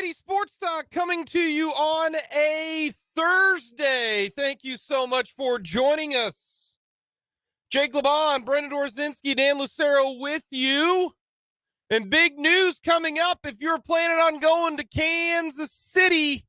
Righty Sports Talk coming to you on a Thursday. Thank you so much for joining us. Jake LeBon, Brendan Dorzinski, Dan Lucero with you. And big news coming up if you're planning on going to Kansas City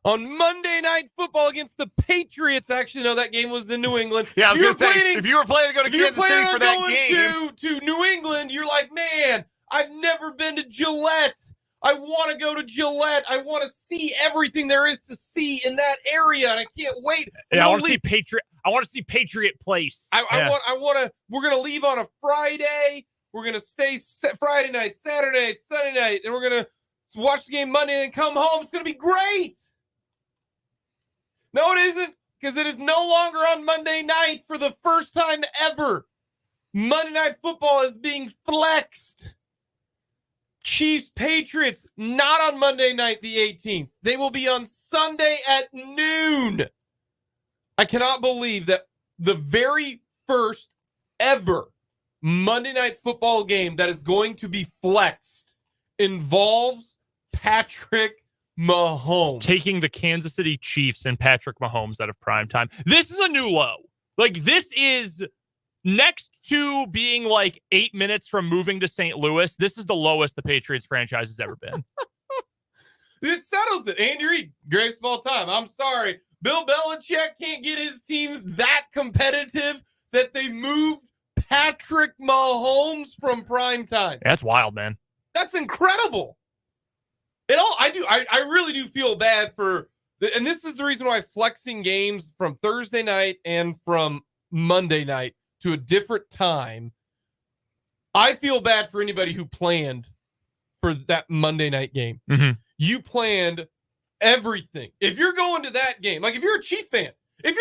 on Monday Night Football against the Patriots. Actually, no, that game was in New England. Yeah, I was going to say, if you were planning to go to Kansas City for that game. To New England, you're like, man, I've never been to Gillette. I want to go to Gillette. I want to see everything there is to see in that area, and I can't wait. Yeah, I want to see Patriot. I want to see Patriot Place. I want to. We're gonna leave on a Friday. We're gonna stay Friday night, Saturday night, Sunday night, and we're gonna watch the game Monday and come home. It's gonna be great. No, it isn't, because it is no longer on Monday night for the first time ever. Monday Night Football is being flexed. Chiefs, Patriots, not on Monday night, the 18th. They will be on Sunday at noon. I cannot believe that the very first ever Monday Night Football game that is going to be flexed involves Patrick Mahomes. Taking the Kansas City Chiefs and Patrick Mahomes out of primetime. This is a new low. Like, this is next to being like 8 minutes from moving to St. Louis. This is the lowest the Patriots franchise has ever been. It settles it. Andy Reid, greatest of all time. I'm sorry. Bill Belichick can't get his teams that competitive that they moved Patrick Mahomes from primetime. That's wild, man. That's incredible. I really do feel bad for, and this is the reason why flexing games from Thursday night and from Monday night to a different time. I feel bad for anybody who planned for that Monday night game. Mm-hmm. You planned everything. If you're going to that game, like if you're a Chief fan, you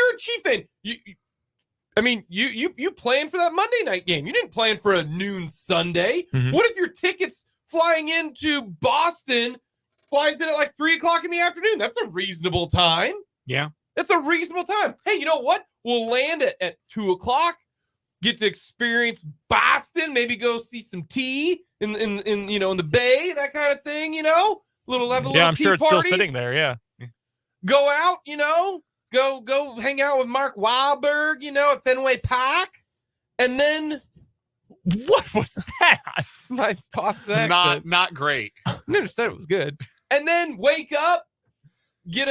planned for that Monday night game. You didn't plan for a noon Sunday. Mm-hmm. What if your tickets flying into Boston flies in at like 3:00 in the afternoon? That's a reasonable time. Yeah. That's a reasonable time. Hey, you know what? We'll land at 2:00, get to experience Boston, maybe go see some tea in the bay, that kind of thing, little I'm sure it's party. still sitting there. Yeah. Go out, go hang out with Mark Wahlberg, at Fenway Park. And then What was that? it's my Boston accent. Not great. I never said it was good. And then wake up, get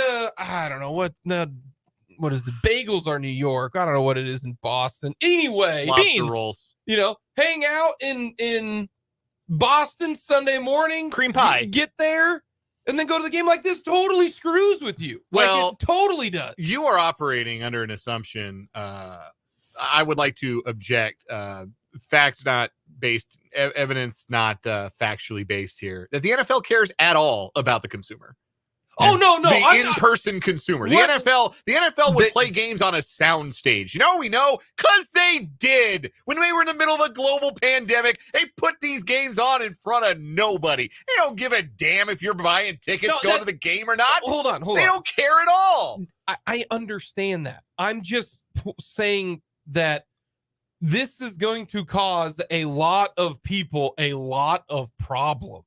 what is the bagels are New York? I don't know what it is in Boston. Anyway, Lobster beans, rolls. hang out in Boston Sunday morning, Cream pie. Get there, and then go to the game. Like, this totally screws with you. Well, it totally does. You are operating under an assumption. I would like to object. Facts not based, evidence not factually based here. That the NFL cares at all about the consumer. Oh, no. The in-person consumer. The NFL would play games on a sound stage. You know how we know? Because they did. When we were in the middle of a global pandemic, they put these games on in front of nobody. They don't give a damn if you're buying tickets, going to the game or not. Hold on. They don't care at all. I understand that. I'm just saying that this is going to cause a lot of people a lot of problems.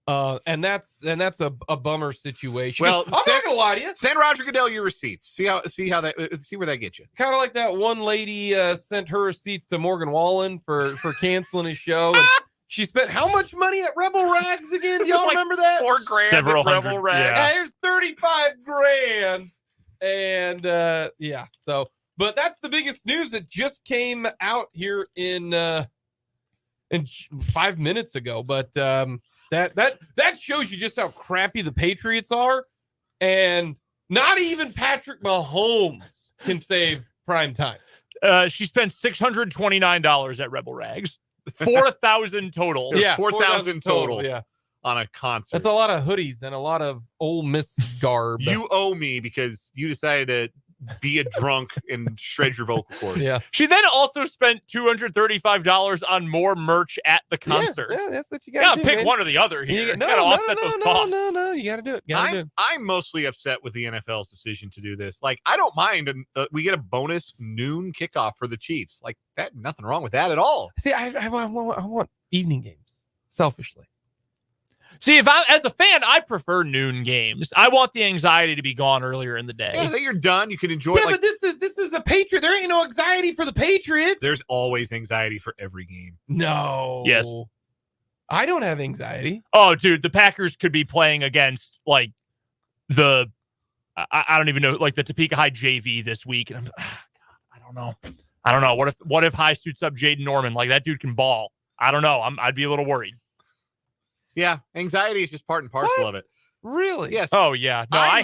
And that's a bummer situation. Well, I'm not gonna lie to you. Send Roger Goodell your receipts. See where that gets you. Kind of like that one lady sent her receipts to Morgan Wallen for canceling his show. And she spent how much money at Rebel Rags again? Do y'all remember that? $4,000 Several at Rebel hundred, Rags. yeah. Here's $35,000. And yeah, so but that's the biggest news that just came out here in 5 minutes ago. But that shows you just how crappy the Patriots are, and not even Patrick Mahomes can save prime time. She spent $629 at Rebel Rags. 4,000 total. There's Yeah, 4,000 total. Yeah, On a concert. that's a lot of hoodies and a lot of Ole Miss garb. You owe me because you decided to be a drunk and shred your vocal cords. Yeah. She then also spent $235 on more merch at the concert. Yeah, that's what you got to do. Pick man. one or the other here. You gotta offset those costs. No, you got to do it. I'm mostly upset with the NFL's decision to do this. Like, I don't mind. We get a bonus noon kickoff for the Chiefs. Like, that, nothing wrong with that at all. See, I want evening games, selfishly. See, if as a fan, I prefer noon games. I want the anxiety to be gone earlier in the day. Yeah, then you're done. You can enjoy Yeah, it. but this is a Patriot. There ain't no anxiety for the Patriots. There's always anxiety for every game. No. Yes. I don't have anxiety. Oh, dude, the Packers could be playing against like I don't even know, like the Topeka High JV this week, and I don't know. What if High suits up Jaden Norman? Like that dude can ball. I don't know. I'd be a little worried. Yeah, anxiety is just part and parcel of it. Really? Yes. Oh yeah. No, I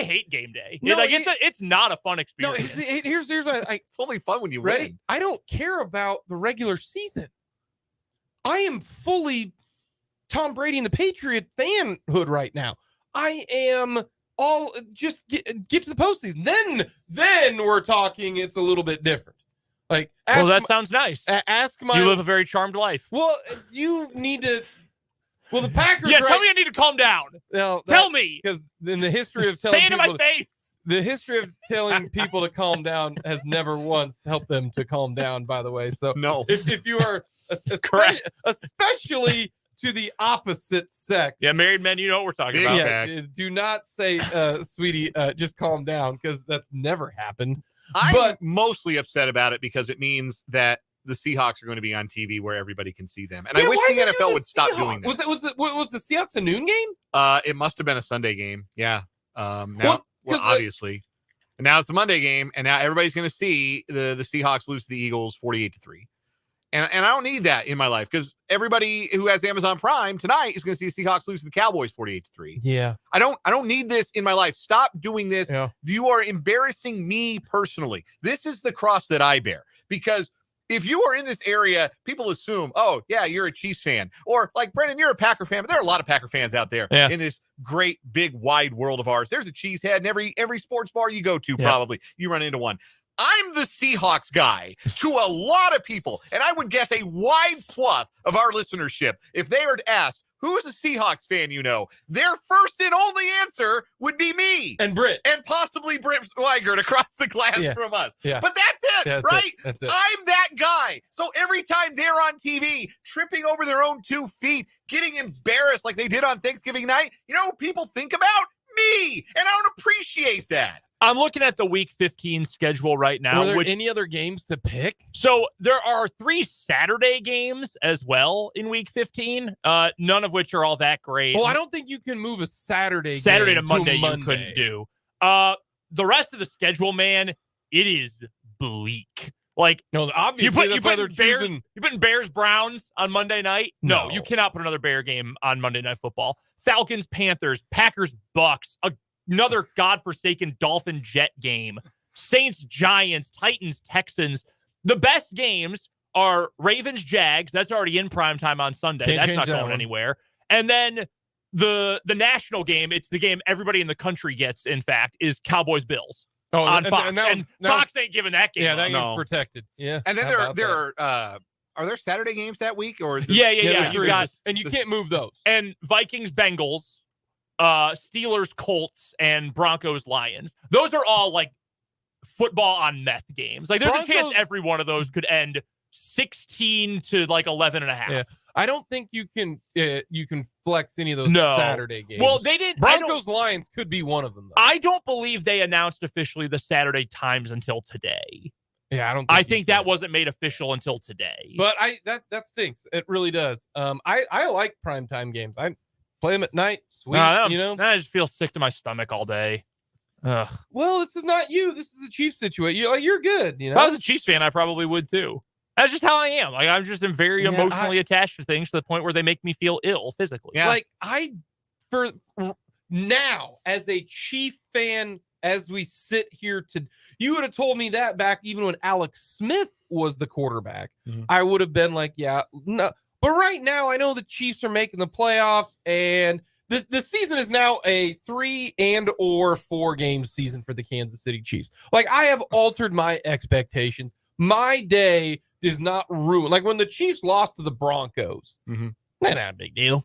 hate game day. No, it's not a fun No, experience. here's what It's only fun when you ready. win. I don't care about the regular season. I am fully Tom Brady and the Patriot fanhood right now. I am all just get to the postseason. Then we're talking. It's a little bit different. Like, Well, that sounds nice. Ask my. You live a very charmed life. Well, you need to. Well, the Packers. Yeah, tell me I need to calm down. No, Tell me. because in the history of telling Say it in people, my face. the history of telling people to calm down has never once helped them to calm down. By the way, so No. if you are Correct. especially to the opposite sex. Yeah, married men, you know what we're talking Big about. facts. Do not say, sweetie, just calm down, because that's never happened. I'm But- mostly upset about it because it means that the Seahawks are going to be on TV where everybody can see them. And I Yeah, wish why the did they do NFL would stop Seahawks? doing that. Was the Seahawks a noon game? It must have been a Sunday game. Yeah. Now, Well, 'cause obviously. And now it's the Monday game, and now everybody's going to see the Seahawks lose to the Eagles 48-3. And I don't need that in my life, because everybody who has Amazon Prime tonight is going to see the Seahawks lose to the Cowboys 48-3. Yeah. I don't need this in my life. Stop doing this. Yeah. You are embarrassing me personally. This is the cross that I bear, because if you are in this area, people assume, oh, yeah, you're a Chiefs fan. Or like, Brendan, you're a Packer fan. But there are a lot of Packer fans out there in this great, big, wide world of ours. There's a cheesehead in every sports bar you go to, probably. You run into one. I'm the Seahawks guy to a lot of people. And I would guess a wide swath of our listenership, if they were to ask, who's a Seahawks fan you know? Their first and only answer would be me. And Britt. And possibly Britt Weigert across the glass from us. Yeah. But that's it, That's right? That's it. I'm that guy. So every time they're on TV, tripping over their own 2 feet, getting embarrassed like they did on Thanksgiving night, you know what people think about? Me. And I don't appreciate that. I'm looking at the Week 15 schedule right now. Were there any other games to pick? So there are 3 Saturday games as well in Week 15, none of which are all that great. Well, I don't think you can move a Saturday to game Monday, to you couldn't do. The rest of the schedule, man, it is bleak. Like, No, obviously you putting Bears Browns on Monday night? No, you cannot put another Bear game on Monday Night Football. Falcons Panthers, Packers Bucks, another godforsaken Dolphin Jet game, Saints Giants, Titans Texans. The best games are Ravens Jags. That's already in prime time on Sunday. Can't That's change not that going one. anywhere. And then the national game, it's the game everybody in the country gets, in fact, is Cowboys Bills on Fox. And Fox ain't giving that game Yeah, up. that game's protected. Yeah. And then How there about that? are there Saturday games that week? Or is it, Yeah. there's You three. got And you can't move those. and Vikings Bengals, Steelers Colts, and Broncos Lions. Those are all like football on meth games. Like there's a chance every one of those could end 16 to like 11 and a half. Yeah. I don't think you can flex any of those No. Saturday games. Well, they did. Broncos Lions could be one of them, though. I don't believe they announced officially the Saturday times until today. Yeah, I don't. I think that wasn't made official until today. But that stinks. It really does. I like primetime games. I play them at night. Sweet, you know. I just feel sick to my stomach all day. Ugh. Well, this is not you. This is a Chiefs situation. You're good. You know. If I was a Chiefs fan, I probably would too. That's just how I am. Like I'm just very emotionally attached to things to the point where they make me feel ill physically. Yeah. Like for now, as a Chief fan, as we sit here you would have told me that back even when Alex Smith was the quarterback. Mm-hmm. I would have been like, yeah, no. But right now, I know the Chiefs are making the playoffs, and the season is now a 3 and/or 4 game season for the Kansas City Chiefs. Like I have altered my expectations. My day is not ruined. Like when the Chiefs lost to the Broncos, not a big deal.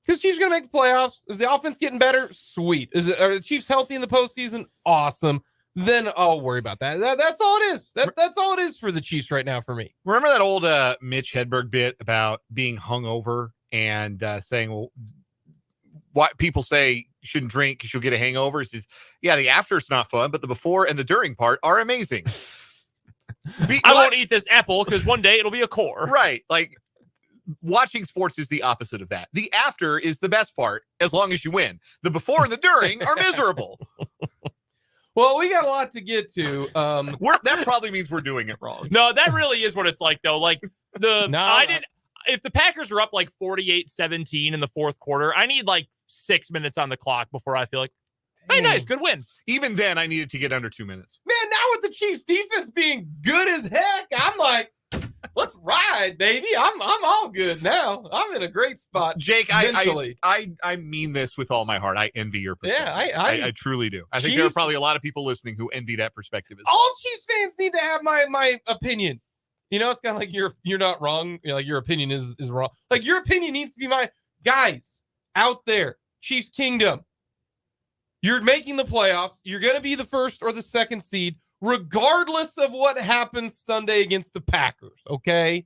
Because Chiefs going to make the playoffs. Is the offense getting better? Sweet. Are the Chiefs healthy in the postseason? Awesome. Then I'll worry about that. That's all it is. That's all it is for the Chiefs right now for me. Remember that old Mitch Hedberg bit about being hungover and saying, well, what people say you shouldn't drink because you'll get a hangover. He says, yeah, the after is not fun, but the before and the during part are amazing. I won't eat this apple because one day it'll be a core. Right. Like, watching sports is the opposite of that. The after is the best part as long as you win. The before and the during are miserable. Well, we got a lot to get to. That probably means we're doing it wrong. No, that really is what it's like, though. Like, if the Packers are up like 48-17 in the fourth quarter, I need like 6 minutes on the clock before I feel like, hey, nice, good win. Even then, I needed to get under 2 minutes. Man, now with the Chiefs defense being good as heck, I'm like, let's ride, baby. I'm all good now. I'm in a great spot. Jake, I mean this with all my heart. I envy your perspective. Yeah, I truly do. I think there are probably a lot of people listening who envy that perspective as well. All Chiefs fans need to have my opinion. You know, it's kind of like you're not wrong. You know, like your opinion is wrong. Like your opinion needs to be my guys out there. Chiefs Kingdom. You're making the playoffs. You're going to be the first or the second seed, regardless of what happens Sunday against the Packers. Okay.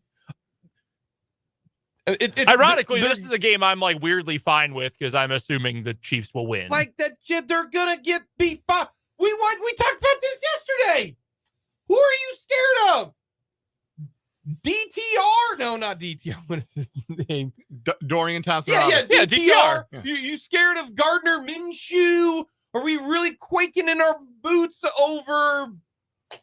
Ironically, this is a game I'm like weirdly fine with because I'm assuming the Chiefs will win. Like that shit, they're gonna get beat. We talked about this yesterday. Who are you scared of? DTR? No, not DTR. What is his name? Dorian Thompson. Yeah, DTR. Yeah. You scared of Gardner Minshew? Are we really quaking in our boots over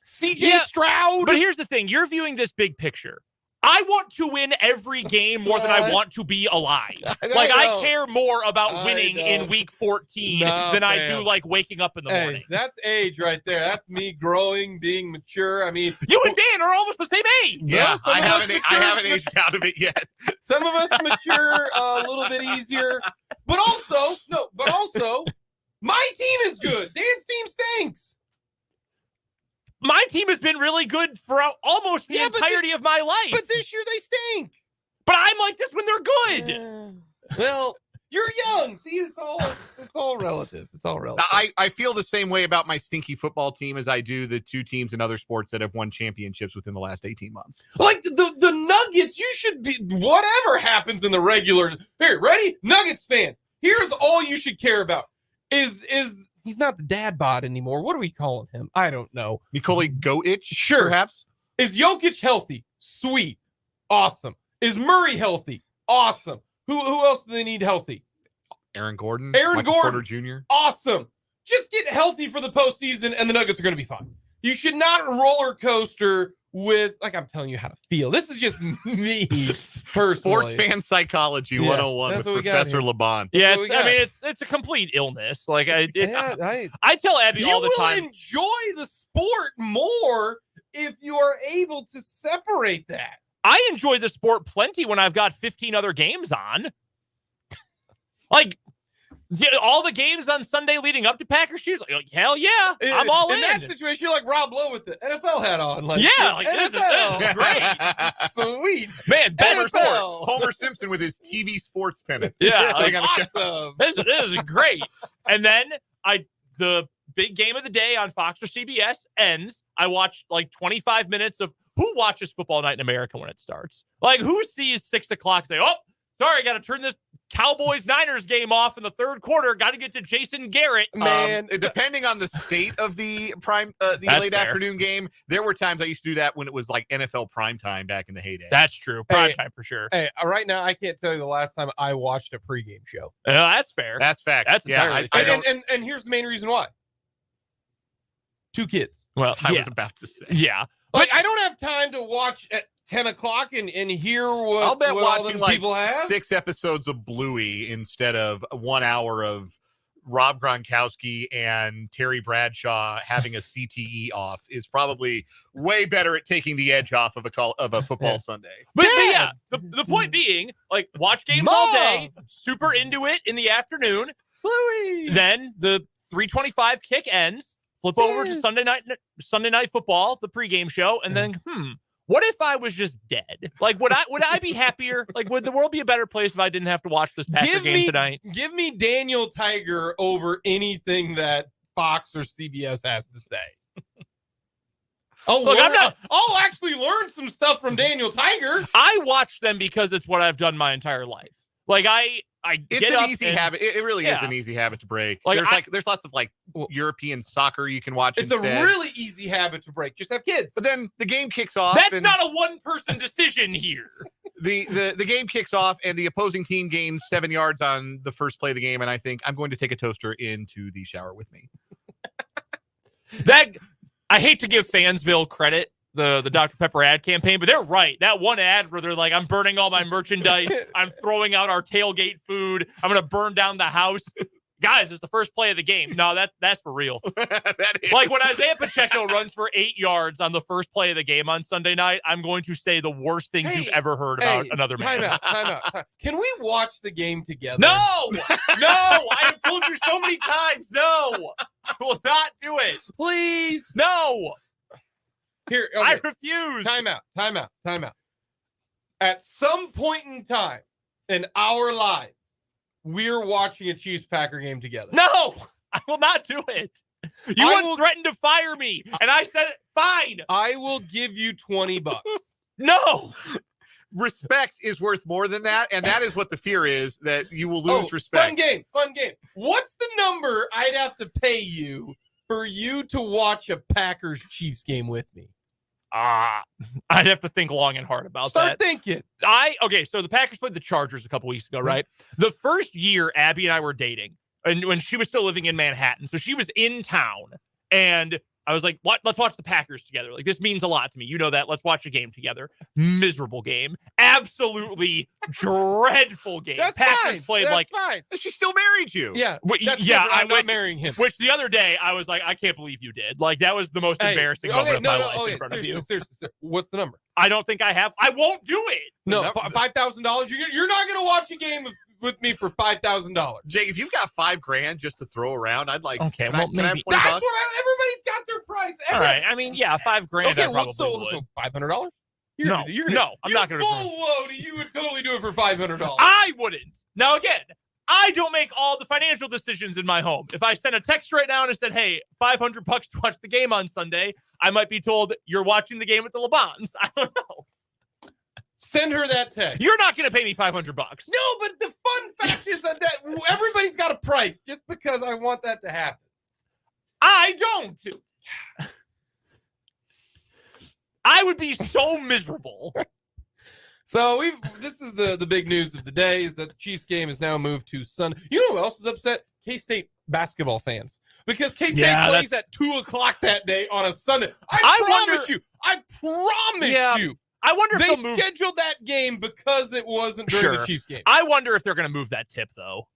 CJ Stroud? But here's the thing. You're viewing this big picture. I want to win every game more than I want to be alive. I care more about winning in week 14 than I do like waking up in the morning. That's age right there. That's me growing, being mature. I mean, you and Dan are almost the same age. Yeah, I haven't aged out of it yet. Some of us mature a little bit easier, but also, my team is good. Dan's team stinks. My team has been really good for almost the entirety of my life. But this year they stink. But I'm like this when they're good. Well, you're young. See, it's all relative. It's all relative. I feel the same way about my stinky football team as I do the two teams in other sports that have won championships within the last 18 months. Like the Nuggets, you should be whatever happens in the regular. Here, ready? Nuggets fans. Here's all you should care about. Is he's not the dad bod anymore. What are we calling him? I don't know. Nikola Jokic, sure. Perhaps. Is Jokic healthy? Sweet. Awesome. Is Murray healthy? Awesome. Who else do they need healthy? Aaron Gordon. Michael Porter Jr. Awesome. Just get healthy for the postseason and the Nuggets are going to be fine. You should not roller coaster with, like I'm telling you how to feel. This is just me personally. Sports fan psychology 101 with Professor Laban. Yeah, it's a complete illness. Like I tell Abby all the time. You will enjoy the sport more if you are able to separate that. I enjoy the sport plenty when I've got 15 other games on. Like, all the games on Sunday leading up to Packers Chiefs, like hell yeah, I'm all in. In that situation, you're like Rob Lowe with the NFL hat on. Like, yeah, like this is great. Sweet. Man, better sport. Homer Simpson with his TV sports pennant. Yeah, like, awesome. This is great. And then the big game of the day on Fox or CBS ends. I watch like 25 minutes of who watches Football Night in America when it starts. Like who sees 6 o'clock and say, oh, sorry, I got to turn this Cowboys-Niners game off in the third quarter. Got to get to Jason Garrett. Man, depending on the state of the late afternoon game, there were times I used to do that when it was like NFL primetime back in the heyday. That's true. Primetime for sure. Hey, right now, I can't tell you the last time I watched a pregame show. That's fair. That's fact. That's entirely fair. And here's the main reason why. 2 kids. Well, I was about to say. Yeah. Like, I don't have time to watch at 10 o'clock and hear what I'll bet what watching all them people like have. 6 episodes of Bluey instead of 1 hour of Rob Gronkowski and Terry Bradshaw having a CTE off is probably way better at taking the edge off of a football Sunday. But yeah, the point being, like, watch games all day, super into it in the afternoon. Bluey. Then the 3:25 kick ends. Flip over to Sunday night football, the pregame show, and then what if I was just dead? Like, would I be happier? Like, would the world be a better place if I didn't have to watch this Packer game tonight? Give me Daniel Tiger over anything that Fox or CBS has to say. I'll actually learn some stuff from Daniel Tiger. I watch them because it's what I've done my entire life. Like I It's get an up easy and, habit. It really is Yeah. an easy habit to break. Like, There's lots of like European soccer you can watch. It's instead. a really easy habit to break. Just have kids. But then the game kicks off. That's and not a one-person decision here. the game kicks off, and the opposing team gains 7 yards on the first play of the game. And I think I'm going to take a toaster into the shower with me. That I hate to give Fansville credit, the Dr. Pepper ad campaign, but they're right. That one ad where they're like, I'm burning all my merchandise, I'm throwing out our tailgate food, I'm gonna burn down the house. Guys, it's the first play of the game. No, that's for real. That is. Like when Isiah Pacheco runs for 8 yards on the first play of the game on Sunday night, I'm going to say the worst things you've ever heard about another man. Time out. Can we watch the game together? No, I have told you so many times. No, I will not do it. Please. No, Here, okay. I refuse. Time out. At some point in time in our lives, we're watching a Chiefs-Packer game together. No, I will not do it. You once threatened to fire me, and I said, fine. I will give you $20. No. Respect is worth more than that, and that is what the fear is, that you will lose respect. Fun game. What's the number I'd have to pay you for you to watch a Packers-Chiefs game with me? I'd have to think long and hard about that. Start thinking. Okay, so the Packers played the Chargers a couple weeks ago, right? The first year Abby and I were dating, and when she was still living in Manhattan, so she was in town, and I was like, "What? Let's watch the Packers together. Like, this means a lot to me. You know that. Let's watch a game together." Miserable game. Absolutely dreadful game. That's Packers fine. played That's fine. She still married you. Yeah. I'm not marrying him. Which the other day I was like, I can't believe you did. Like, that was the most embarrassing moment of my life in front of you. Seriously. What's the number? I don't think I have. I won't do it. No, $5,000. You're not going to watch a game with me for $5,000. Jake, if you've got $5,000 just to throw around, I'd like. Okay, can I have maybe. 20 That's bucks? what everybody's got their price. All right. I mean, yeah, $5,000. Okay, I probably so would. $500? No, I'm not going to. Whoa, you would totally do it for $500. I wouldn't. Now, again, I don't make all the financial decisions in my home. If I sent a text right now and said, "Hey, $500 to watch the game on Sunday," I might be told you're watching the game at the LeBons. I don't know. Send her that text. You're not going to pay me $500. No, but the fun fact is that everybody's got a price just because I want that to happen. I don't. I would be so miserable. So this is the big news of the day is that the Chiefs game is now moved to Sunday. You know who else is upset? K-State basketball fans. Because K-State plays at 2:00 that day on a Sunday. I promise you. I wonder if they scheduled that game because it wasn't during the Chiefs game. I wonder if they're going to move that tip, though.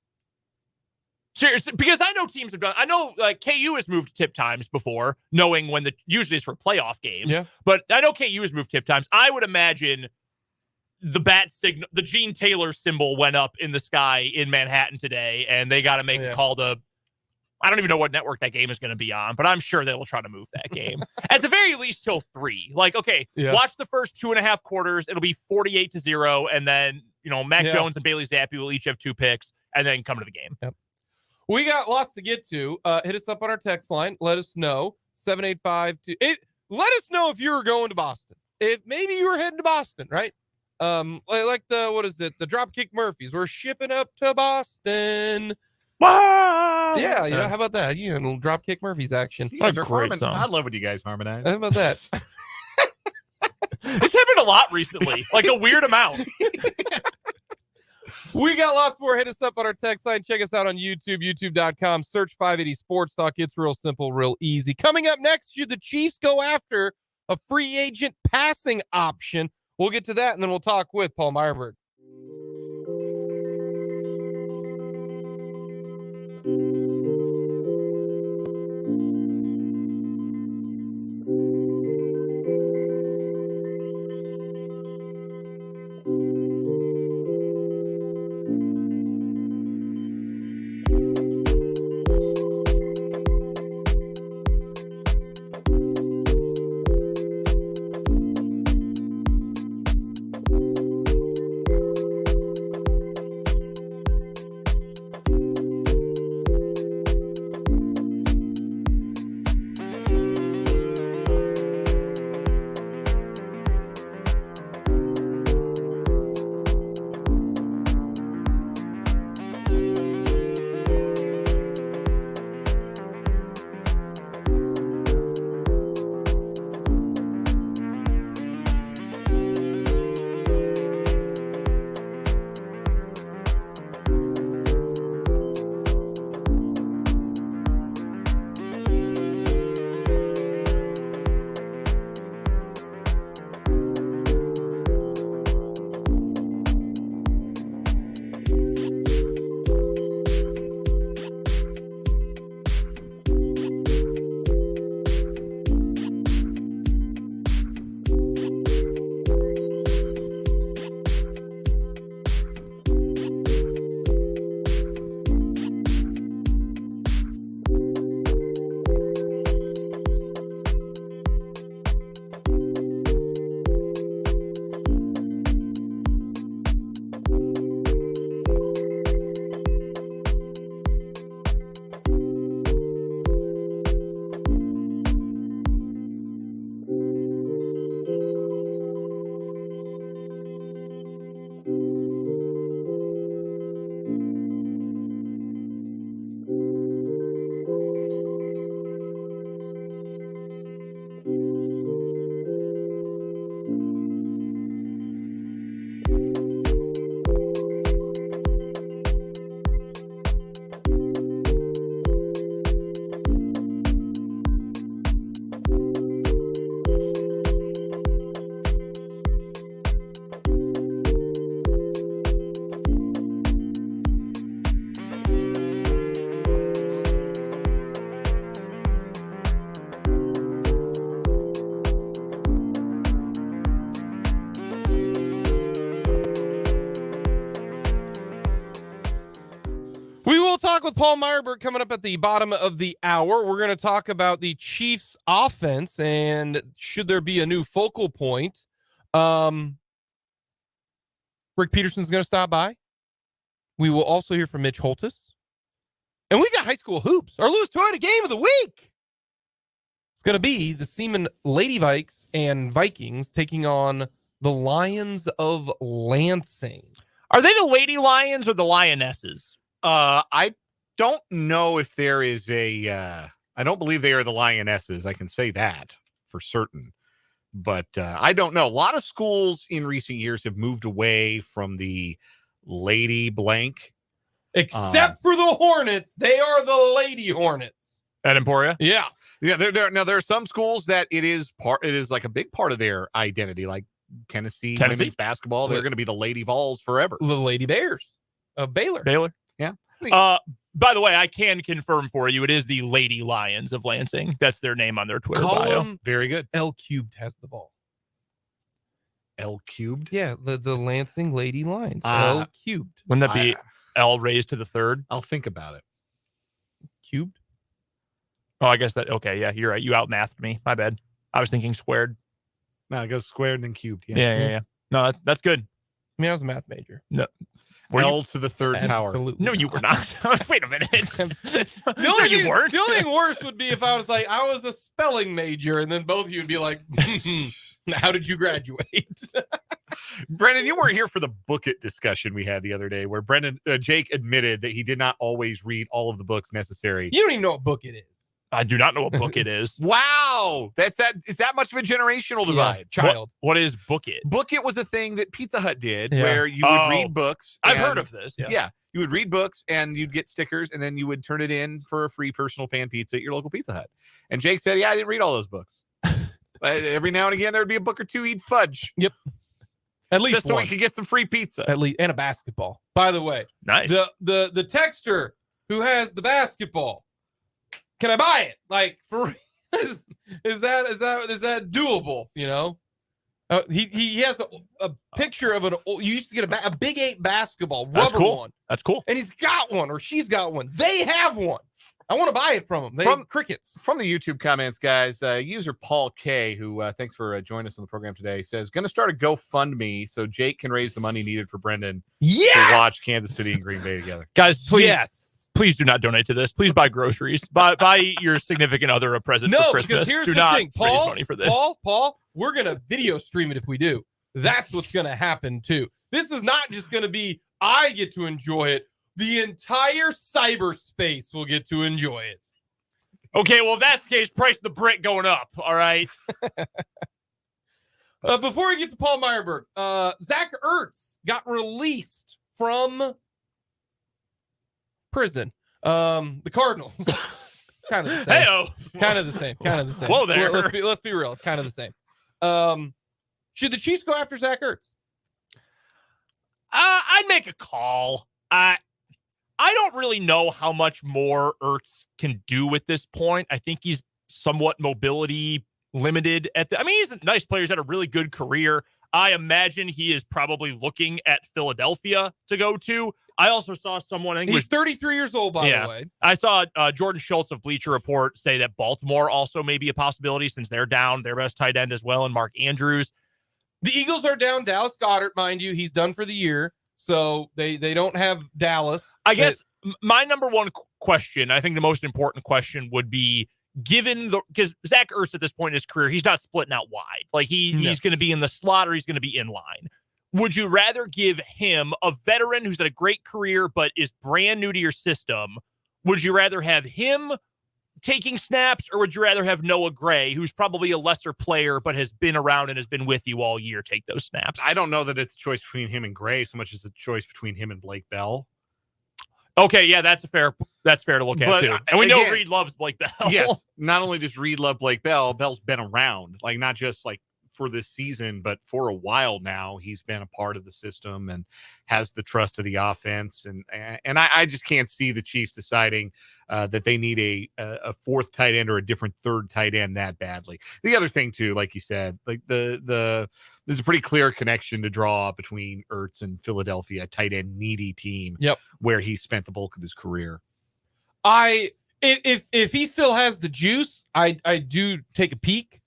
Seriously, because I know teams have done. I know KU has moved tip times before, knowing when usually it's for playoff games. Yeah. But I know KU has moved tip times. I would imagine the bat signal, the Gene Taylor symbol went up in the sky in Manhattan today, and they got to make a call to. I don't even know what network that game is going to be on, but I'm sure they will try to move that game at the very least till 3. Like, okay, watch the first 2.5 quarters. It'll be 48-0, and then Mac Jones and Bailey Zappi will each have 2 picks, and then come to the game. Yep. We got lots to get to. Hit us up on our text line. Let us know. 785. Let us know if you were going to Boston. If maybe you were heading to Boston, right? Like the Dropkick Murphys. We're shipping up to Boston. Wow. Yeah, how about that? A little Dropkick Murphys action. I love when you guys harmonize. How about that? It's happened a lot recently, like a weird amount. We got lots more. Hit us up on our text line. Check us out on YouTube, youtube.com. Search 580 Sports Talk. It's real simple, real easy. Coming up next, should the Chiefs go after a free agent passing option? We'll get to that, and then we'll talk with Paul Myerberg. Talk with Paul Myerberg coming up at the bottom of the hour. We're going to talk about the Chiefs offense and should there be a new focal point. Rick Peterson's going to stop by. We will also hear from Mitch Holthus. And we got high school hoops. Our Lewis Toyota game of the week. It's going to be the Seaman Lady Vikes and Vikings taking on the Lions of Lansing. Are they the Lady Lions or the Lionesses? I don't know if there is I don't believe they are the Lionesses. I can say that for certain. But I don't know. A lot of schools in recent years have moved away from the Lady blank. Except for the Hornets. They are the Lady Hornets. At Emporia? Yeah. Yeah, now there are some schools that it is like a big part of their identity, like Tennessee women's basketball. They're going to be the Lady Vols forever. The Lady Bears of Baylor. Yeah. By the way, I can confirm for you, it is the Lady Lions of Lansing. That's their name on their Twitter bio. Very good. L Cubed has the ball. L Cubed? Yeah, the Lansing Lady Lions. L Cubed. Wouldn't that be L raised to the third? I'll think about it. Cubed? Oh, I guess that. Okay, yeah, you're right. You outmathed me. My bad. I was thinking squared. No, it goes squared and then cubed. Yeah. No, that's good. I mean, I was a math major. No. L to the third power. Absolutely. No, you were not. Wait a minute. You weren't. The only thing worse would be if I was like, I was a spelling major, and then both of you would be like, how did you graduate? Brendan, you weren't here for the book it discussion we had the other day, where Jake admitted that he did not always read all of the books necessary. You don't even know what book it is. I do not know what book it is. Wow. Is that much of a generational divide? Yeah, child. What is Book It? Book It was a thing that Pizza Hut did where you would read books. I've heard of this. Yeah. You would read books and you'd get stickers and then you would turn it in for a free personal pan pizza at your local Pizza Hut. And Jake said, yeah, I didn't read all those books. Every now and again, there would be a book or two he'd fudge. Yep. At least just so we could get some free pizza. At least, and a basketball. By the way, nice. The texter who has the basketball. Can I buy it? Like, for is that doable? You know, he has a picture of you used to get a Big 8 basketball rubber one. That's cool. And he's got one or she's got one. They have one. I want to buy it from them. From crickets. From the YouTube comments, guys, user Paul K, who thanks for joining us on the program today, says, going to start a GoFundMe so Jake can raise the money needed for Brendan to watch Kansas City and Green Bay together. Guys, please. Please do not donate to this. Please buy groceries. Buy your significant other a present for Christmas. Because here's do the not thing, raise money for this. Paul, we're going to video stream it if we do. That's what's going to happen, too. This is not just going to be, I get to enjoy it. The entire cyberspace will get to enjoy it. Okay, well, if that's the case, price of the brick going up, all right? Before we get to Paul Myerberg, Zach Ertz got released from prison. The Cardinals. Kind of the same. Hey-o. Kind of the same. Whoa there. Let's be real. It's kind of the same. Should the Chiefs go after Zach Ertz? I'd make a call. I don't really know how much more Ertz can do at this point. I think he's somewhat mobility limited he's a nice player. He's had a really good career. I imagine he is probably looking at Philadelphia to go to. I also saw someone. He's 33 years old, by the way. I saw Jordan Schultz of Bleacher Report say that Baltimore also may be a possibility since they're down their best tight end as well, and Mark Andrews. The Eagles are down Dallas Goedert, mind you. He's done for the year, so they don't have Dallas. I guess my number one question, I think the most important question would be, because Zach Ertz at this point in his career, he's not splitting out wide. Like he's going to be in the slot or he's going to be in line. Would you rather give him, a veteran who's had a great career but is brand new to your system, would you rather have him taking snaps, or would you rather have Noah Gray, who's probably a lesser player but has been around and has been with you all year, take those snaps? I don't know that it's a choice between him and Gray so much as a choice between him and Blake Bell. Okay, yeah, that's fair to look at too. And we know Reed loves Blake Bell. Yes, not only does Reed love Blake Bell, Bell's been around, like not just like for this season, but for a while now. He's been a part of the system and has the trust of the offense. And I just can't see the Chiefs deciding that they need a fourth tight end or a different third tight end that badly. The other thing too, like you said, like there's a pretty clear connection to draw between Ertz and Philadelphia, a tight end needy team. Yep. Where he spent the bulk of his career. If he still has the juice, I do take a peek,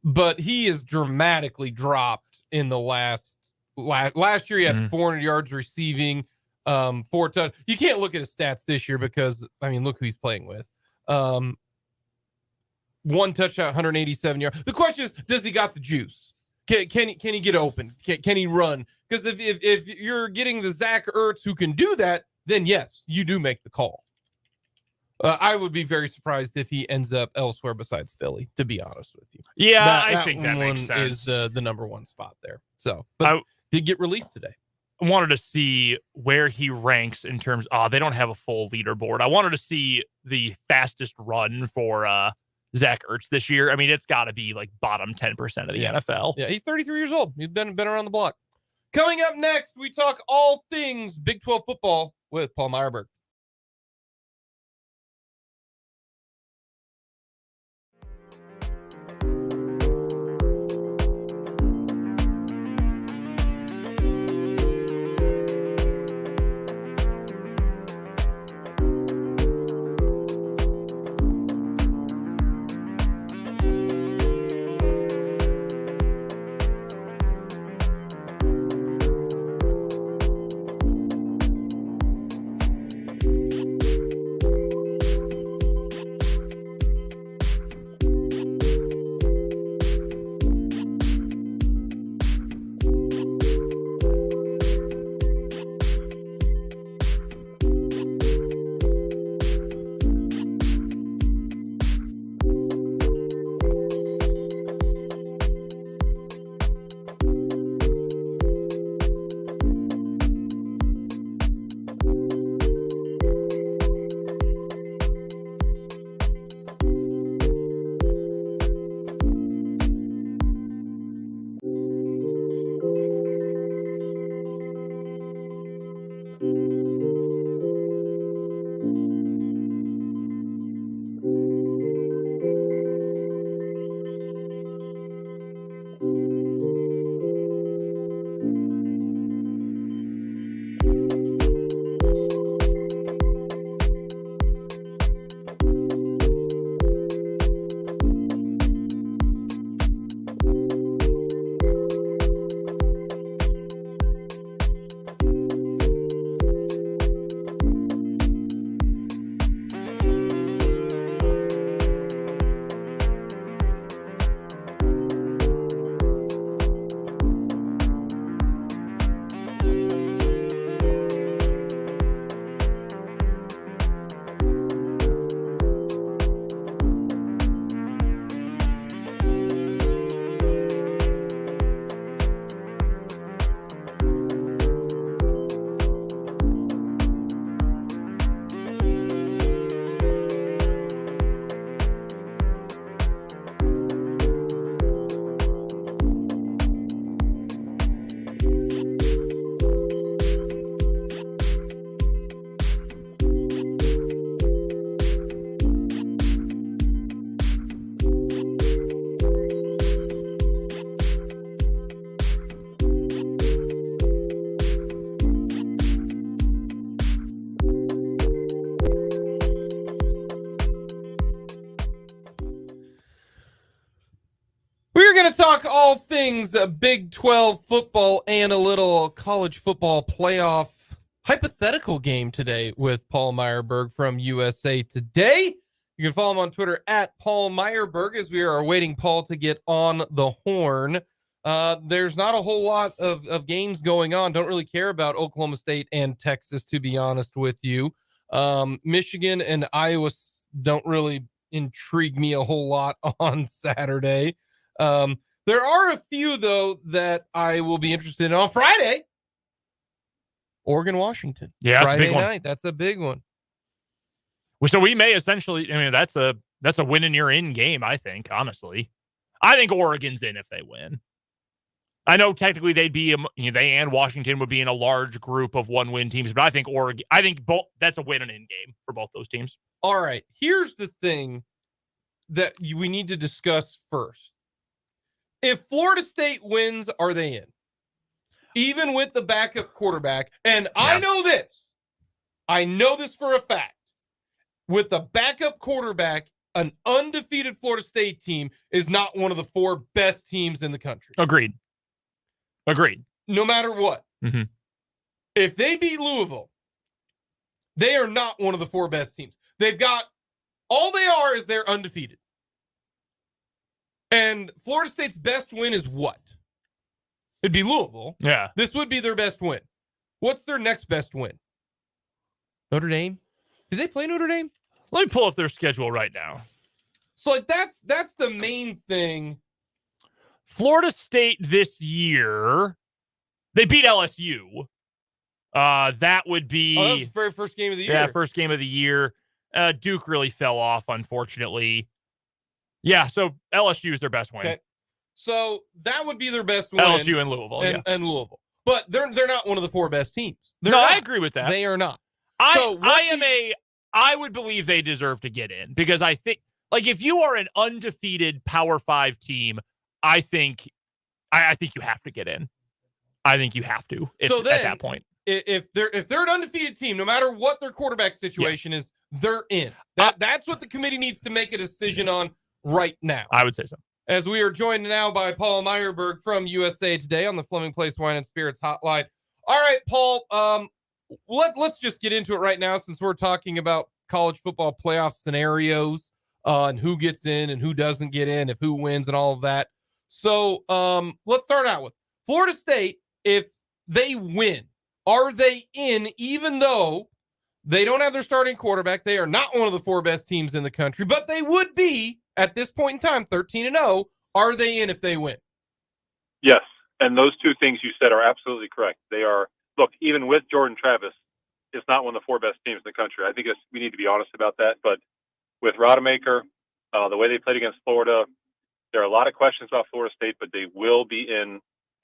but he is dramatically dropped in the last year. He had 400 yards receiving, 4 touchdowns. You can't look at his stats this year because look who he's playing with. 1 touchdown, 187 yards. The question is, does he got the juice? Can he get open? Can he run? Because if you're getting the Zach Ertz who can do that, then yes, you do make the call. I would be very surprised if he ends up elsewhere besides Philly, to be honest with you. Yeah, I think that makes sense. Is the number one spot there. So, but did get released today. I wanted to see where he ranks in terms. They don't have a full leaderboard. I wanted to see the fastest run for Zach Ertz this year. It's got to be like bottom 10% of the NFL. Yeah, he's 33 years old. He's been around the block. Coming up next, we talk all things Big 12 football with Paul Myerberg. Going to talk all things Big 12 football and a little college football playoff hypothetical game today with Paul Myerberg from USA Today. You can follow him on Twitter at Paul Myerberg as we are awaiting Paul to get on the horn. There's not a whole lot of games going on. Don't really care about Oklahoma State and Texas, to be honest with you. Michigan and Iowa don't really intrigue me a whole lot on Saturday. There are a few, though, that I will be interested in on Friday. Oregon, Washington. Yeah, Friday night. That's a big one. So we may essentially, that's a win and you're in game, I think, honestly. I think Oregon's in if they win. I know technically they and Washington would be in a large group of 1-win teams, but I think that's a win and in game for both those teams. All right. Here's the thing that we need to discuss first. If Florida State wins, are they in? Even with the backup quarterback. And yeah. I know this for a fact. with a backup quarterback, an undefeated Florida State team is not one of the 4 best teams in the country. Agreed. No matter what. Mm-hmm. If they beat Louisville, they are not one of the 4 best teams. They've got, all they are is they're undefeated. And Florida State's best win is what? It'd be Louisville. Yeah. This would be their best win. What's their next best win? Notre Dame? Did they play Notre Dame? Let me pull up their schedule right now. So like that's the main thing. Florida State this year, they beat LSU. That would be that was the very first game of the year. Yeah, first game of the year. Duke really fell off, unfortunately. Yeah, so LSU is their best win. Okay. So that would be their best win. LSU and Louisville, and Louisville. But they're not one of the 4 best teams. I agree with that. They are not. I would believe they deserve to get in because I think, like, if you are an undefeated Power 5 team, I think you have to get in. I think you have to. At that point, if they're an undefeated team, no matter what their quarterback situation is, they're in. That's what the committee needs to make a decision on right now. I would say so. As we are joined now by Paul Myerberg from USA Today on the Fleming Place Wine and Spirits Hotline. All right, Paul. Let's just get into it right now since we're talking about college football playoff scenarios and who gets in and who doesn't get in, if who wins and all of that. So let's start out with Florida State. If they win, are they in even though they don't have their starting quarterback? They are not one of the 4 best teams in the country, but they would be at this point in time 13-0. Are they in if they win? Yes, and those 2 things you said are absolutely correct. They are. Look, even with Jordan Travis, it's not one of the 4 best teams in the country. I think we need to be honest about that. But with Rodemaker, the way they played against Florida, there are a lot of questions about Florida State, but they will be in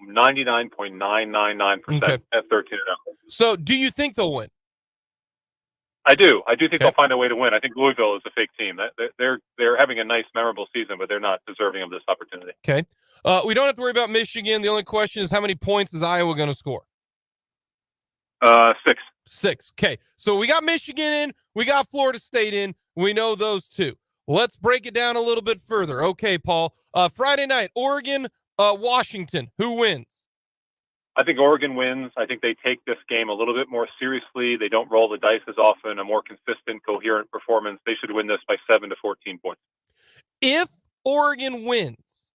99.999% at 13-0. So do you think they'll win? I do. I do think they'll find a way to win. I think Louisville is a fake team. They're having a nice, memorable season, but they're not deserving of this opportunity. Okay. We don't have to worry about Michigan. The only question is how many points is Iowa going to score? 6. 6. Okay. So we got Michigan in. We got Florida State in. We know those 2. Let's break it down a little bit further. Okay, Paul. Friday night, Oregon, Washington. Who wins? I think Oregon wins. I think they take this game a little bit more seriously. They don't roll the dice as often. A more consistent, coherent performance. They should win this by 7 to 14 points. If Oregon wins,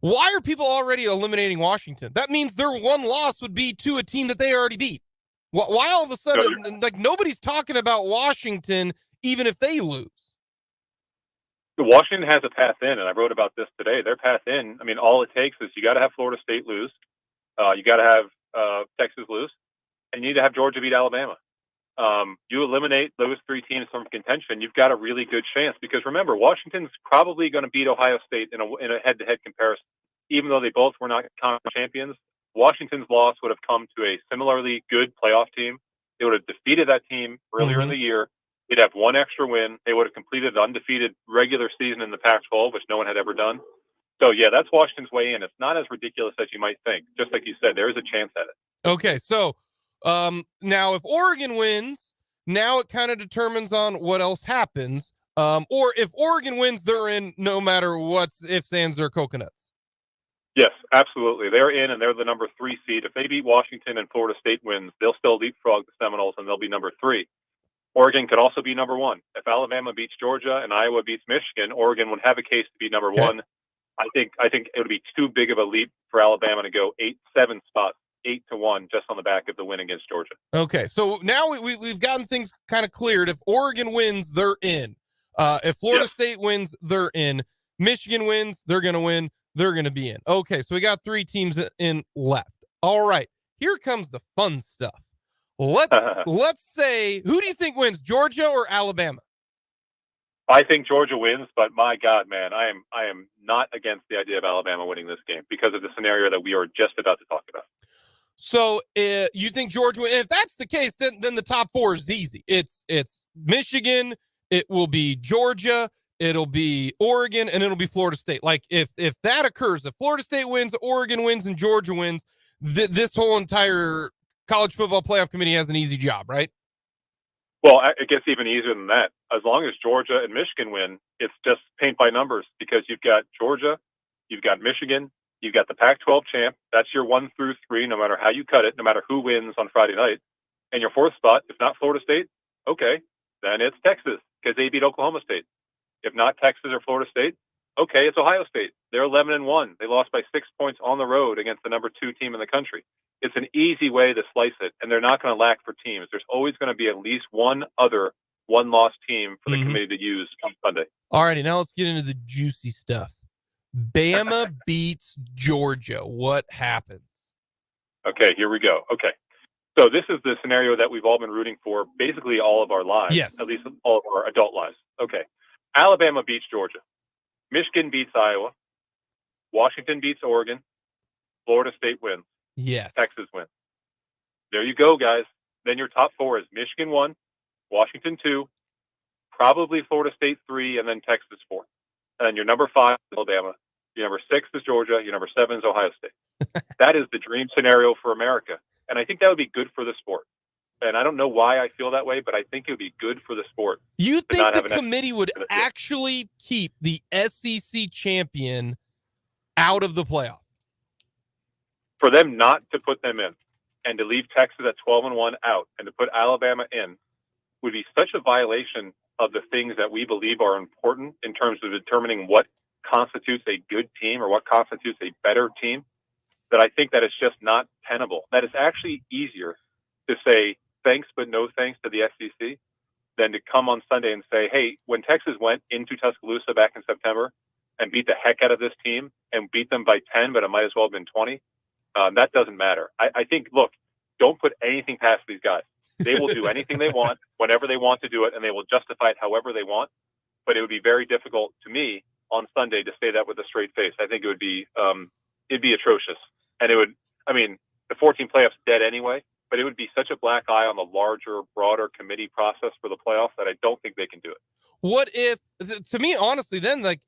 why are people already eliminating Washington? That means their one loss would be to a team that they already beat. Why all of a sudden, like, nobody's talking about Washington, even if they lose? Washington has a path in, and I wrote about this today. Their path in, I mean, all it takes is you got to have Florida State lose, you got to have Texas lose, and you need to have Georgia beat Alabama. You eliminate those 3 teams from contention, you've got a really good chance. Because remember, Washington's probably going to beat Ohio State in a head-to-head comparison, even though they both were not conference champions. Washington's loss would have come to a similarly good playoff team. They would have defeated that team earlier in the year. They'd have 1 extra win. They would have completed the undefeated regular season in the Pac-12, which no one had ever done. So, yeah, that's Washington's way in. It's not as ridiculous as you might think. Just like you said, there is a chance at it. Okay, so now if Oregon wins, now it kind of determines on what else happens. Or if Oregon wins, they're in no matter what's ifs, ands, or coconuts. Yes, absolutely. They're in, and they're the number 3 seed. If they beat Washington and Florida State wins, they'll still leapfrog the Seminoles, and they'll be number 3. Oregon could also be number 1. If Alabama beats Georgia and Iowa beats Michigan, Oregon would have a case to be number 1. I think it would be too big of a leap for Alabama to go 7 spots, 8-1, just on the back of the win against Georgia. Okay, so now we've gotten things kind of cleared. If Oregon wins, they're in. If Florida State wins, they're in. Michigan wins, they're going to win. They're going to be in. Okay, so we got 3 teams in left. All right, here comes the fun stuff. Let's say, who do you think wins, Georgia or Alabama? I think Georgia wins, but my God, man, I am not against the idea of Alabama winning this game because of the scenario that we are just about to talk about. So you think Georgia wins? If that's the case, then the top 4 is easy. It's Michigan, it will be Georgia, it'll be Oregon, and it'll be Florida State. Like, if that occurs, if Florida State wins, Oregon wins, and Georgia wins, this whole entire college football playoff committee has an easy job, right? Well, it gets even easier than that. As long as Georgia and Michigan win, it's just paint by numbers because you've got Georgia, you've got Michigan, you've got the Pac-12 champ. That's your 1 through 3, no matter how you cut it, no matter who wins on Friday night. And your fourth spot, if not Florida State, okay, then it's Texas because they beat Oklahoma State. If not Texas or Florida State, okay, it's Ohio State. They're 11-1. They lost by 6 points on the road against the number 2 team in the country. It's an easy way to slice it, and they're not going to lack for teams. There's always going to be at least one other one-loss team for the committee to use on Sunday. All righty, now let's get into the juicy stuff. Bama beats Georgia. What happens? Okay, here we go. Okay. So this is the scenario that we've all been rooting for basically all of our lives. Yes. At least all of our adult lives. Okay. Alabama beats Georgia. Michigan beats Iowa. Washington beats Oregon. Florida State wins. Yes. Texas wins. There you go, guys. Then your top 4 is Michigan 1, Washington 2, probably Florida State 3, and then Texas 4. And then your number 5 is Alabama. Your number 6 is Georgia. Your number 7 is Ohio State. That is the dream scenario for America. And I think that would be good for the sport. And I don't know why I feel that way, but I think it would be good for the sport. You think the committee would actually keep the SEC champion out of the playoff? For them not to put them in and to leave Texas at 12-1 out and to put Alabama in would be such a violation of the things that we believe are important in terms of determining what constitutes a good team or what constitutes a better team, that I think that it's just not tenable. That it's actually easier to say thanks but no thanks to the SEC than to come on Sunday and say, hey, when Texas went into Tuscaloosa back in September and beat the heck out of this team and beat them by 10, but it might as well have been 20, that doesn't matter. I think, look, don't put anything past these guys. They will do anything they want, whenever they want to do it, and they will justify it however they want. But it would be very difficult to me on Sunday to say that with a straight face. I think it would be it'd be atrocious. And it would, I mean, the 14 playoffs dead anyway, but it would be such a black eye on the larger, broader committee process for the playoffs that I don't think they can do it. What if, to me, honestly, then, like,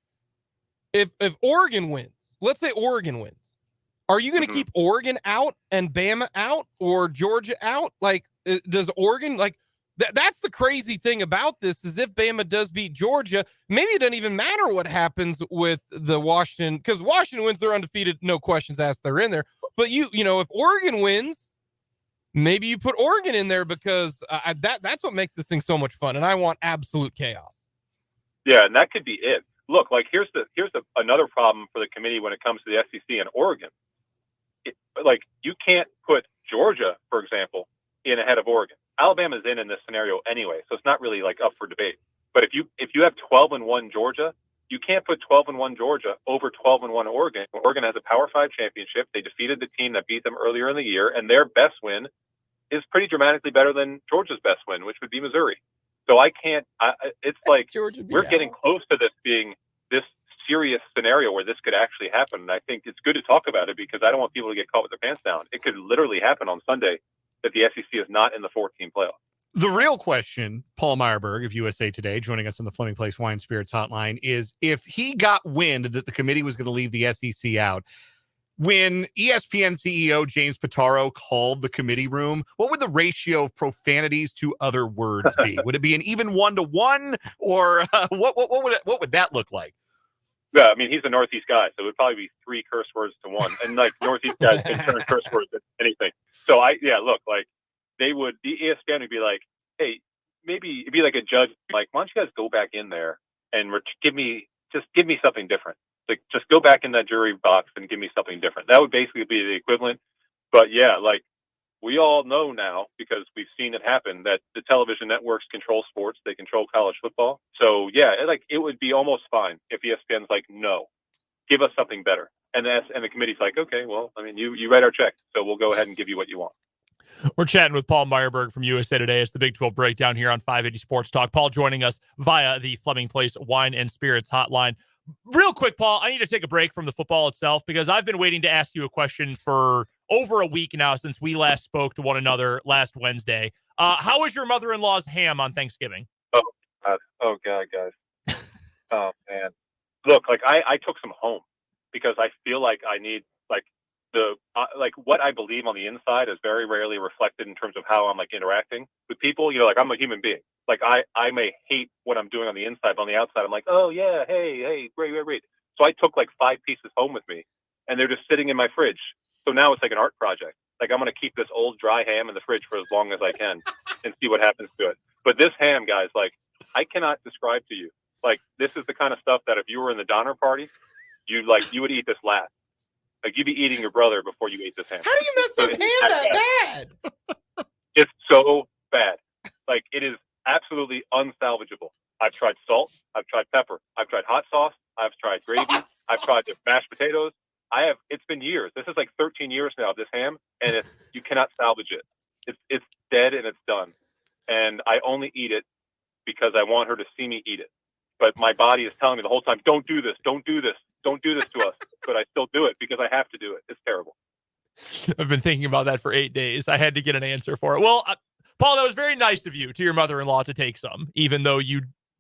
if Oregon wins, let's say Oregon wins, are you going to keep Oregon out and Bama out or Georgia out? Like, does Oregon, like, that's the crazy thing about this is if Bama does beat Georgia, maybe it doesn't even matter what happens with the Washington, because Washington wins, they're undefeated, no questions asked, they're in there. But you know, if Oregon wins, maybe you put Oregon in there because that's what makes this thing so much fun, and I want absolute chaos. Yeah, and that could be it. Look, like here's another problem for the committee when it comes to the SEC and Oregon. Like, you can't put Georgia, for example, in ahead of Oregon. Alabama's in this scenario anyway, so it's not really like up for debate. But if you have 12-1 Georgia, you can't put 12-1 Georgia over 12-1 Oregon. Oregon has a Power 5 championship. They defeated the team that beat them earlier in the year, and their best win is pretty dramatically better than Georgia's best win, which would be Missouri. So I can't. It's like we're getting close to this being this serious scenario where this could actually happen. And I think it's good to talk about it because I don't want people to get caught with their pants down. It could literally happen on Sunday that the SEC is not in the 14 playoff. The real question, Paul Myerberg of USA Today, joining us on the Fleming Place Wine Spirits Hotline, is if he got wind that the committee was going to leave the SEC out, when ESPN CEO James Pitaro called the committee room, what would the ratio of profanities to other words be? Would it be an even 1-to-1, or what would that look like? Yeah, I mean, he's a Northeast guy, so it would probably be 3 curse words to 1. And like Northeast guys can turn curse words into anything. So look, like the ESPN would be like, hey, maybe it'd be like a judge, like, why don't you guys go back in there and give me something different. Like, just go back in that jury box and give me something different. That would basically be the equivalent. But yeah, like we all know now, because we've seen it happen, that the television networks control sports. They control college football. So yeah, it would be almost fine if ESPN's like, no, give us something better. And the committee's like, okay, well, I mean, you write our check, so we'll go ahead and give you what you want. We're chatting with Paul Myerberg from USA Today. It's the Big 12 breakdown here on 580 Sports Talk. Paul joining us via the Fleming Place Wine and Spirits Hotline. Real quick, Paul, I need to take a break from the football itself because I've been waiting to ask you a question for over a week now since we last spoke to one another last Wednesday. How was your mother-in-law's ham on Thanksgiving? Oh God, guys. Oh man. Look, like I took some home because I feel like I need, like, like what I believe on the inside is very rarely reflected in terms of how I'm like interacting with people. You know, like I'm a human being. Like I may hate what I'm doing on the inside, but on the outside, I'm like, oh yeah, hey, great. So I took like 5 pieces home with me, and they're just sitting in my fridge. So now it's like an art project. Like I'm going to keep this old dry ham in the fridge for as long as I can and see what happens to it. But this ham, guys, like I cannot describe to you. Like this is the kind of stuff that if you were in the Donner Party, you would eat this last. Like you'd be eating your brother before you ate this ham. How do you mess up ham that bad? It's so bad. Like it is absolutely unsalvageable. I've tried salt. I've tried pepper. I've tried hot sauce. I've tried gravy. I've tried the mashed potatoes. It's been years. This is like 13 years now of this ham, and you cannot salvage it. It's dead and it's done. And I only eat it because I want her to see me eat it. But my body is telling me the whole time, don't do this, don't do this, don't do this to us. But I still do it because I have to do it. It's terrible. I've been thinking about that for 8 days. I had to get an answer for it. Well, Paul, that was very nice of you to your mother-in-law to take some, even though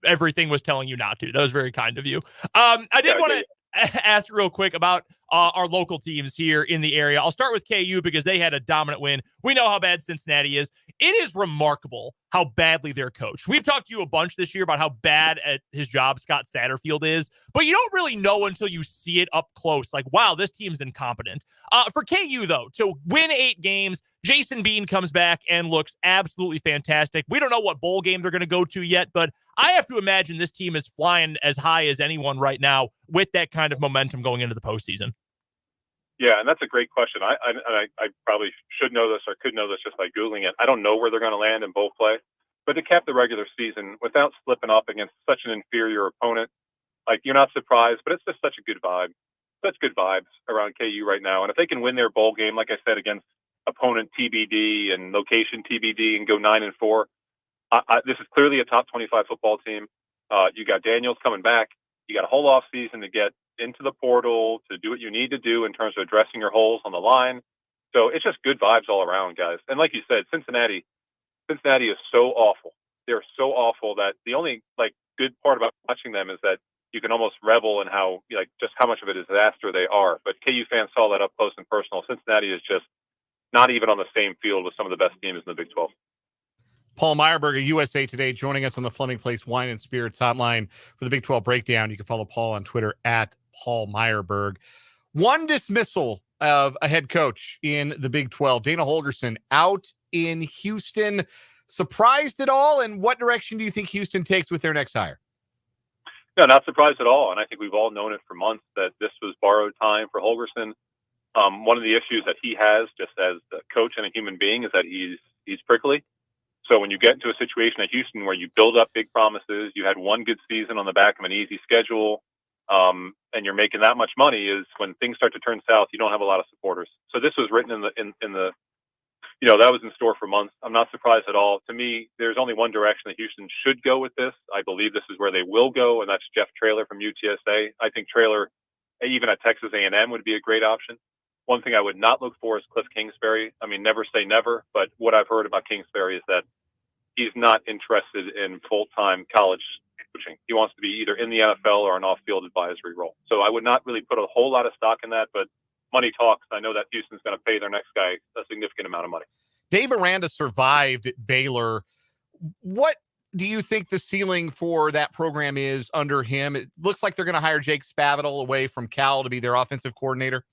everything was telling you not to. That was very kind of you. I did want to ask real quick about our local teams here in the area. I'll start with KU because they had a dominant win. We know how bad Cincinnati is. It is remarkable how badly they're coached. We've talked to you a bunch this year about how bad at his job Scott Satterfield is, but you don't really know until you see it up close. Like, wow, this team's incompetent. For KU, though, to win 8 games, Jason Bean comes back and looks absolutely fantastic. We don't know what bowl game they're going to go to yet, but I have to imagine this team is flying as high as anyone right now with that kind of momentum going into the postseason. Yeah, and that's a great question. I probably should know this or could know this just by Googling it. I don't know where they're going to land in bowl play, but to cap the regular season without slipping up against such an inferior opponent, like you're not surprised, but it's just such a good vibe. Such good vibes around KU right now. And if they can win their bowl game, like I said, against opponent TBD and location TBD and go 9-4, this is clearly a top 25 football team. You got Daniels coming back. You got a whole off season to get into the portal to do what you need to do in terms of addressing your holes on the line. So it's just good vibes all around, guys. And like you said, Cincinnati is so awful. They're so awful that the only like good part about watching them is that you can almost revel in how just how much of a disaster they are. But KU fans saw that up close and personal. Cincinnati is just not even on the same field with some of the best teams in the Big 12. Paul Myerberg of USA Today joining us on the Fleming Place Wine and Spirits hotline for the Big 12 breakdown. You can follow Paul on Twitter at Paul Myerberg. One dismissal of a head coach in the Big 12, Dana Holgorsen, out in Houston. Surprised at all? And what direction do you think Houston takes with their next hire? No, not surprised at all. And I think we've all known it for months that this was borrowed time for Holgorsen. One of the issues that he has just as a coach and a human being is that he's prickly. So when you get into a situation at Houston where you build up big promises, you had one good season on the back of an easy schedule, and you're making that much money, is when things start to turn south, you don't have a lot of supporters. So this was written in the that was in store for months. I'm not surprised at all. To me, there's only one direction that Houston should go with this. I believe this is where they will go, and that's Jeff Traylor from UTSA. I think Traylor, even at Texas A&M, would be a great option. One thing I would not look for is Cliff Kingsbury. I mean, never say never, but what I've heard about Kingsbury is that he's not interested in full-time college coaching. He wants to be either in the NFL or an off-field advisory role. So I would not really put a whole lot of stock in that, but money talks. I know that Houston's going to pay their next guy a significant amount of money. Dave Aranda survived at Baylor. What do you think the ceiling for that program is under him? It looks like they're going to hire Jake Spavital away from Cal to be their offensive coordinator.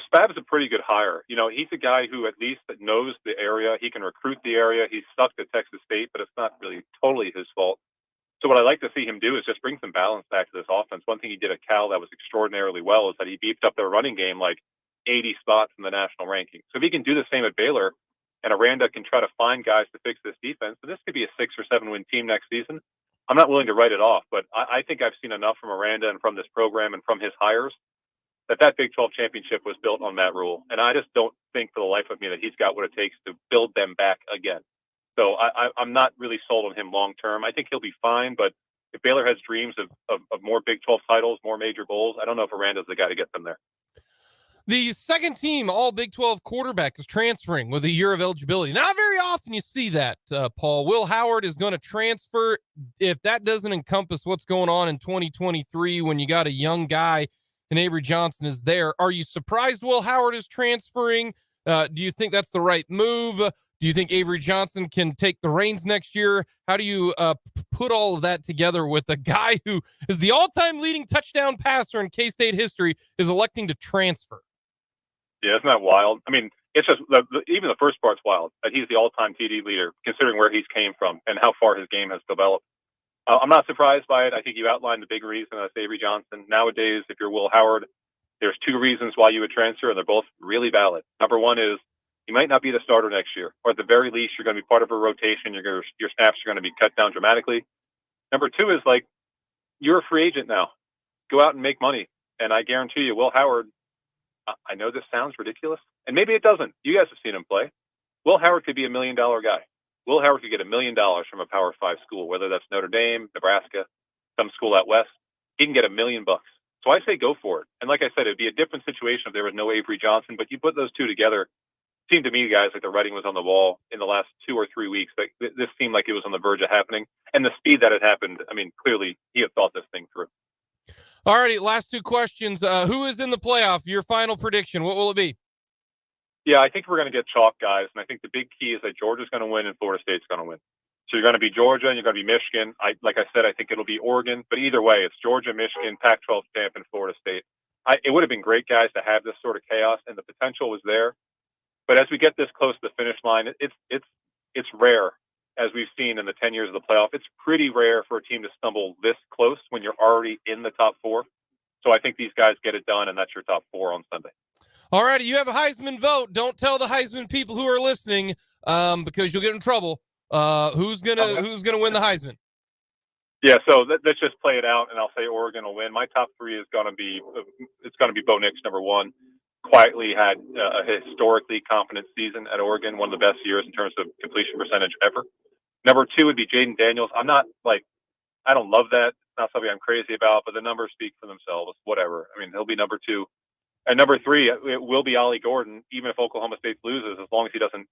Spav's a pretty good hire. He's a guy who at least knows the area. He can recruit the area. He's stuck at Texas State, but it's not really totally his fault. So what I like to see him do is just bring some balance back to this offense. One thing he did at Cal that was extraordinarily well is that he beefed up their running game like 80 spots in the national ranking. So if he can do the same at Baylor and Aranda can try to find guys to fix this defense, so this could be a 6 or 7 win team next season. I'm not willing to write it off, but I think I've seen enough from Aranda and from this program and from his hires that Big 12 championship was built on that rule. And I just don't think for the life of me that he's got what it takes to build them back again. So I'm not really sold on him long-term. I think he'll be fine, but if Baylor has dreams of more Big 12 titles, more major bowls, I don't know if Aranda's the guy to get them there. The second team all Big 12 quarterback is transferring with a year of eligibility. Not very often you see that, Paul. Will Howard is going to transfer. If that doesn't encompass what's going on in 2023 when you got a young guy and Avery Johnson is there. Are you surprised Will Howard is transferring? Do you think that's the right move? Do you think Avery Johnson can take the reins next year? How do you put all of that together with a guy who is the all-time leading touchdown passer in K-State history is electing to transfer? Yeah, isn't that wild? I mean, it's just even the first part's wild, that he's the all-time TD leader, considering where he's came from and how far his game has developed. I'm not surprised by it. I think you outlined the big reason. That's Avery Johnson. Nowadays, if you're Will Howard, there's two reasons why you would transfer, and they're both really valid. Number one is you might not be the starter next year, or at the very least, you're going to be part of a rotation. Your snaps are going to be cut down dramatically. Number two is, like, you're a free agent now. Go out and make money. And I guarantee you, Will Howard, I know this sounds ridiculous, and maybe it doesn't. You guys have seen him play. Will Howard could be $1 million guy. Will Howard could get $1 million from a Power 5 school, whether that's Notre Dame, Nebraska, some school out west. He can get $1 million. So I say go for it. And like I said, it'd be a different situation if there was no Avery Johnson, but you put those two together, it seemed to me, guys, like the writing was on the wall in the last 2 or 3 weeks. Like this seemed like it was on the verge of happening. And the speed that it happened, I mean, clearly he had thought this thing through. All righty, last two questions. Who is in the playoff? Your final prediction, what will it be? Yeah, I think we're going to get chalk, guys. And I think the big key is that Georgia's going to win and Florida State's going to win. So you're going to be Georgia and you're going to be Michigan. Like I said, I think it'll be Oregon. But either way, it's Georgia, Michigan, Pac-12 champ, and Florida State. It would have been great, guys, to have this sort of chaos, and the potential was there. But as we get this close to the finish line, it's rare, as we've seen in the 10 years of the playoff. It's pretty rare for a team to stumble this close when you're already in the top 4. So I think these guys get it done, and that's your top 4 on Sunday. All righty, you have a Heisman vote. Don't tell the Heisman people who are listening, because you'll get in trouble. Who's gonna win the Heisman? Yeah, so let's just play it out, and I'll say Oregon will win. My top 3 is going to be Bo Nix, number 1. Quietly had a historically confident season at Oregon, one of the best years in terms of completion percentage ever. Number 2 would be Jaden Daniels. I don't love that. It's not something I'm crazy about, but the numbers speak for themselves. Whatever. I mean, he'll be number 2. And number 3, it will be Ollie Gordon, even if Oklahoma State loses, as long as he doesn't,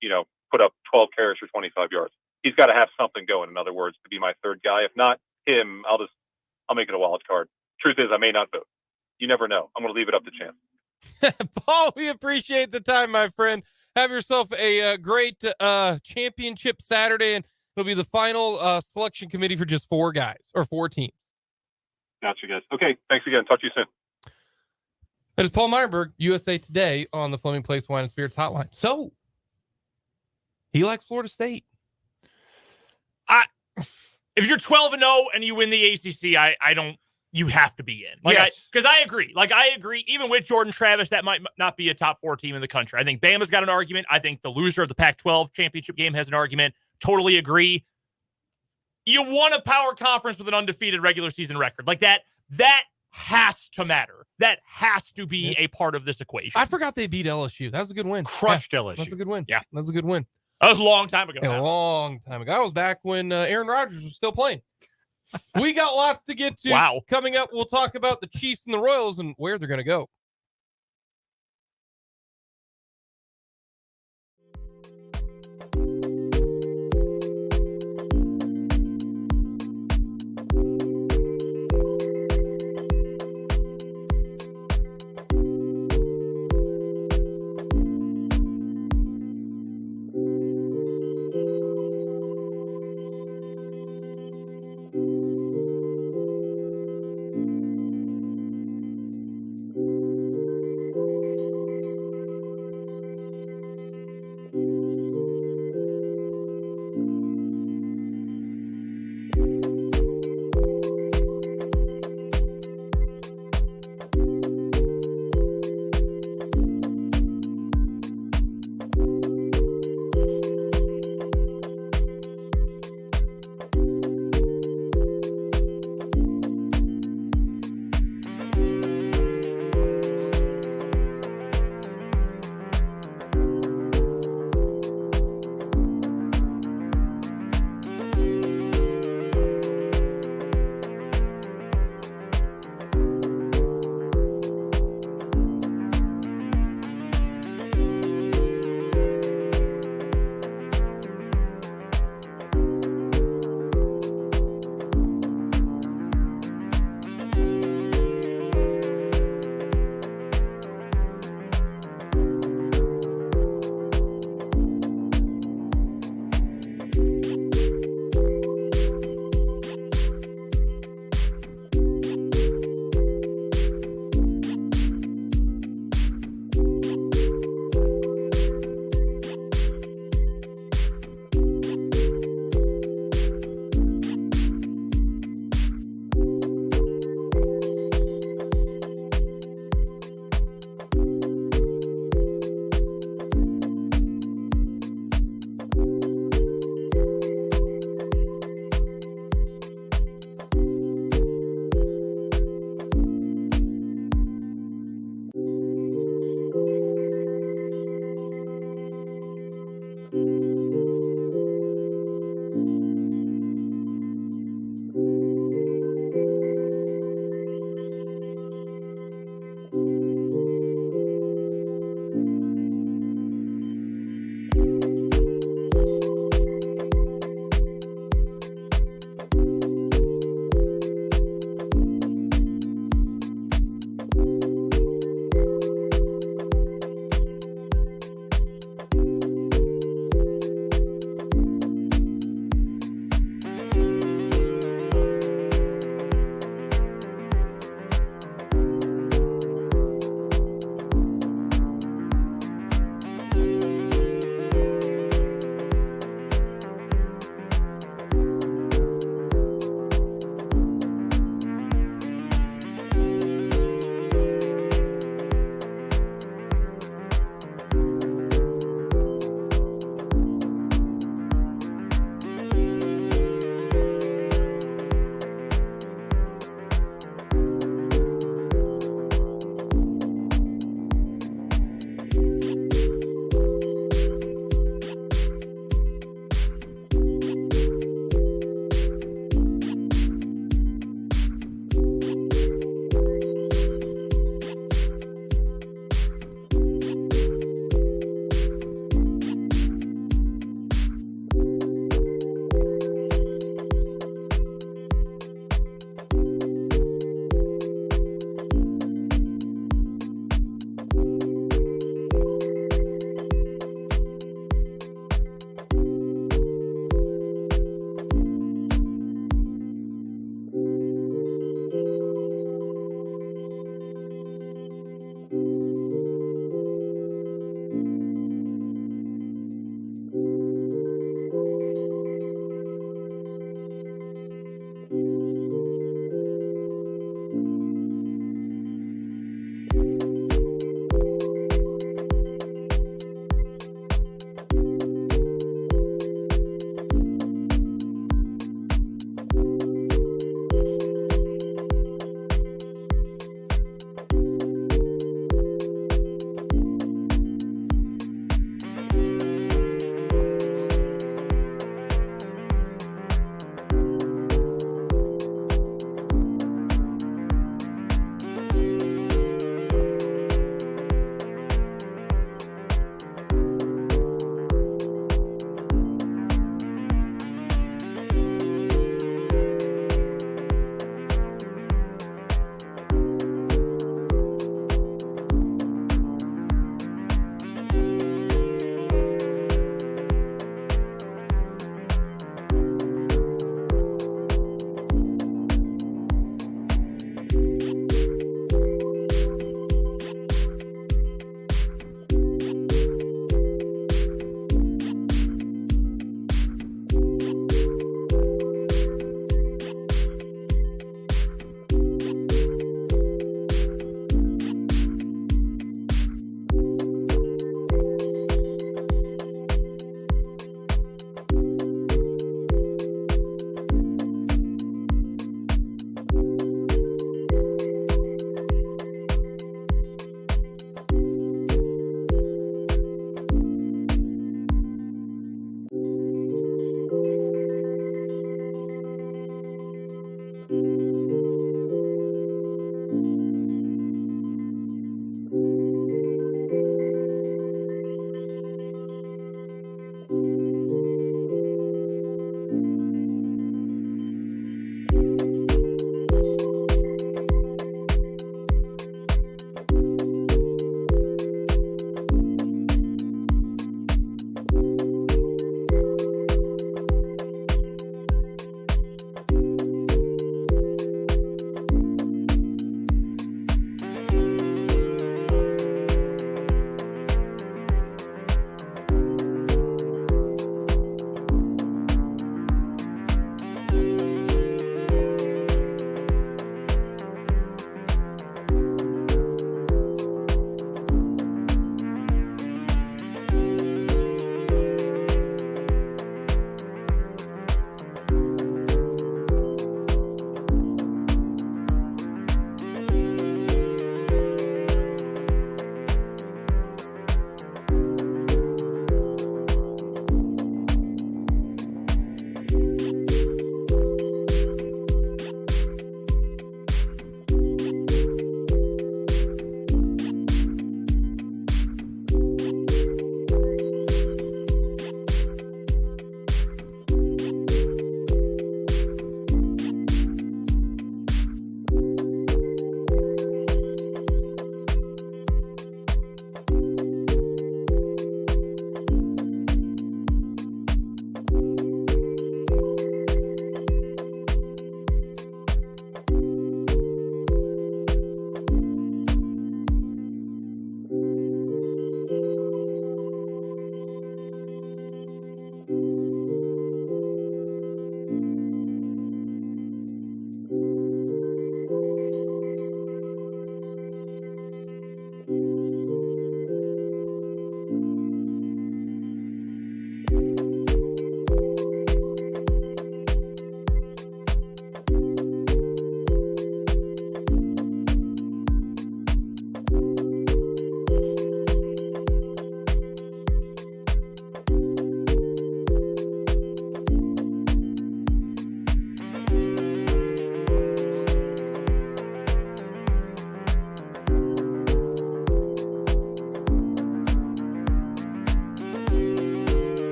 put up 12 carries for 25 yards. He's got to have something going, in other words, to be my third guy. If not him, I'll make it a wild card. Truth is, I may not vote. You never know. I'm going to leave it up to chance. Paul, we appreciate the time, my friend. Have yourself a great championship Saturday, and it'll be the final selection committee for just 4 guys or 4 teams. Gotcha, guys. Okay, thanks again. Talk to you soon. That is Paul Myerberg, USA Today, on the Fleming Place Wine and Spirits Hotline. So, he likes Florida State. If you're 12-0 and you win the ACC, you have to be in. Yes. Because I agree. I agree. Even with Jordan Travis, that might not be a top 4 team in the country. I think Bama's got an argument. I think the loser of the Pac-12 championship game has an argument. Totally agree. You won a power conference with an undefeated regular season record. That has to matter. That has to be a part of this equation. I forgot they beat LSU. That was a good win. Crushed LSU. That's a good win. Yeah. That was a good win. That was a long time ago. A long time ago. That was back when Aaron Rodgers was still playing. We got lots to get to. Wow. Coming up, we'll talk about the Chiefs and the Royals and where they're going to go.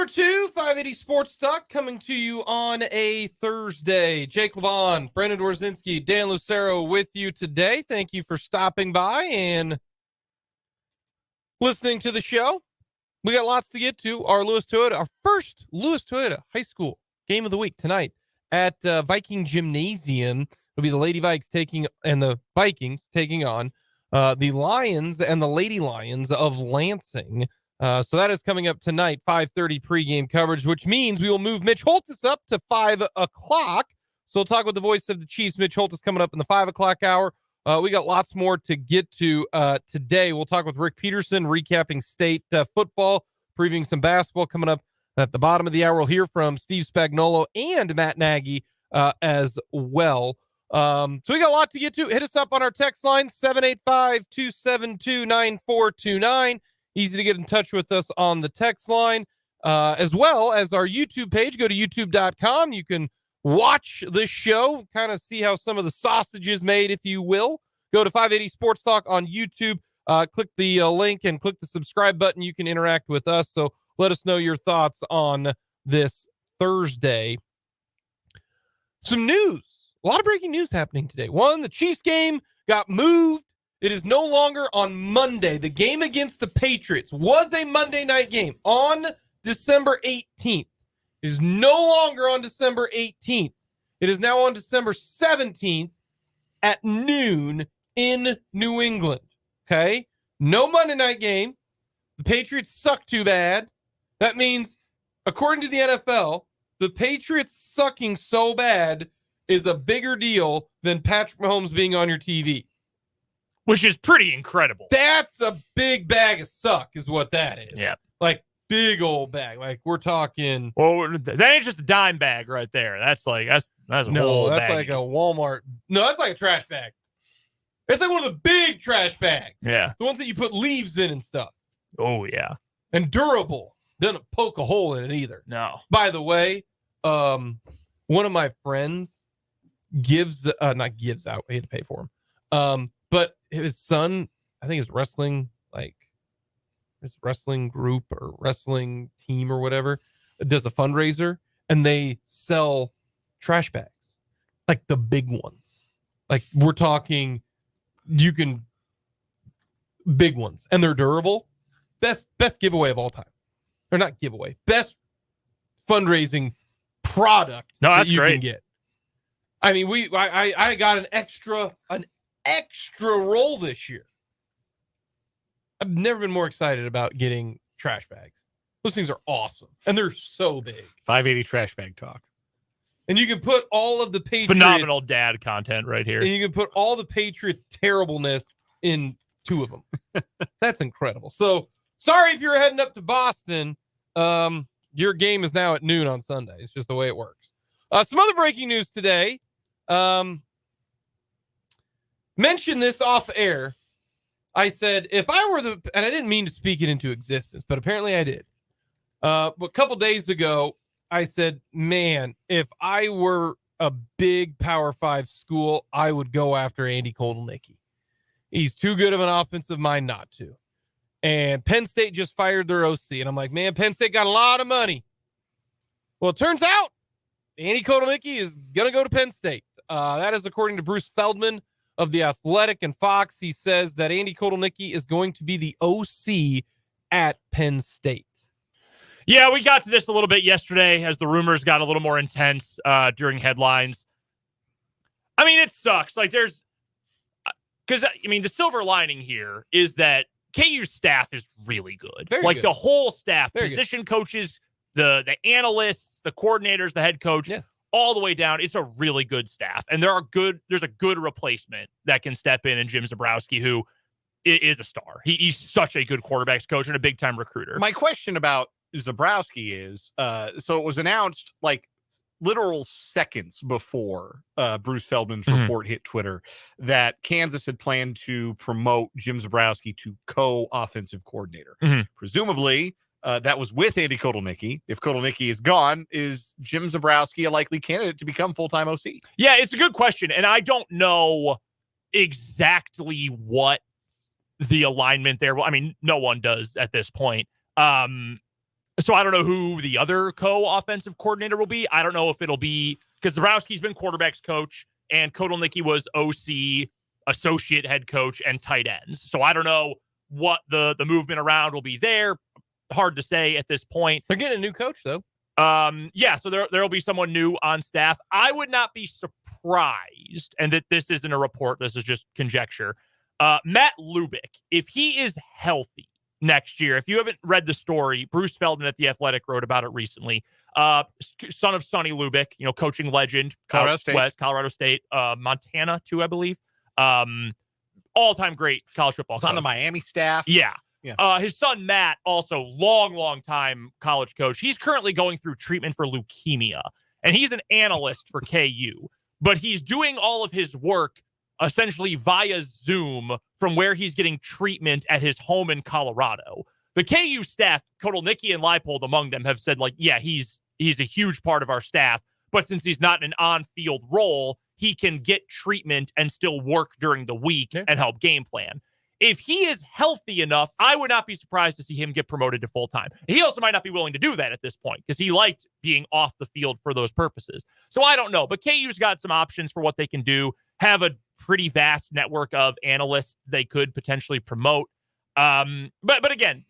2, 580 Sports Talk, coming to you on a Thursday. Jake Levon, Brendan Dworzinski, Dan Lucero with you today. Thank you for stopping by and listening to the show. We got lots to get to. Our first Lewis Toyota High School game of the week tonight at Viking Gymnasium. It'll be the Lady Vikes the Vikings taking on the Lions and the Lady Lions of Lansing. So that is coming up tonight, 5:30 pregame coverage, which means we will move Mitch Holthus up to 5 o'clock. So we'll talk with the voice of the Chiefs, Mitch Holthus, coming up in the 5 o'clock hour. We got lots more to get to today. We'll talk with Rick Peterson, recapping state football, previewing some basketball coming up at the bottom of the hour. We'll hear from Steve Spagnuolo and Matt Nagy as well. So we got a lot to get to. Hit us up on our text line, 785-272-9429. Easy to get in touch with us on the text line, as well as our YouTube page. Go to youtube.com. You can watch this show, kind of see how some of the sausage is made, if you will. Go to 580 Sports Talk on YouTube. Click the link and click the subscribe button. You can interact with us. So let us know your thoughts on this Thursday. Some news. A lot of breaking news happening today. One, the Chiefs game got moved. It is no longer on Monday. The game against the Patriots was a Monday night game on December 18th. It is no longer on December 18th. It is now on December 17th at noon in New England. Okay? No Monday night game. The Patriots suck too bad. That means, according to the NFL, the Patriots sucking so bad is a bigger deal than Patrick Mahomes being on your TV. Which is pretty incredible. That's a big bag of suck is what that is. Yeah. Like, big old bag. Like, we're talking. Well, that ain't just a dime bag right there. That's a whole bag. That's like a Walmart. No, that's like a trash bag. It's like one of the big trash bags. Yeah. The ones that you put leaves in and stuff. Oh, yeah. And durable. Doesn't poke a hole in it either. No. By the way, one of my friends not gives out. We had to pay for him. But his son, I think his wrestling group or wrestling team or whatever, does a fundraiser, and they sell trash bags, like the big ones. Like, we're talking, big ones, and they're durable. Best giveaway of all time. Or not giveaway. Best fundraising product that you can get. I mean, I got an extra roll this year. I've never been more excited about getting trash bags. Those things are awesome, and they're so big. 580 trash bag talk. And you can put all of the Patriots... Phenomenal dad content right here. And you can put all the Patriots' terribleness in 2 of them. That's incredible. So, sorry if you're heading up to Boston. Your game is now at noon on Sunday. It's just the way it works. Some other breaking news today. Mentioned this off air. I said, if I were and I didn't mean to speak it into existence, but apparently I did. But a couple days ago, I said, man, if I were a big Power 5 school, I would go after Andy Kotelnicki. He's too good of an offensive mind not to. And Penn State just fired their OC. And I'm like, man, Penn State got a lot of money. Well, it turns out Andy Kotelnicki is going to go to Penn State. That is according to Bruce Feldman of The Athletic and Fox. He says that Andy Kotelnicki is going to be the OC at Penn State. Yeah, we got to this a little bit yesterday as the rumors got a little more intense during headlines. I mean, it sucks. Like, the silver lining here is that KU's staff is really good. Very good. The whole staff, Very position coaches, the analysts, the coordinators, the head coach, yes, all the way down. It's a really good staff. And there's a good replacement that can step in Jim Zebrowski, who is a star. He's such a good quarterbacks coach and a big-time recruiter. My question about Zebrowski is, so it was announced like literal seconds before Bruce Feldman's report hit Twitter that Kansas had planned to promote Jim Zebrowski to co-offensive coordinator. Presumably, that was with Andy Kotelnicki. If Kotelnicki is gone, is Jim Zebrowski a likely candidate to become full-time OC? Yeah, it's a good question, and I don't know exactly what the alignment there. Well, I mean, no one does at this point. So I don't know who the other co-offensive coordinator will be. I don't know if it'll be, because Dabrowski's been quarterback's coach and Kotelnicki was OC, associate head coach, and tight ends. So I don't know what the movement around will be there. Hard to say at this point. They're getting a new coach, though. So there'll be someone new on staff. I would not be surprised, and that this isn't a report, this is just conjecture. Matt Lubick, if he is healthy next year, if you haven't read the story, Bruce Feldman at The Athletic wrote about it recently. Son of Sonny Lubick, coaching legend, Colorado State, Montana too, I believe. All-time great college football coach. On the Miami staff. Yeah. His son, Matt, also long time college coach. He's currently going through treatment for leukemia, and he's an analyst for KU, but he's doing all of his work essentially via Zoom from where he's getting treatment at his home in Colorado. The KU staff, Kotelnicki and Leipold among them, have said, he's a huge part of our staff, but since he's not in an on-field role, he can get treatment and still work during the week and help game plan. If he is healthy enough, I would not be surprised to see him get promoted to full-time. He also might not be willing to do that at this point because he liked being off the field for those purposes. So I don't know, but KU's got some options for what they can do, have a pretty vast network of analysts they could potentially promote. But again,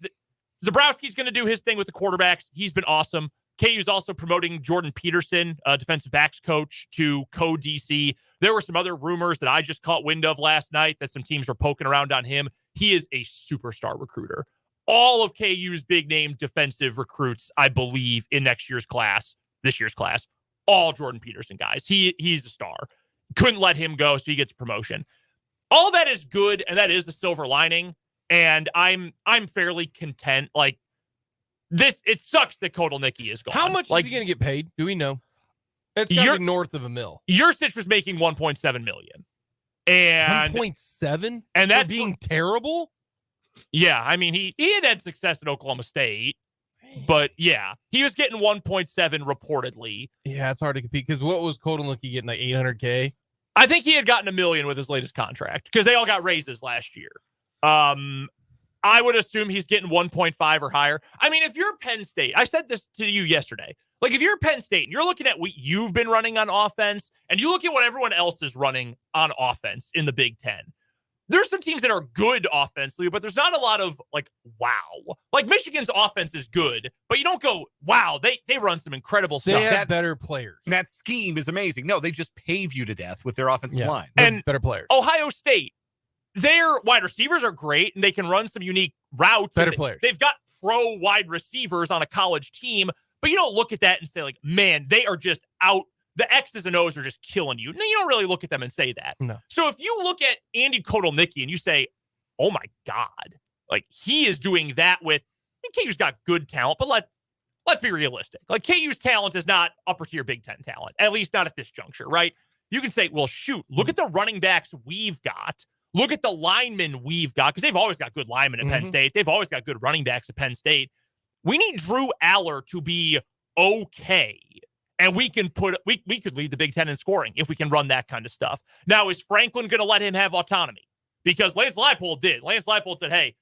Zabrowski's going to do his thing with the quarterbacks. He's been awesome. KU's also promoting Jordan Peterson, defensive backs coach, to co-DC. There were some other rumors that I just caught wind of last night that some teams were poking around on him. He is a superstar recruiter. All of KU's big-name defensive recruits, I believe, in this year's class, all Jordan Peterson guys. He's a star. Couldn't let him go, so he gets a promotion. All that is good, and that is the silver lining. And I'm fairly content. It sucks that Kotelnicki is gone. How much is he going to get paid? Do we know? It's got to be north of $1 million. Yurcich was making $1.7 million. And 1.7? And that's being terrible? Yeah, I mean, he had success at Oklahoma State. But yeah, he was getting 1.7 reportedly. Yeah, it's hard to compete because what was Kotelnicki getting, $800K? I think he had gotten $1 million with his latest contract because they all got raises last year. I would assume he's getting 1.5 or higher. I mean, if you're Penn State, I said this to you yesterday. If you're Penn State and you're looking at what you've been running on offense and you look at what everyone else is running on offense in the Big Ten, there's some teams that are good offensively, but there's not a lot of wow. Michigan's offense is good, but you don't go, wow, they run some incredible stuff. They have better players. And that scheme is amazing. No, they just pave you to death with their offensive line. And better players. Ohio State, their wide receivers are great, and they can run some unique routes. Better players. They've got pro wide receivers on a college team, but you don't look at that and say, man, they are just out. The X's and O's are just killing you. No, you don't really look at them and say that. No. So if you look at Andy Kotelnicki and you say, oh my God, he is doing that with, KU's got good talent, but let's be realistic. KU's talent is not upper tier Big Ten talent, at least not at this juncture, right? You can say, well, shoot, look at the running backs we've got. Look at the linemen we've got, because they've always got good linemen at Penn State. They've always got good running backs at Penn State. We need Drew Aller to be okay. And we can we could lead the Big Ten in scoring if we can run that kind of stuff. Now, is Franklin going to let him have autonomy? Because Lance Leipold did. Lance Leipold said, hey,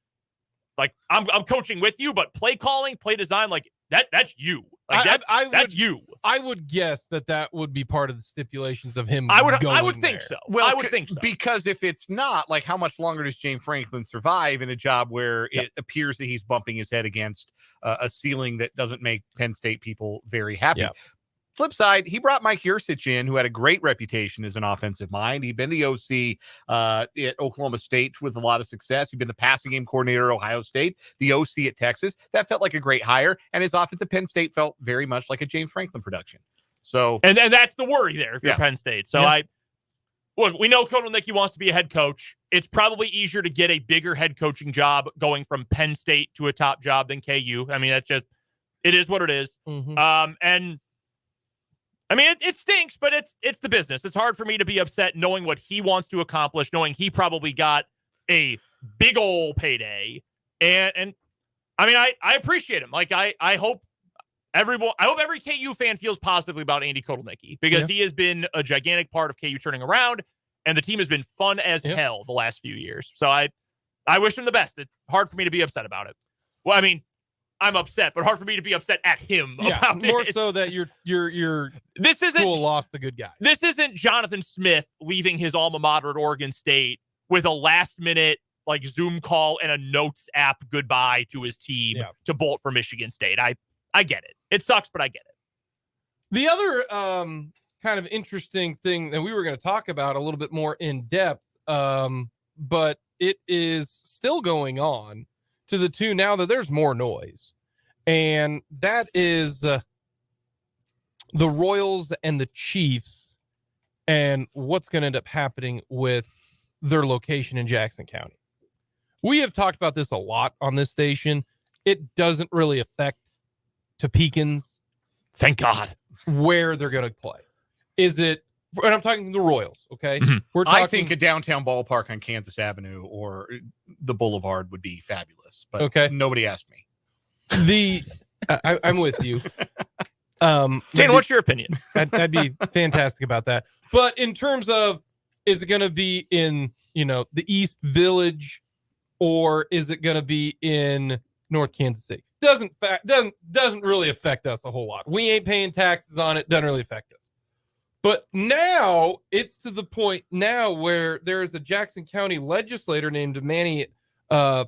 I'm coaching with you, but play calling, play design, that's you. That's you. I would guess that would be part of the stipulations of him. I would going think there. so. Well, I would think so. Because if it's not, how much longer does James Franklin survive in a job where it appears that he's bumping his head against a ceiling that doesn't make Penn State people very happy? Yeah. Flip side, he brought Mike Yurcich in, who had a great reputation as an offensive mind. He'd been the OC at Oklahoma State with a lot of success. He'd been the passing game coordinator at Ohio State, the OC at Texas. That felt like a great hire, and his offense at Penn State felt very much like a James Franklin production. So, and that's the worry there if you're Penn State. So look, we know Kotelnicki wants to be a head coach. It's probably easier to get a bigger head coaching job going from Penn State to a top job than KU. I mean, it is what it is. And I mean, it stinks, but it's the business. It's hard for me to be upset knowing what he wants to accomplish, knowing he probably got a big old payday. And I mean, I appreciate him. I hope every KU fan feels positively about Andy Kotelnicki because he has been a gigantic part of KU turning around, and the team has been fun as hell the last few years. So I wish him the best. It's hard for me to be upset about it. Well, I mean, I'm upset, but hard for me to be upset at him about more it. so that your This isn't school lost a good guy. This isn't Jonathan Smith leaving his alma mater at Oregon State with a last-minute Zoom call and a notes app goodbye to his team to bolt for Michigan State. I get it. It sucks, but I get it. The other kind of interesting thing that we were going to talk about a little bit more in depth, but it is still going on to the tune now that there's more noise. And that is the Royals and the Chiefs and what's going to end up happening with their location in Jackson County. We have talked about this a lot on this station. It doesn't really affect Topekans. Thank God. Where they're going to play. Is it, and I'm talking the Royals, okay? Mm-hmm. We're talking, I think a downtown ballpark on Kansas Avenue or the Boulevard would be fabulous, but nobody asked me. I'm with you. Dan, what's your opinion? I'd be fantastic about that. But in terms of, is it going to be in, the East Village, or is it going to be in North Kansas City? Doesn't really affect us a whole lot. We ain't paying taxes on it. Doesn't really affect us. But now it's to the point now where there is a Jackson County legislator named Manny Abarca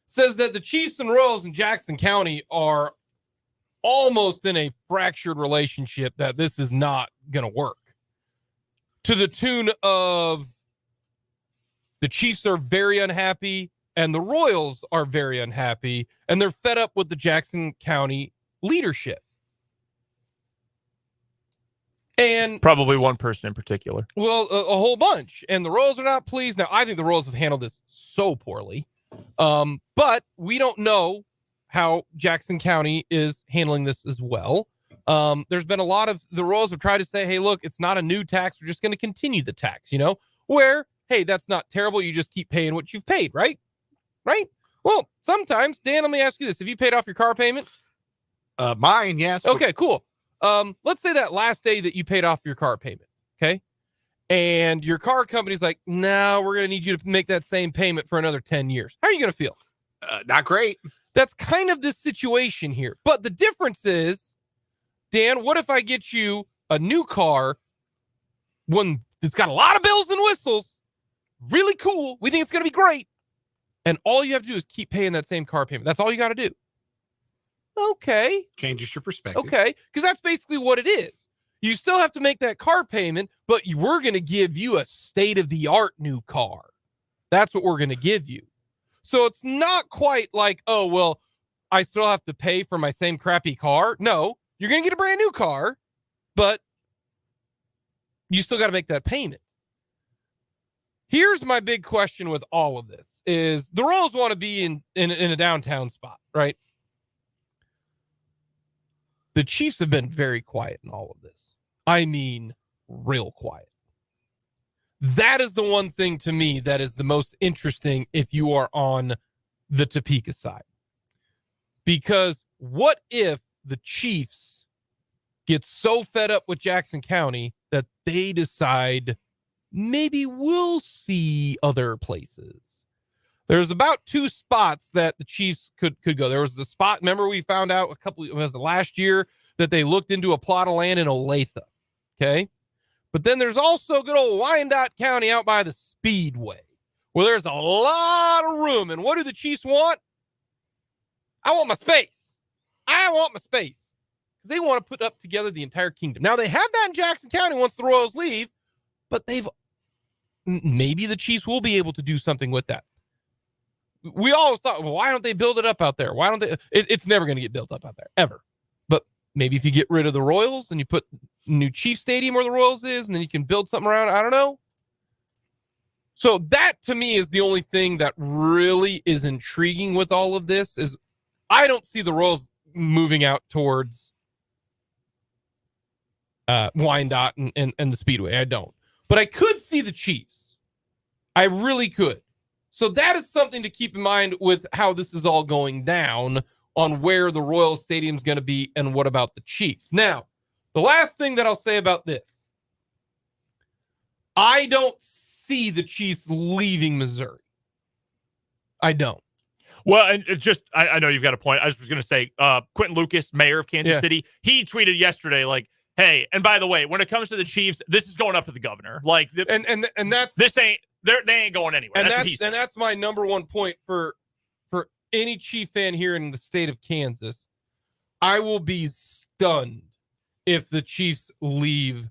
says that the Chiefs and Royals in Jackson County are almost in a fractured relationship, that this is not going to work. To the tune of the Chiefs are very unhappy and the Royals are very unhappy, and they're fed up with the Jackson County leadership. And probably one person in particular. Well, a whole bunch. And the Royals are not pleased. Now, I think the Royals have handled this so poorly. But we don't know how Jackson County is handling this as well. There's been a lot of, the Royals have tried to say, hey, look, it's not a new tax. We're just going to continue the tax, where, hey, that's not terrible. You just keep paying what you've paid, right? Right? Well, sometimes, Dan, let me ask you this. Have you paid off your car payment? Mine, yes. Okay, cool. Let's say that last day that you paid off your car payment, okay? And your car company's like, no, we're going to need you to make that same payment for another 10 years. How are you going to feel? Not great. That's kind of this situation here. But the difference is, Dan, what if I get you a new car, one that's got a lot of bells and whistles, really cool, we think it's going to be great, and all you have to do is keep paying that same car payment. That's all you got to do. Okay. Changes your perspective. Okay. Because that's basically what it is. You still have to make that car payment, but we're going to give you a state-of-the-art new car. That's what we're going to give you. So it's not quite like, oh, well, I still have to pay for my same crappy car. No, you're going to get a brand new car, but you still got to make that payment. Here's my big question with all of this is the Royals want to be in a downtown spot, right? The Chiefs have been very quiet in all of this. I mean, real quiet. That is the one thing to me that is the most interesting if you are on the Topeka side. Because what if the Chiefs get so fed up with Jackson County that they decide maybe we'll see other places? There's about 2 spots that the Chiefs could go. There was the spot, remember we found out it was the last year that they looked into a plot of land in Olathe. Okay. But then there's also good old Wyandotte County out by the Speedway, where there's a lot of room. And what do the Chiefs want? I want my space. I want my space. Because they want to put up together the entire kingdom. Now, they have that in Jackson County once the Royals leave, but maybe the Chiefs will be able to do something with that. We always thought, well, why don't they build it up out there? Why don't they? It's never going to get built up out there, ever. But maybe if you get rid of the Royals and you put new Chief Stadium where the Royals is, and then you can build something around it, I don't know. So that, to me, is the only thing that really is intriguing with all of this is I don't see the Royals moving out towards Wyandotte and the Speedway. I don't. But I could see the Chiefs. I really could. So that is something to keep in mind with how this is all going down on where the Royal Stadium is going to be and what about the Chiefs. Now, the last thing that I'll say about this, I don't see the Chiefs leaving Missouri. I don't. Well, and it's just, I know you've got a point. I was going to say, Quentin Lucas, mayor of Kansas City, he tweeted yesterday, like, hey, and by the way, when it comes to the Chiefs, this is going up to the governor. Like, and that's they ain't going anywhere. And that's my number one point for any Chief fan here in the state of Kansas. I will be stunned if the Chiefs leave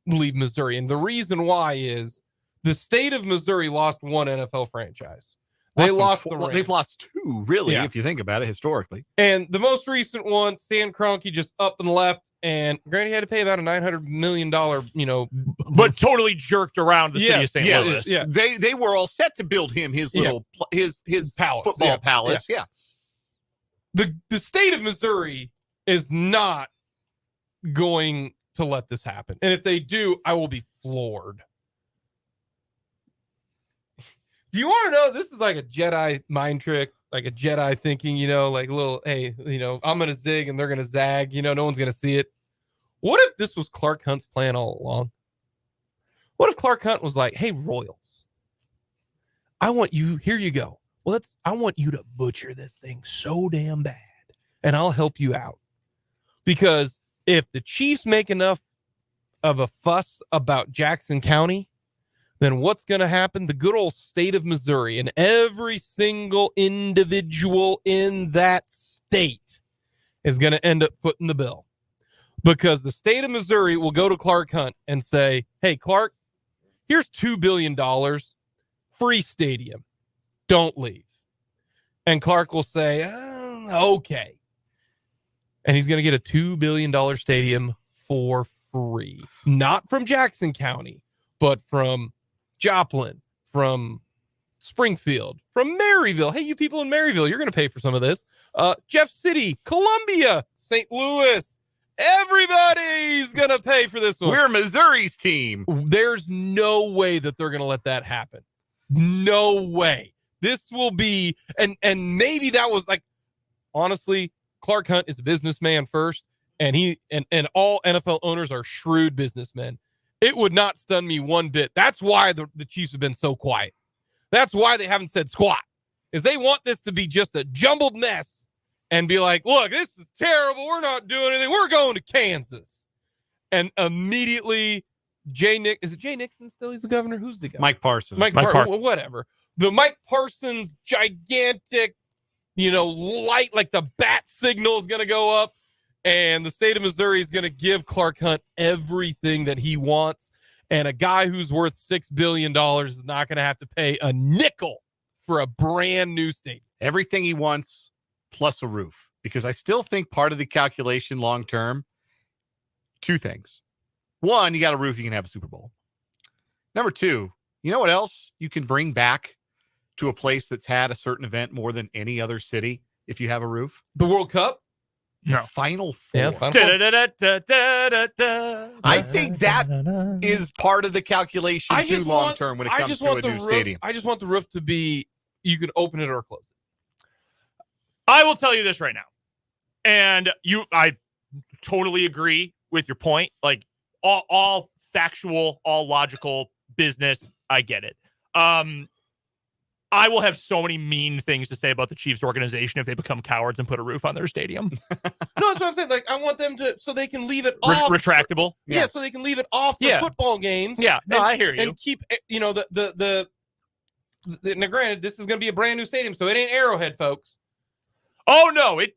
Missouri, and the reason why is the state of Missouri lost one NFL franchise. They've lost 2, really, if you think about it historically. And the most recent one, Stan Kroenke just up and left. And granted, he had to pay about a $900 million, but totally jerked around the city of St. Louis. Yeah. They were all set to build him his little his palace, football palace. Yeah. The state of Missouri is not going to let this happen. And if they do, I will be floored. Do you want to know? This is like a Jedi mind trick, like a Jedi thinking, like a little, hey, I'm going to zig and they're going to zag. No one's going to see it. What if this was Clark Hunt's plan all along? What if Clark Hunt was like, hey, Royals, I want you, here you go. Well, I want you to butcher this thing so damn bad, and I'll help you out. Because if the Chiefs make enough of a fuss about Jackson County, then what's going to happen? The good old state of Missouri and every single individual in that state is going to end up footing the bill, because the state of Missouri will go to Clark Hunt and say, hey, Clark, here's $2 billion, free stadium. Don't leave. And Clark will say, okay. And he's going to get a $2 billion stadium for free. Not from Jackson County, but from Joplin, from Springfield, from Maryville. Hey, you people in Maryville, you're going to pay for some of this. Jeff City, Columbia, St. Louis. Everybody's going to pay for this one. We're Missouri's team. There's no way that they're going to let that happen. No way. This will be, and maybe that was like, honestly, Clark Hunt is a businessman first, and and all NFL owners are shrewd businessmen. It would not stun me one bit. That's why the Chiefs have been so quiet. That's why they haven't said squat, is they want this to be just a jumbled mess and be like, look, this is terrible. We're not doing anything. We're going to Kansas. And immediately, is it Jay Nixon still? He's the governor? Who's the governor? Mike Parsons. Mike Parsons. Whatever. The Mike Parsons gigantic, light, like the bat signal is going to go up, and the state of Missouri is going to give Clark Hunt everything that he wants. And a guy who's worth $6 billion is not going to have to pay a nickel for a brand new stadium. Everything he wants plus a roof, because I still think part of the calculation long term, 2 things. 1, you got a roof, you can have a Super Bowl. Number 2, you know what else you can bring back to a place that's had a certain event more than any other city if you have a roof? The World Cup? No. Final Four. Yeah, Final Four. I think that is part of the calculation too long term when it comes to a new stadium. I just want the roof to be, you can open it or close it. I will tell you this right now. And I totally agree with your point. Like all factual, all logical business. I get it. I will have so many mean things to say about the Chiefs organization if they become cowards and put a roof on their stadium. No, that's what I'm saying. Like, I want them to, so they can leave it off. Retractable. Yeah, so they can leave it off the football games. Yeah, no, I hear you. And keep, now granted, this is going to be a brand new stadium, so it ain't Arrowhead, folks. Oh, no, it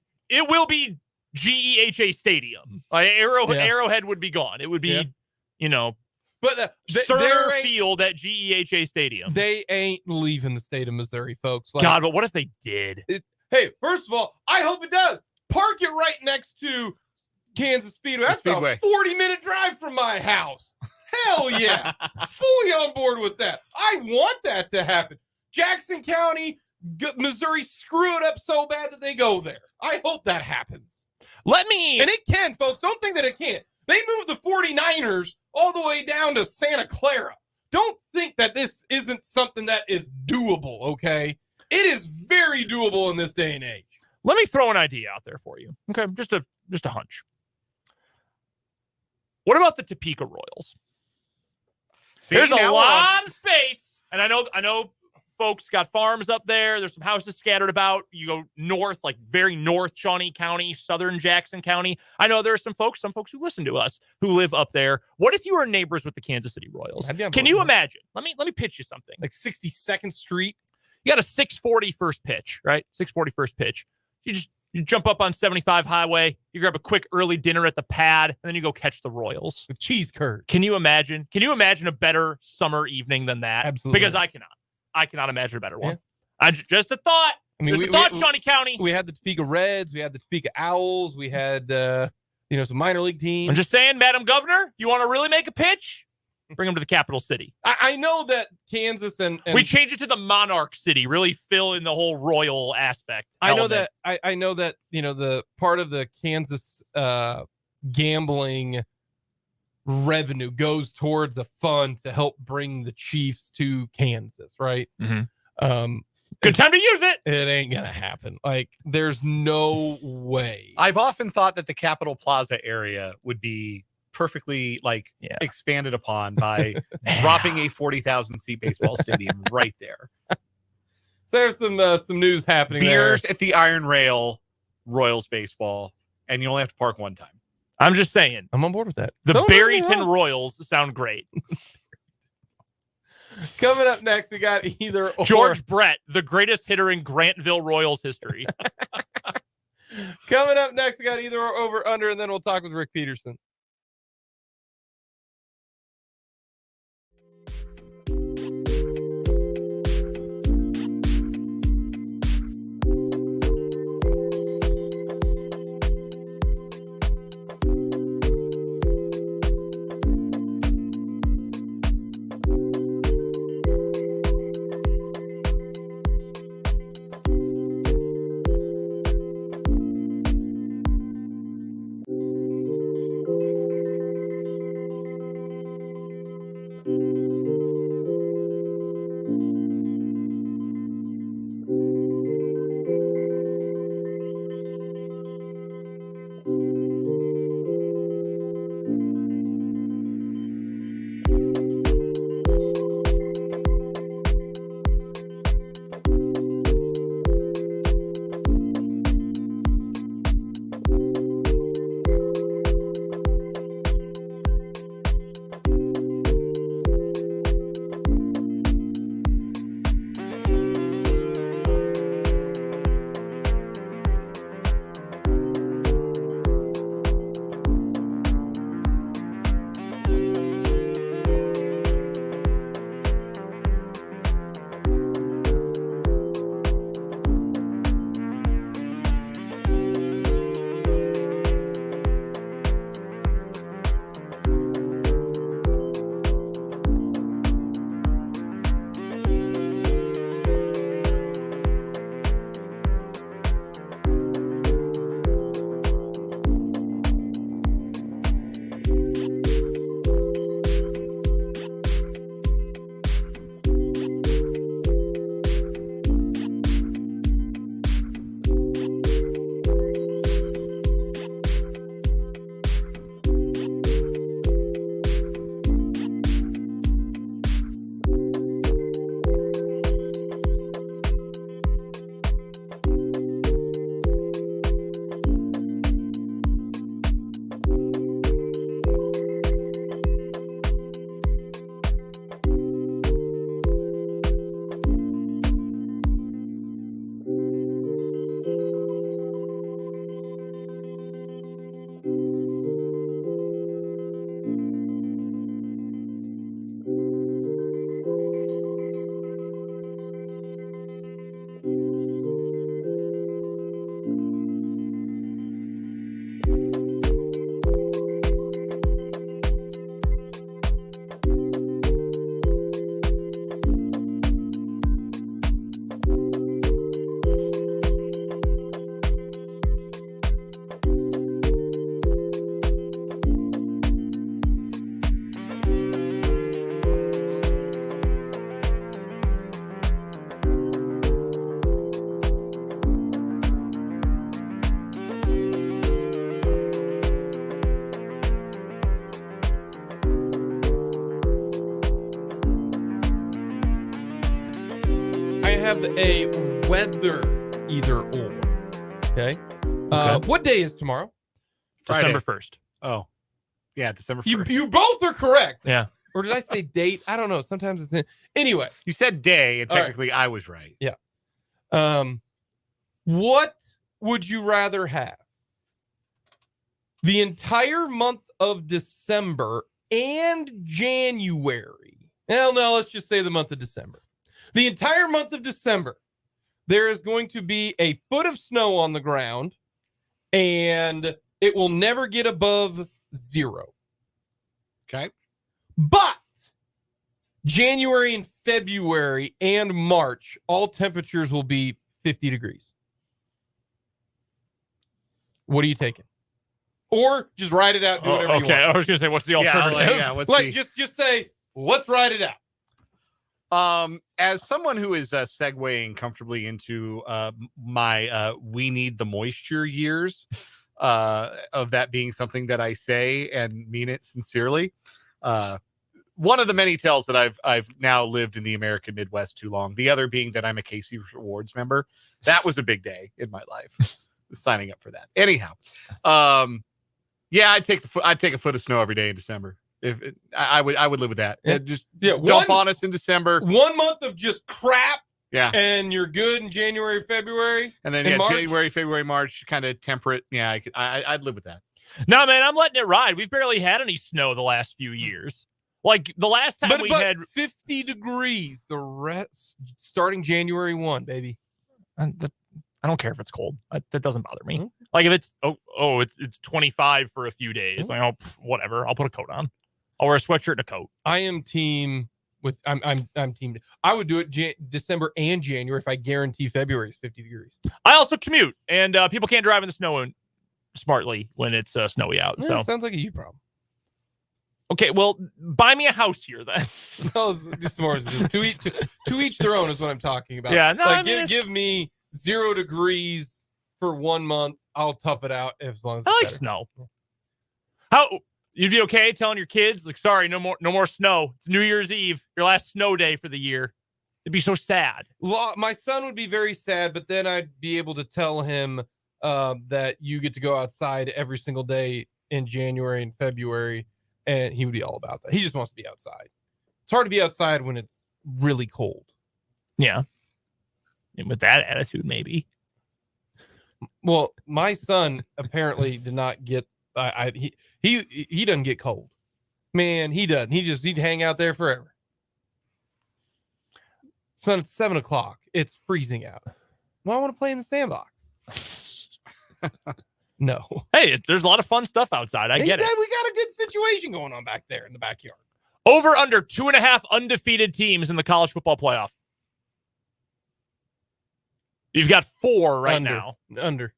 will be GEHA Stadium. Arrowhead would be gone. It would be, But Cerner Field at GEHA Stadium. They ain't leaving the state of Missouri, folks. Like, God, but what if they did? Hey, first of all, I hope it does. Park it right next to Kansas Speedway. That's a 40-minute drive from my house. Hell yeah. Fully on board with that. I want that to happen. Jackson County, Missouri, screw it up so bad that they go there. I hope that happens. And it can, folks. Don't think that it can't. They moved the 49ers all the way down to Santa Clara. Don't think that this isn't something that is doable, okay? It is very doable in this day and age. Let me throw an idea out there for you. Okay, just a hunch. What about the Topeka Royals? There's a lot of space, and I know folks got farms up there. There's some houses scattered about. You go north, like very north Shawnee County, southern Jackson County. I know there are some folks who listen to us who live up there. What if you were neighbors with the Kansas City Royals? Can you imagine? Let me pitch you something. Like 62nd Street. You got a 6:40 first pitch, right? 6:40 first pitch. You jump up on 75 highway, you grab a quick early dinner at the pad, and then you go catch the Royals. The cheese curd. Can you imagine? Can you imagine a better summer evening than that? Absolutely. Because I cannot. I cannot imagine a better one. Yeah. Just a thought. I mean, Shawnee County. We had the Topeka Reds. We had the Topeka Owls. We had, some minor league teams. I'm just saying, Madam Governor, you want to really make a pitch? Bring them to the capital city. I know that Kansas and we change it to the Monarch City. Really fill in the whole royal aspect. I know that the part of the Kansas gambling revenue goes towards a fund to help bring the Chiefs to Kansas, right? Mm-hmm. Good time to use it. It ain't gonna happen. Like, there's no way. I've often thought that the Capitol Plaza area would be perfectly expanded upon by dropping a 40,000 seat baseball stadium right there. So there's some news happening. Beers there at the Iron Rail, Royals baseball, and you only have to park one time. I'm just saying. I'm on board with that. The Barrington Royals sound great. Coming up next, we got either or. George Brett, the greatest hitter in Grantville Royals history. Coming up next, we got either or over under, and then we'll talk with Rick Peterson. have a weather either or. Okay. What day is tomorrow? December 1st. Oh, yeah, December 1st. You both are correct. Yeah. Or did I say date? I don't know. Sometimes it's anyway. You said day, and All right. technically I was right. Yeah. What would you rather have? The entire month of December and January. Hell no, let's just say the month of December. The entire month of December, there is going to be a foot of snow on the ground, and it will never get above 0. Okay. But January and February and March, all temperatures will be 50 degrees. What are you taking? Or just ride it out, do whatever you want. Okay, I was going to say, what's the alternative? Just say, let's ride it out. As someone who is segueing comfortably into my we need the moisture years, of that being something that I say and mean it sincerely. One of the many tells that I've now lived in the American Midwest too long. The other being that I'm a Casey Rewards member. That was a big day in my life, signing up for that. Anyhow, yeah, I'd take a foot of snow every day in December. I would live with that. Just dump on us in December. 1 month of just crap. Yeah. And you're good in January, February. And then January, February, March, kind of temperate. Yeah, I'd live with that. No, man, I'm letting it ride. We've barely had any snow the last few years. Like the last time we had 50 degrees the rest starting January 1, baby. I don't care if it's cold. That doesn't bother me. Like if it's it's 25 for a few days. Like whatever. I'll put a coat on. I'll wear a sweatshirt and a coat. I am team with I'm team. I would do it December and January if I guarantee February is 50 degrees. I also commute, and people can't drive in the snow smartly when it's snowy out. So sounds like a you problem. Okay, well, buy me a house here then. No, this more is just to each their own is what I'm talking about. Yeah, no, like give me 0 degrees for 1 month. I'll tough it out as long as I it's like better. snow. How you'd be okay telling your kids like, sorry, no more snow. It's New Year's Eve, your last snow day for the year. It'd be so sad. My son would be very sad, but then I'd be able to tell him that you get to go outside every single day in January and February. And he would be all about that. He just wants to be outside. It's hard to be outside when it's really cold. Yeah. And with that attitude, maybe. Well, my son apparently did not get. He doesn't get cold. Man, he doesn't. He'd hang out there forever. Son, it's 7:00. It's freezing out. Well, I want to play in the sandbox. No. Hey, there's a lot of fun stuff outside. I get it. We got a good situation going on back there in the backyard. Over under 2.5 undefeated teams in the college football playoff. You've got 4 right now. Under.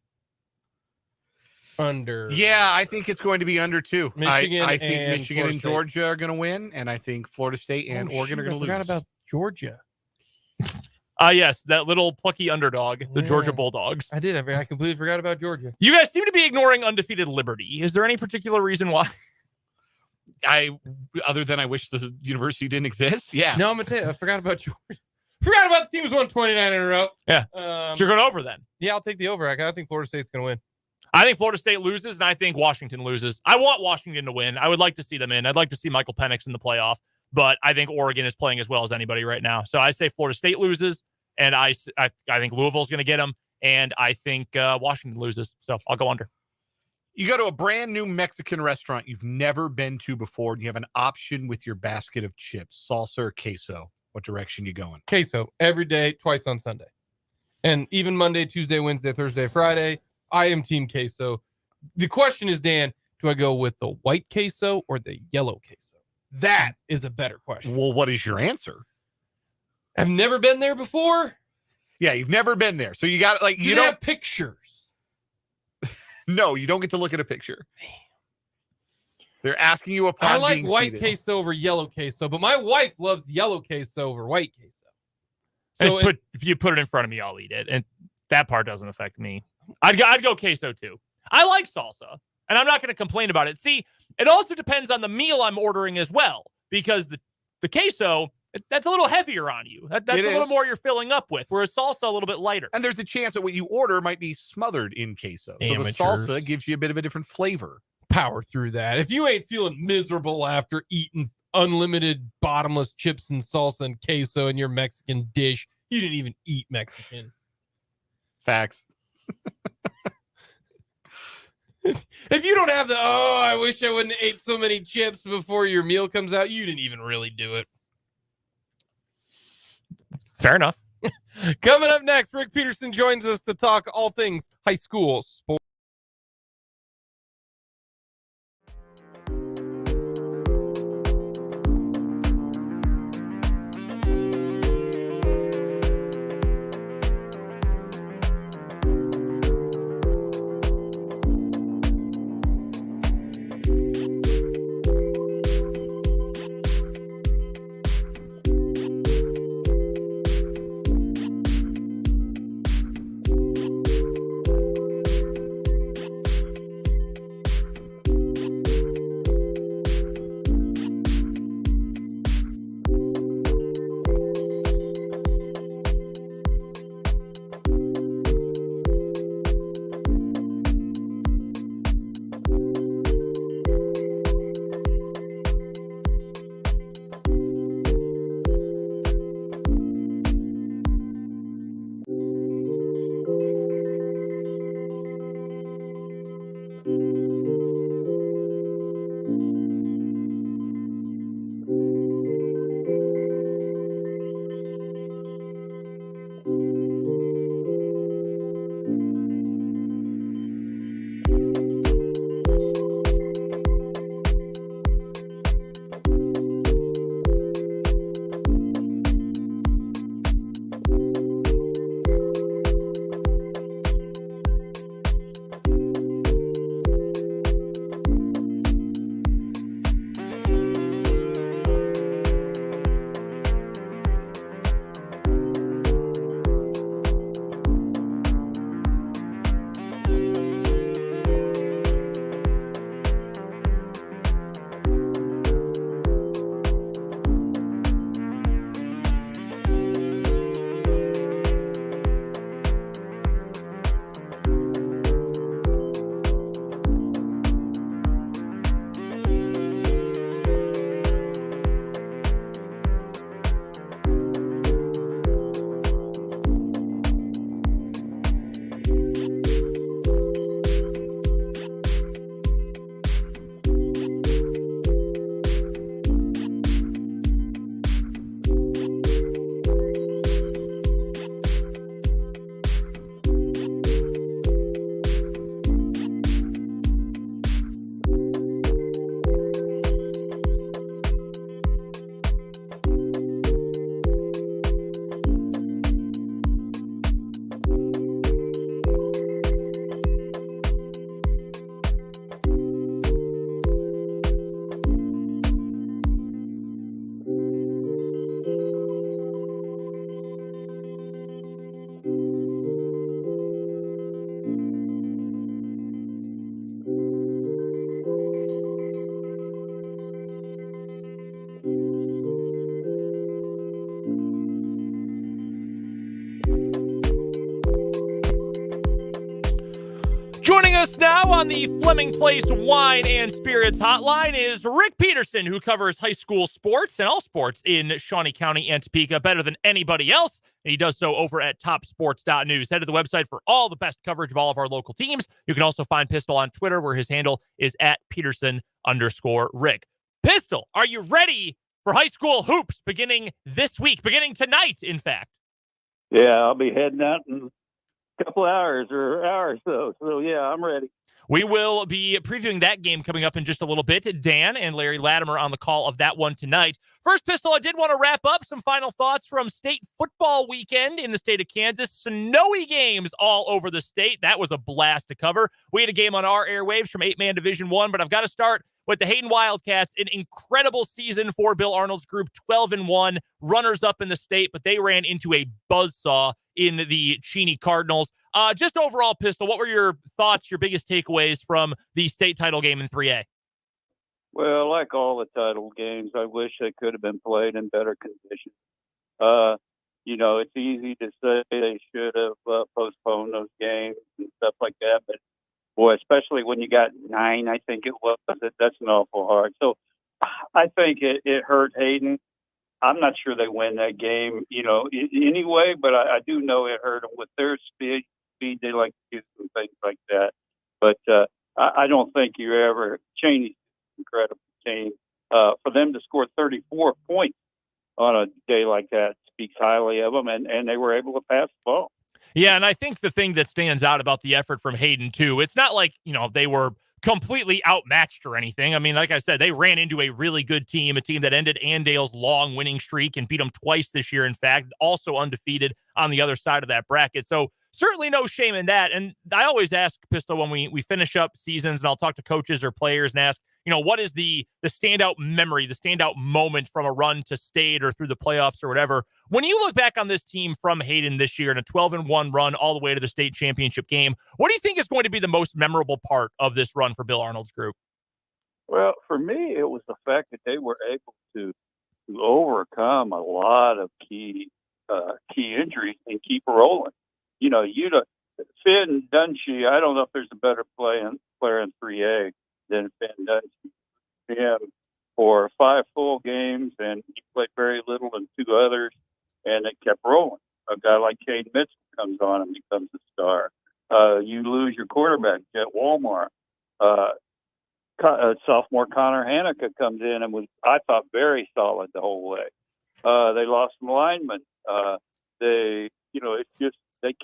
Yeah, I think it's going to be under 2. Michigan I think and Michigan and Georgia are going to win, and I think Florida State and Oregon are going to lose. I forgot about Georgia. Yes, that little plucky underdog, the Georgia Bulldogs. I did. I completely forgot about Georgia. You guys seem to be ignoring undefeated Liberty. Is there any particular reason why? Other than I wish the university didn't exist. Yeah. No, I'm going to tell you, I forgot about Georgia. Forgot about the team who's won 29 in a row. Yeah. So you're going over then. Yeah, I'll take the over. I think Florida State's going to win. I think Florida State loses, and I think Washington loses. I want Washington to win. I would like to see them in. I'd like to see Michael Penix in the playoff, but I think Oregon is playing as well as anybody right now. So I say Florida State loses, and I think Louisville's going to get them, and I think Washington loses. So I'll go under. You go to a brand new Mexican restaurant you've never been to before, and you have an option with your basket of chips, salsa or queso. What direction you going? Queso every day, twice on Sunday. And even Monday, Tuesday, Wednesday, Thursday, Friday, I am team queso. The question is, Dan, do I go with the white queso or the yellow queso? That is a better question. Well, what is your answer? I've never been there before. Yeah, you've never been there. So you got like you don't don't have pictures. No, you don't get to look at a picture. They're asking you upon I like being white seated. queso over yellow queso, but my wife loves yellow queso over white queso. So if you put it in front of me, I'll eat it. And that part doesn't affect me. I'd go queso too. I like salsa, and I'm not going to complain about it. See, it also depends on the meal I'm ordering as well, because the queso, That's a little heavier on you. That's a little more you're filling up with, whereas salsa a little bit lighter. And there's a chance that what you order might be smothered in queso. Amateurs. So the salsa gives you a bit of a different flavor. Power through that. If you ain't feeling miserable after eating unlimited bottomless chips and salsa and queso in your Mexican dish, you didn't even eat Mexican. Facts. If you don't have I wish I wouldn't have ate so many chips before your meal comes out, you didn't even really do it. Fair enough. Coming up next, Rick Peterson joins us to talk all things high school sports. Joining us now on the Fleming Place Wine and Spirits Hotline is Rick Peterson, who covers high school sports and all sports in Shawnee County and Topeka better than anybody else. And he does so over at TopSports.news. Head to the website for all the best coverage of all of our local teams. You can also find Pistol on Twitter, where his handle is at Peterson_Rick. Pistol, are you ready for high school hoops beginning this week, beginning tonight, in fact? Yeah, I'll be heading out in a couple hours or hour or so. So, yeah, I'm ready. We will be previewing that game coming up in just a little bit. Dan and Larry Latimer on the call of that one tonight. First, Pistol, I did want to wrap up some final thoughts from state football weekend in the state of Kansas. Snowy games all over the state. That was a blast to cover. We had a game on our airwaves from 8-man Division I, but I've got to start with the Hayden Wildcats. An incredible season for Bill Arnold's group, 12-1, runners-up in the state, but they ran into a buzzsaw in the Cheney Cardinals. Just overall, Pistol, what were your thoughts, your biggest takeaways from the state title game in 3A? Well, like all the title games, I wish they could have been played in better conditions. Uh, it's easy to say they should have postponed those games and stuff like that. But boy, especially when you got 9, I think it was, that's an awful hard. So I think it hurt Hayden. I'm not sure they win that game, anyway, but I do know it hurt them with their speed. They like to do some things like that. But I don't think you ever change incredible team. For them to score 34 points on a day like that speaks highly of them, and they were able to pass the ball. Yeah, and I think the thing that stands out about the effort from Hayden, too, it's not like, they were completely outmatched or anything. I mean, like I said, they ran into a really good team, a team that ended Andale's long winning streak and beat them twice this year, in fact, also undefeated on the other side of that bracket. So certainly no shame in that. And I always ask, Pistol, when we finish up seasons, and I'll talk to coaches or players and ask, what is the standout memory, the standout moment from a run to state or through the playoffs or whatever? When you look back on this team from Hayden this year in a 12-1 run all the way to the state championship game, what do you think is going to be the most memorable part of this run for Bill Arnold's group? Well, for me, it was the fact that they were able to overcome a lot of key injuries and keep rolling. Finn Dunshee, I don't know if there's a better player in 3A than Finn Dunshee. Him for 5 full games, and he played very little in 2 others, and it kept rolling. A guy like Cade Mitchell comes on and becomes a star. You lose your quarterback, Jet Walmart. Sophomore Connor Hanukkah comes in and was, I thought, very solid the whole way. They lost some linemen. They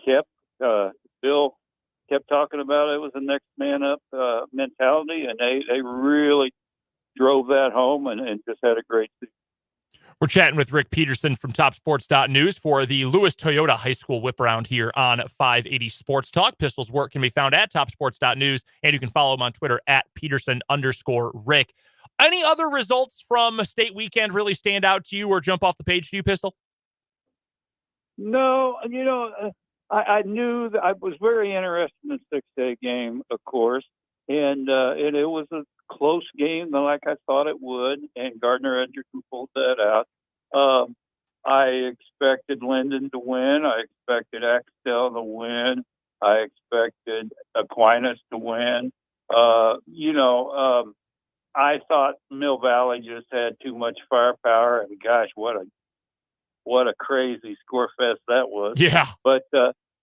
kept, Bill kept talking about it was a next man up mentality, and they really drove that home and just had a great season. We're chatting with Rick Peterson from TopSports.news for the Lewis Toyota High School Whiparound here on 580 Sports Talk. Pistol's work can be found at TopSports.news, and you can follow him on Twitter at Peterson_Rick. Any other results from state weekend really stand out to you or jump off the page to you, Pistol? No, I knew that I was very interested in the 6A game, of course, and it was a close game, like I thought it would, and Gardner Edgerton pulled that out. I expected Linden to win. I expected Axtell to win. I expected Aquinas to win. I thought Mill Valley just had too much firepower, and gosh, what a crazy score fest that was. Yeah.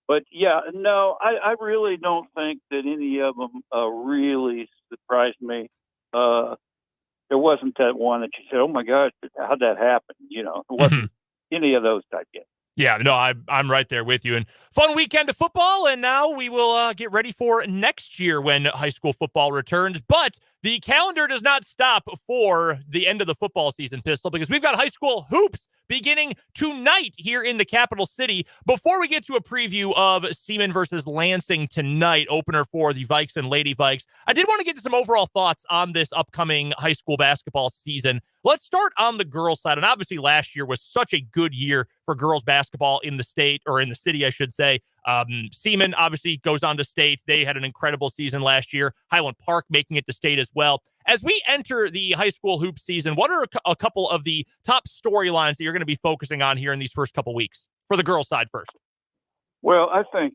But yeah, no, I really don't think that any of them really surprised me. There wasn't that one that you said, "Oh my gosh, how'd that happen?" It wasn't any of those type games. Yeah, no, I'm right there with you. And fun weekend of football, and now we will get ready for next year when high school football returns. But the calendar does not stop for the end of the football season, Pistol, because we've got high school hoops beginning tonight here in the capital city. Before we get to a preview of Seaman versus Lansing tonight, opener for the Vikes and Lady Vikes, I did want to get to some overall thoughts on this upcoming high school basketball season. Let's start on the girls' side. And obviously last year was such a good year for girls basketball in the state, or in the city, I should say. Seaman obviously goes on to state. They had an incredible season last year. Highland Park making it to state as well. As we enter the high school hoop season, what are a couple of the top storylines that you're going to be focusing on here in these first couple weeks for the girls' side first? Well, I think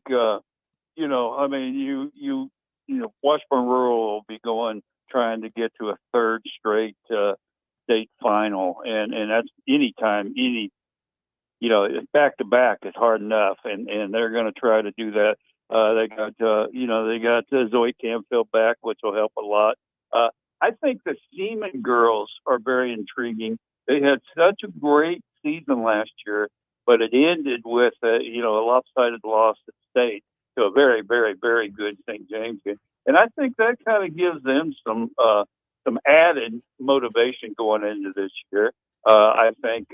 Washburn Rural will be trying to get to a third straight state final, and that's back to back is hard enough, and they're going to try to do that. They got Zoe Camfield back, which will help a lot. I think the Seaman girls are very intriguing. They had such a great season last year, but it ended with a lopsided loss at state to a very, very, very good St. James game, and I think that kind of gives them some added motivation going into this year. I think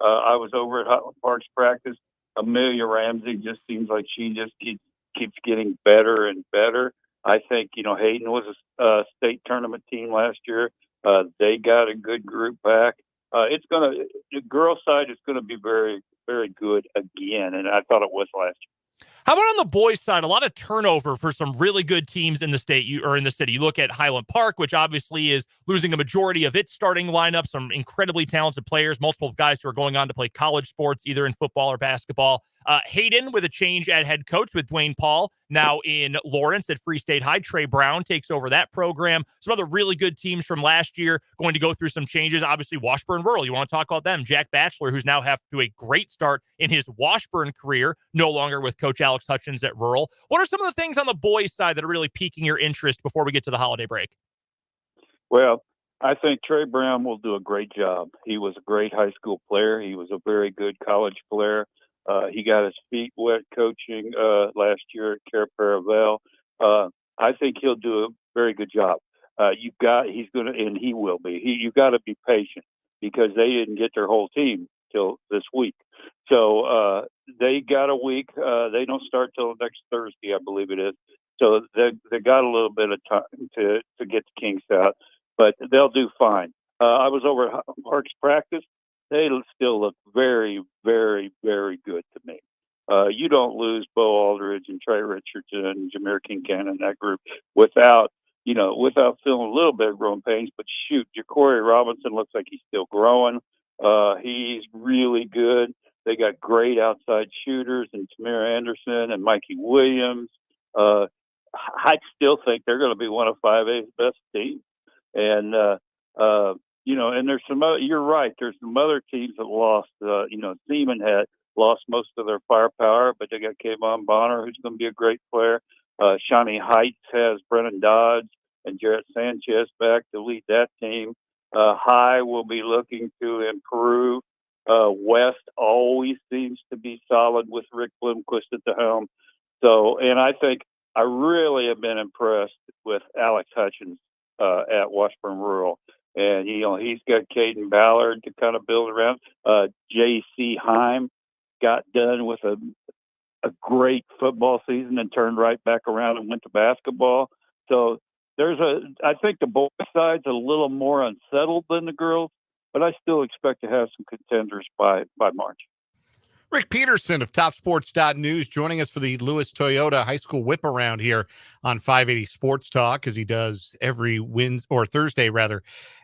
I was over at Highland Park's practice. Amelia Ramsey just seems like she just keeps getting better and better. I think, Hayden was a state tournament team last year. They got a good group back. The girls' side is going to be very, very good again, and I thought it was last year. How about on the boys' side? A lot of turnover for some really good teams in the state or in the city. You look at Highland Park, which obviously is losing a majority of its starting lineup, some incredibly talented players, multiple guys who are going on to play college sports, either in football or basketball. Hayden with a change at head coach with Dwayne Paul, now in Lawrence at Free State High. Trey Brown takes over that program. Some other really good teams from last year going to go through some changes. Obviously, Washburn Rural, you want to talk about them. Jack Batchelor, who's now have to a great start in his Washburn career, no longer with Coach Alex Hutchins at Rural. What are some of the things on the boys' side that are really piquing your interest before we get to the holiday break? Well, I think Trey Brown will do a great job. He was a great high school player. He was a very good college player. He got his feet wet coaching last year at Care Paravel. I think he'll do a very good job. He's going to, and he will be. You got to be patient because they didn't get their whole team till this week. So they got a week. They don't start till next Thursday, I believe it is. So they got a little bit of time to get the kinks out, but they'll do fine. I was over at Parks practice. They still look very, very, very good to me. You don't lose Bo Aldridge and Trey Richardson and Jameer Kincannon and that group without feeling a little bit of growing pains. But shoot, Ja'Cory Robinson looks like he's still growing. He's really good. They got great outside shooters and Tamir Anderson and Mikey Williams. I still think they're going to be one of 5A's best teams. And, and there's some other, you're right, there's some other teams that lost. Seaman had lost most of their firepower, but they got Kayvon Bonner, who's going to be a great player. Shawnee Heights has Brennan Dodds and Jarrett Sanchez back to lead that team. High will be looking to improve. West always seems to be solid with Rick Bloomquist at the helm. So, and I think I really have been impressed with Alex Hutchins at Washburn Rural. And, he's got Caden Ballard to kind of build around. J.C. Heim got done with a great football season and turned right back around and went to basketball. So I think the boys' side's a little more unsettled than the girls, but I still expect to have some contenders by March. Rick Peterson of TopSports.news joining us for the Lewis Toyota High School Whiparound here on 580 Sports Talk, as he does every Thursday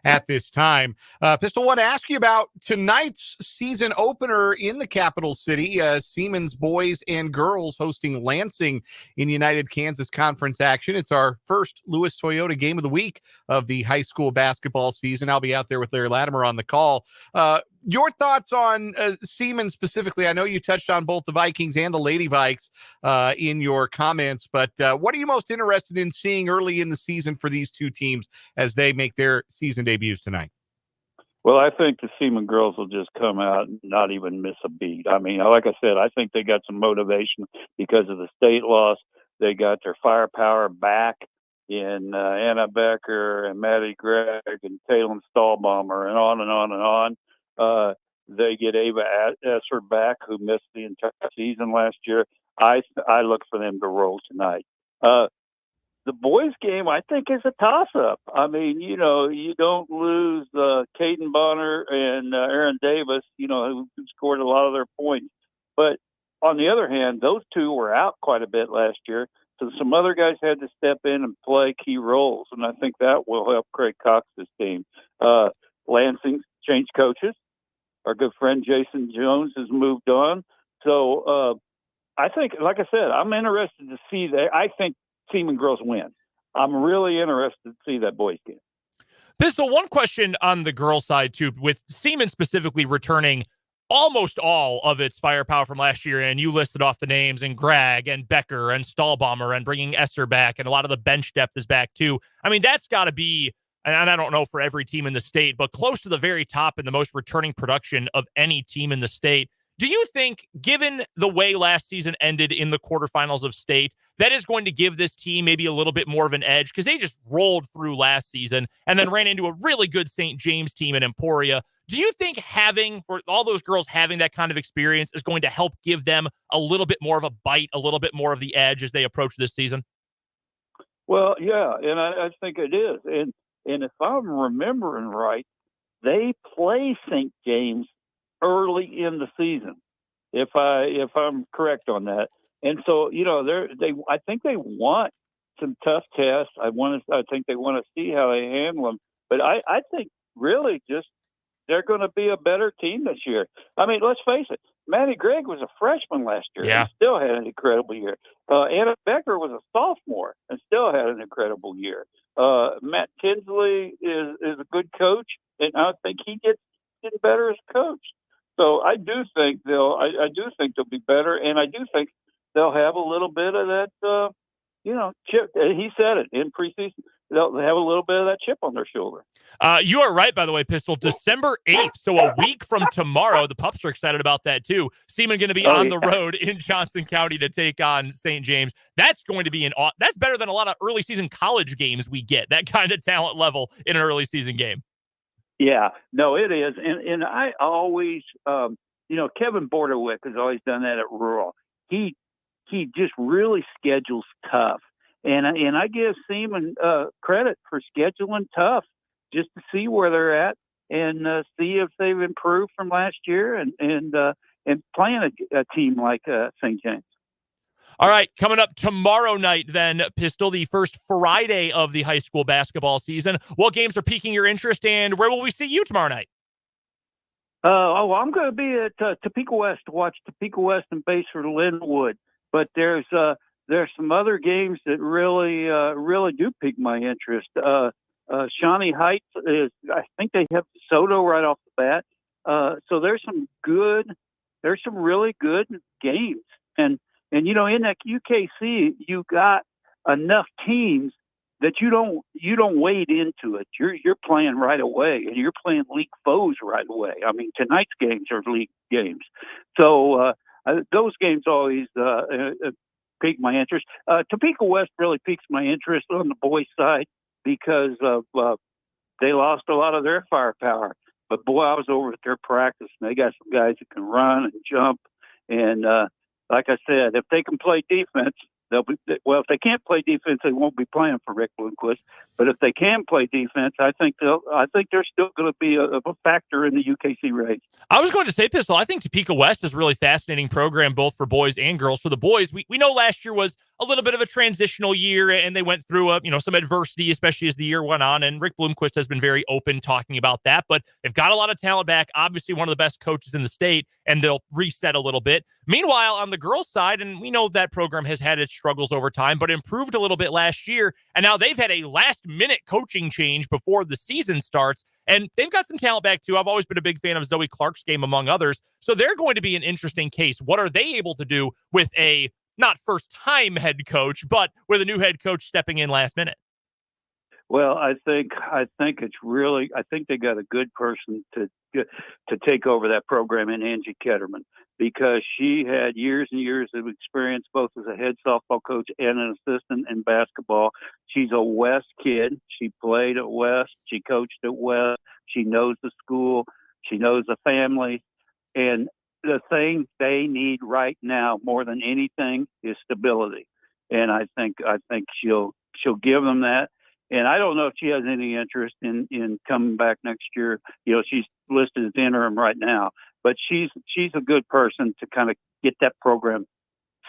at this time. Pistol, I want to ask you about tonight's season opener in the capital city. Siemens boys and girls hosting Lansing in United Kansas Conference action. It's our first Lewis Toyota game of the week of the high school basketball season. I'll be out there with Larry Latimer on the call. Your thoughts on Siemens specifically? I know you touched on both the Vikings and the Lady Vikes in your comments, but what are you most interested in seeing early in the season for these two teams as they make their season debuts tonight? Well, I think the Seaman girls will just come out and not even miss a beat. I mean, like I said, I think they got some motivation because of the state loss. They got their firepower back in Anna Becker and Maddie Gregg and Taylor Stahlbomber and on and on and on. They get Ava Esser back, who missed the entire season last year. I look for them to roll tonight. The boys' game, I think, is a toss-up. I mean, you don't lose Caden Bonner and Aaron Davis, who scored a lot of their points. But on the other hand, those two were out quite a bit last year. So some other guys had to step in and play key roles, and I think that will help Craig Cox's team. Lansing changed coaches. Our good friend Jason Jones has moved on. So I think, like I said, I'm interested to see that. I think Seaman girls win. I'm really interested to see that boys game. Pistol, one question on the girls' side, too, with Seaman specifically returning almost all of its firepower from last year, and you listed off the names, and Gregg and Becker and Stahlbomber and bringing Esser back, and a lot of the bench depth is back, too. I mean, that's got to be, and I don't know for every team in the state, but close to the very top in the most returning production of any team in the state. Do you think, given the way last season ended in the quarterfinals of state, that is going to give this team maybe a little bit more of an edge? Because they just rolled through last season and then ran into a really good St. James team in Emporia. Do you think for all those girls having that kind of experience is going to help give them a little bit more of a bite, a little bit more of the edge as they approach this season? Well, yeah, and I think it is. And if I'm remembering right, they play St. James early in the season, if I'm correct on that. And so, I think they want some tough tests. I think they want to see how they handle them. But I think really just they're going to be a better team this year. I mean, let's face it. Matty Gregg was a freshman last year and still had an incredible year. Anna Becker was a sophomore and still had an incredible year. Matt Tinsley is a good coach, and I think he gets better as a coach. So I do think they'll be better, and I do think they'll have a little bit of that, chip. He said it in preseason. They'll have a little bit of that chip on their shoulder. You are right, by the way, Pistol. December 8th, so a week from tomorrow. The Pups are excited about that, too. Seaman going to be on the road in Johnson County to take on St. James. That's going to be that's better than a lot of early season college games we get, that kind of talent level in an early season game. Yeah, no, it is. And I always, Kevin Borderwick has always done that at Rural. He just really schedules tough. And I give Seaman credit for scheduling tough just to see where they're at and see if they've improved from last year and playing a team like St. James. All right, coming up tomorrow night then, Pistol, the first Friday of the high school basketball season. What games are piquing your interest, and where will we see you tomorrow night? I'm going to be at Topeka West to watch Topeka West and Baseford Linwood. But there's some other games that really do pique my interest. Shawnee Heights I think they have DeSoto right off the bat. So there's some really good games. And in that UKC, you got enough teams that you don't wade into it. You're playing right away, and you're playing league foes right away. I mean, tonight's games are league games. So those games always pique my interest. Topeka West really piques my interest on the boys' side because they lost a lot of their firepower. But boy, I was over at their practice, and they got some guys that can run and jump. And like I said, if they can play defense, if they can't play defense, they won't be playing for Rick Bloomquist. But if they can play defense, I think they're still going to be a factor in the UKC race. I was going to say, Pistol, I think Topeka West is a really fascinating program, both for boys and girls. For the boys, we know last year was a little bit of a transitional year, and they went through some adversity, especially as the year went on. And Rick Bloomquist has been very open talking about that. But they've got a lot of talent back. Obviously, one of the best coaches in the state, and they'll reset a little bit. Meanwhile, on the girls' side, and we know that program has had its struggles over time, but improved a little bit last year. And now they've had a last-minute coaching change before the season starts. And they've got some talent back, too. I've always been a big fan of Zoe Clark's game, among others. So they're going to be an interesting case. What are they able to do with a not first-time head coach, but with a new head coach stepping in last minute? Well, I think it's really. I think they got a good person to take over that program in Angie Ketterman, because she had years and years of experience both as a head softball coach and an assistant in basketball. She's a West kid. She played at West. She coached at West. She knows the school. She knows the family. And the thing they need right now more than anything is stability. And I think she'll give them that. And I don't know if she has any interest in coming back next year. She's listed as interim right now, but she's a good person to kind of get that program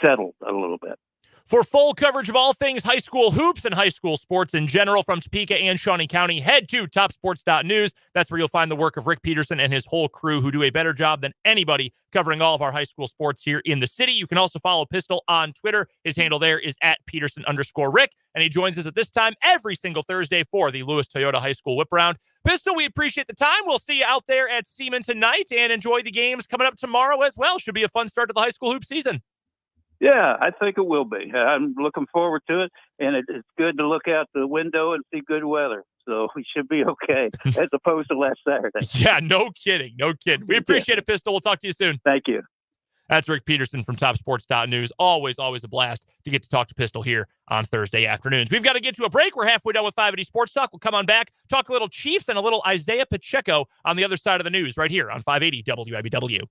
settled a little bit. For full coverage of all things high school hoops and high school sports in general from Topeka and Shawnee County, head to TopSports.news. That's where you'll find the work of Rick Peterson and his whole crew, who do a better job than anybody covering all of our high school sports here in the city. You can also follow Pistol on Twitter. His handle there is @Peterson_Rick, and he joins us at this time every single Thursday for the Lewis Toyota High School Whiparound. Pistol, we appreciate the time. We'll see you out there at Seaman tonight, and enjoy the games coming up tomorrow as well. Should be a fun start to the high school hoop season. Yeah, I think it will be. I'm looking forward to it, and it's good to look out the window and see good weather. So we should be okay, as opposed to last Saturday. Yeah, no kidding. No kidding. We appreciate it, Pistol. We'll talk to you soon. Thank you. That's Rick Peterson from TopSports.news. Always a blast to get to talk to Pistol here on Thursday afternoons. We've got to get to a break. We're halfway done with 580 Sports Talk. We'll come on back, talk a little Chiefs and a little Isiah Pacheco on the other side of the news right here on 580 WIBW.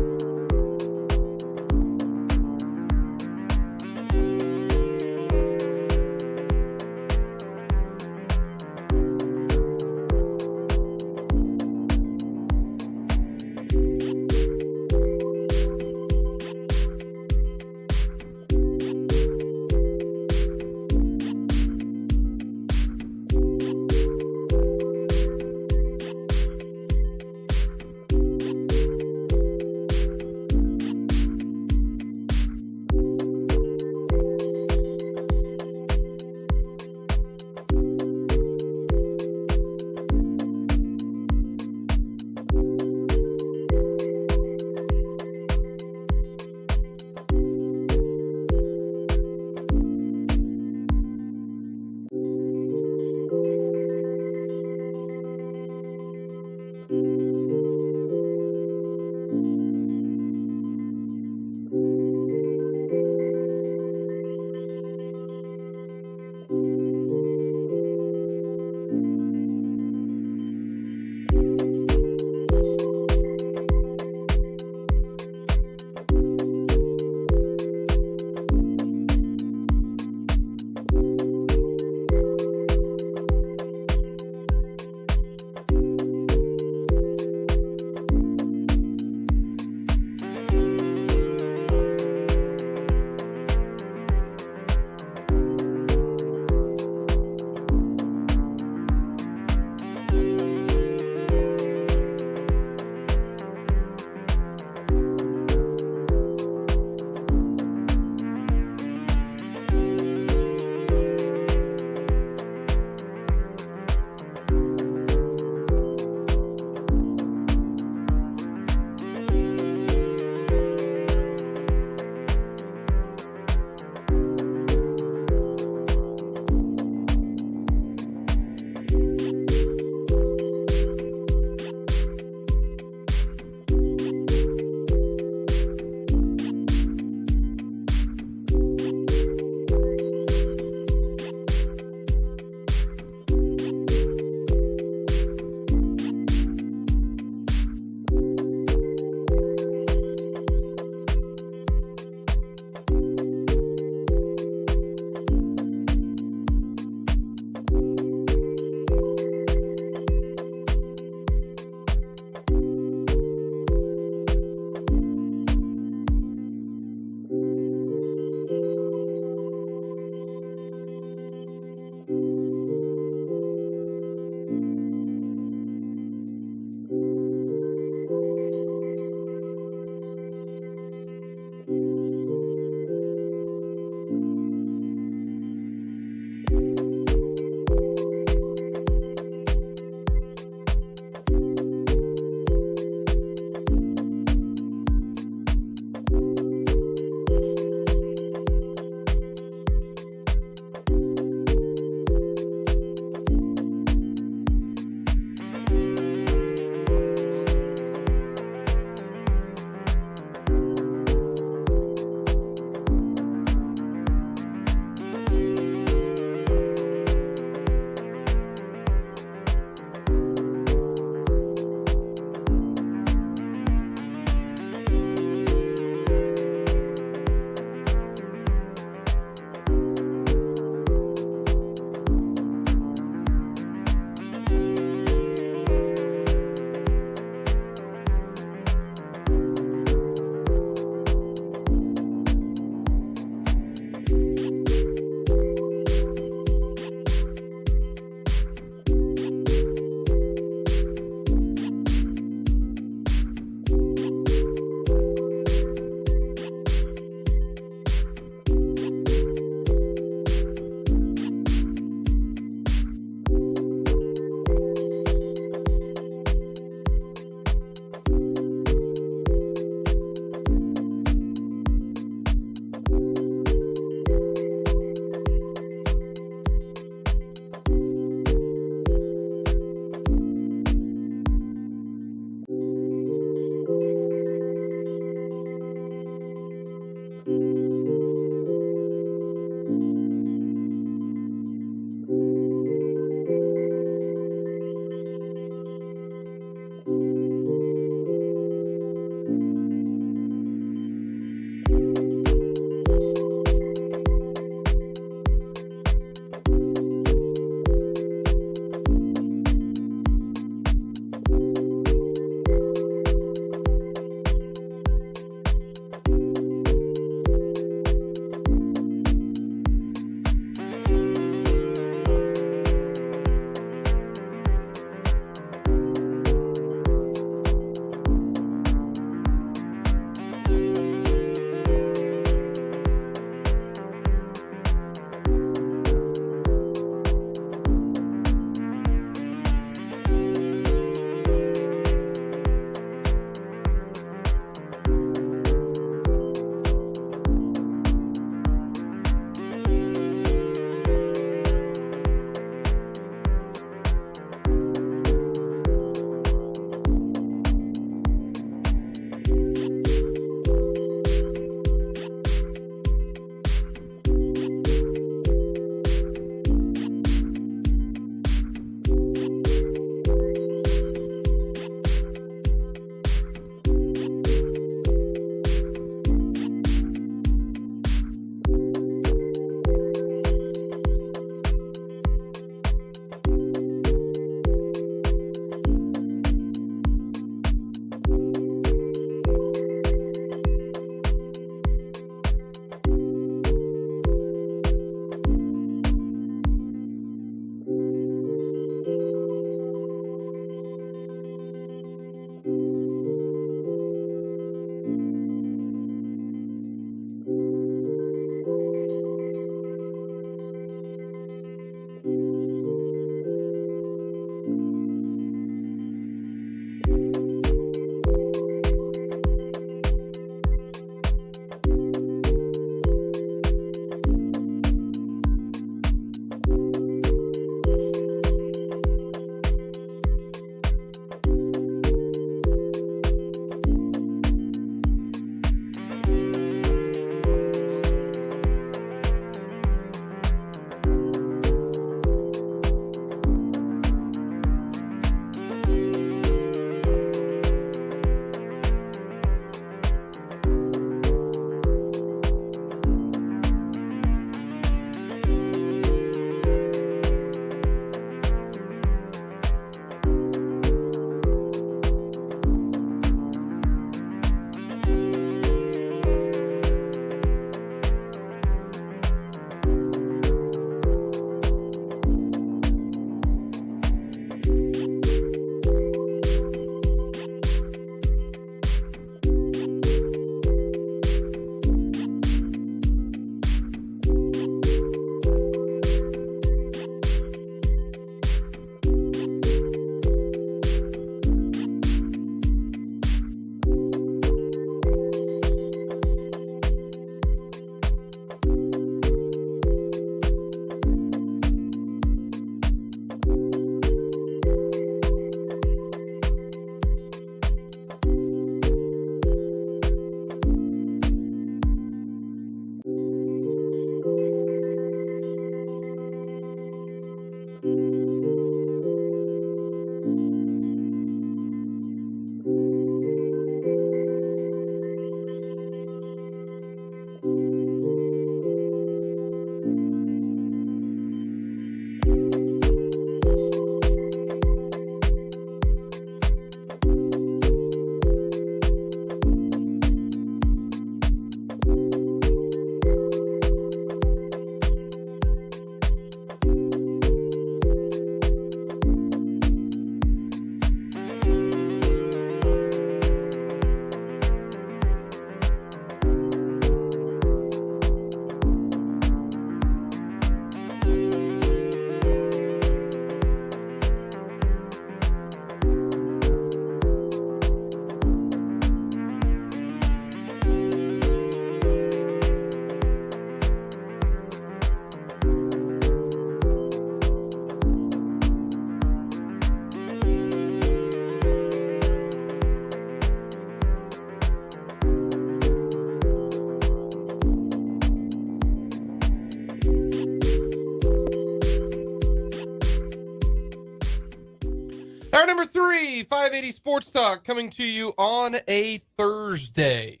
Our number 3, 580 Sports Talk, coming to you on a Thursday.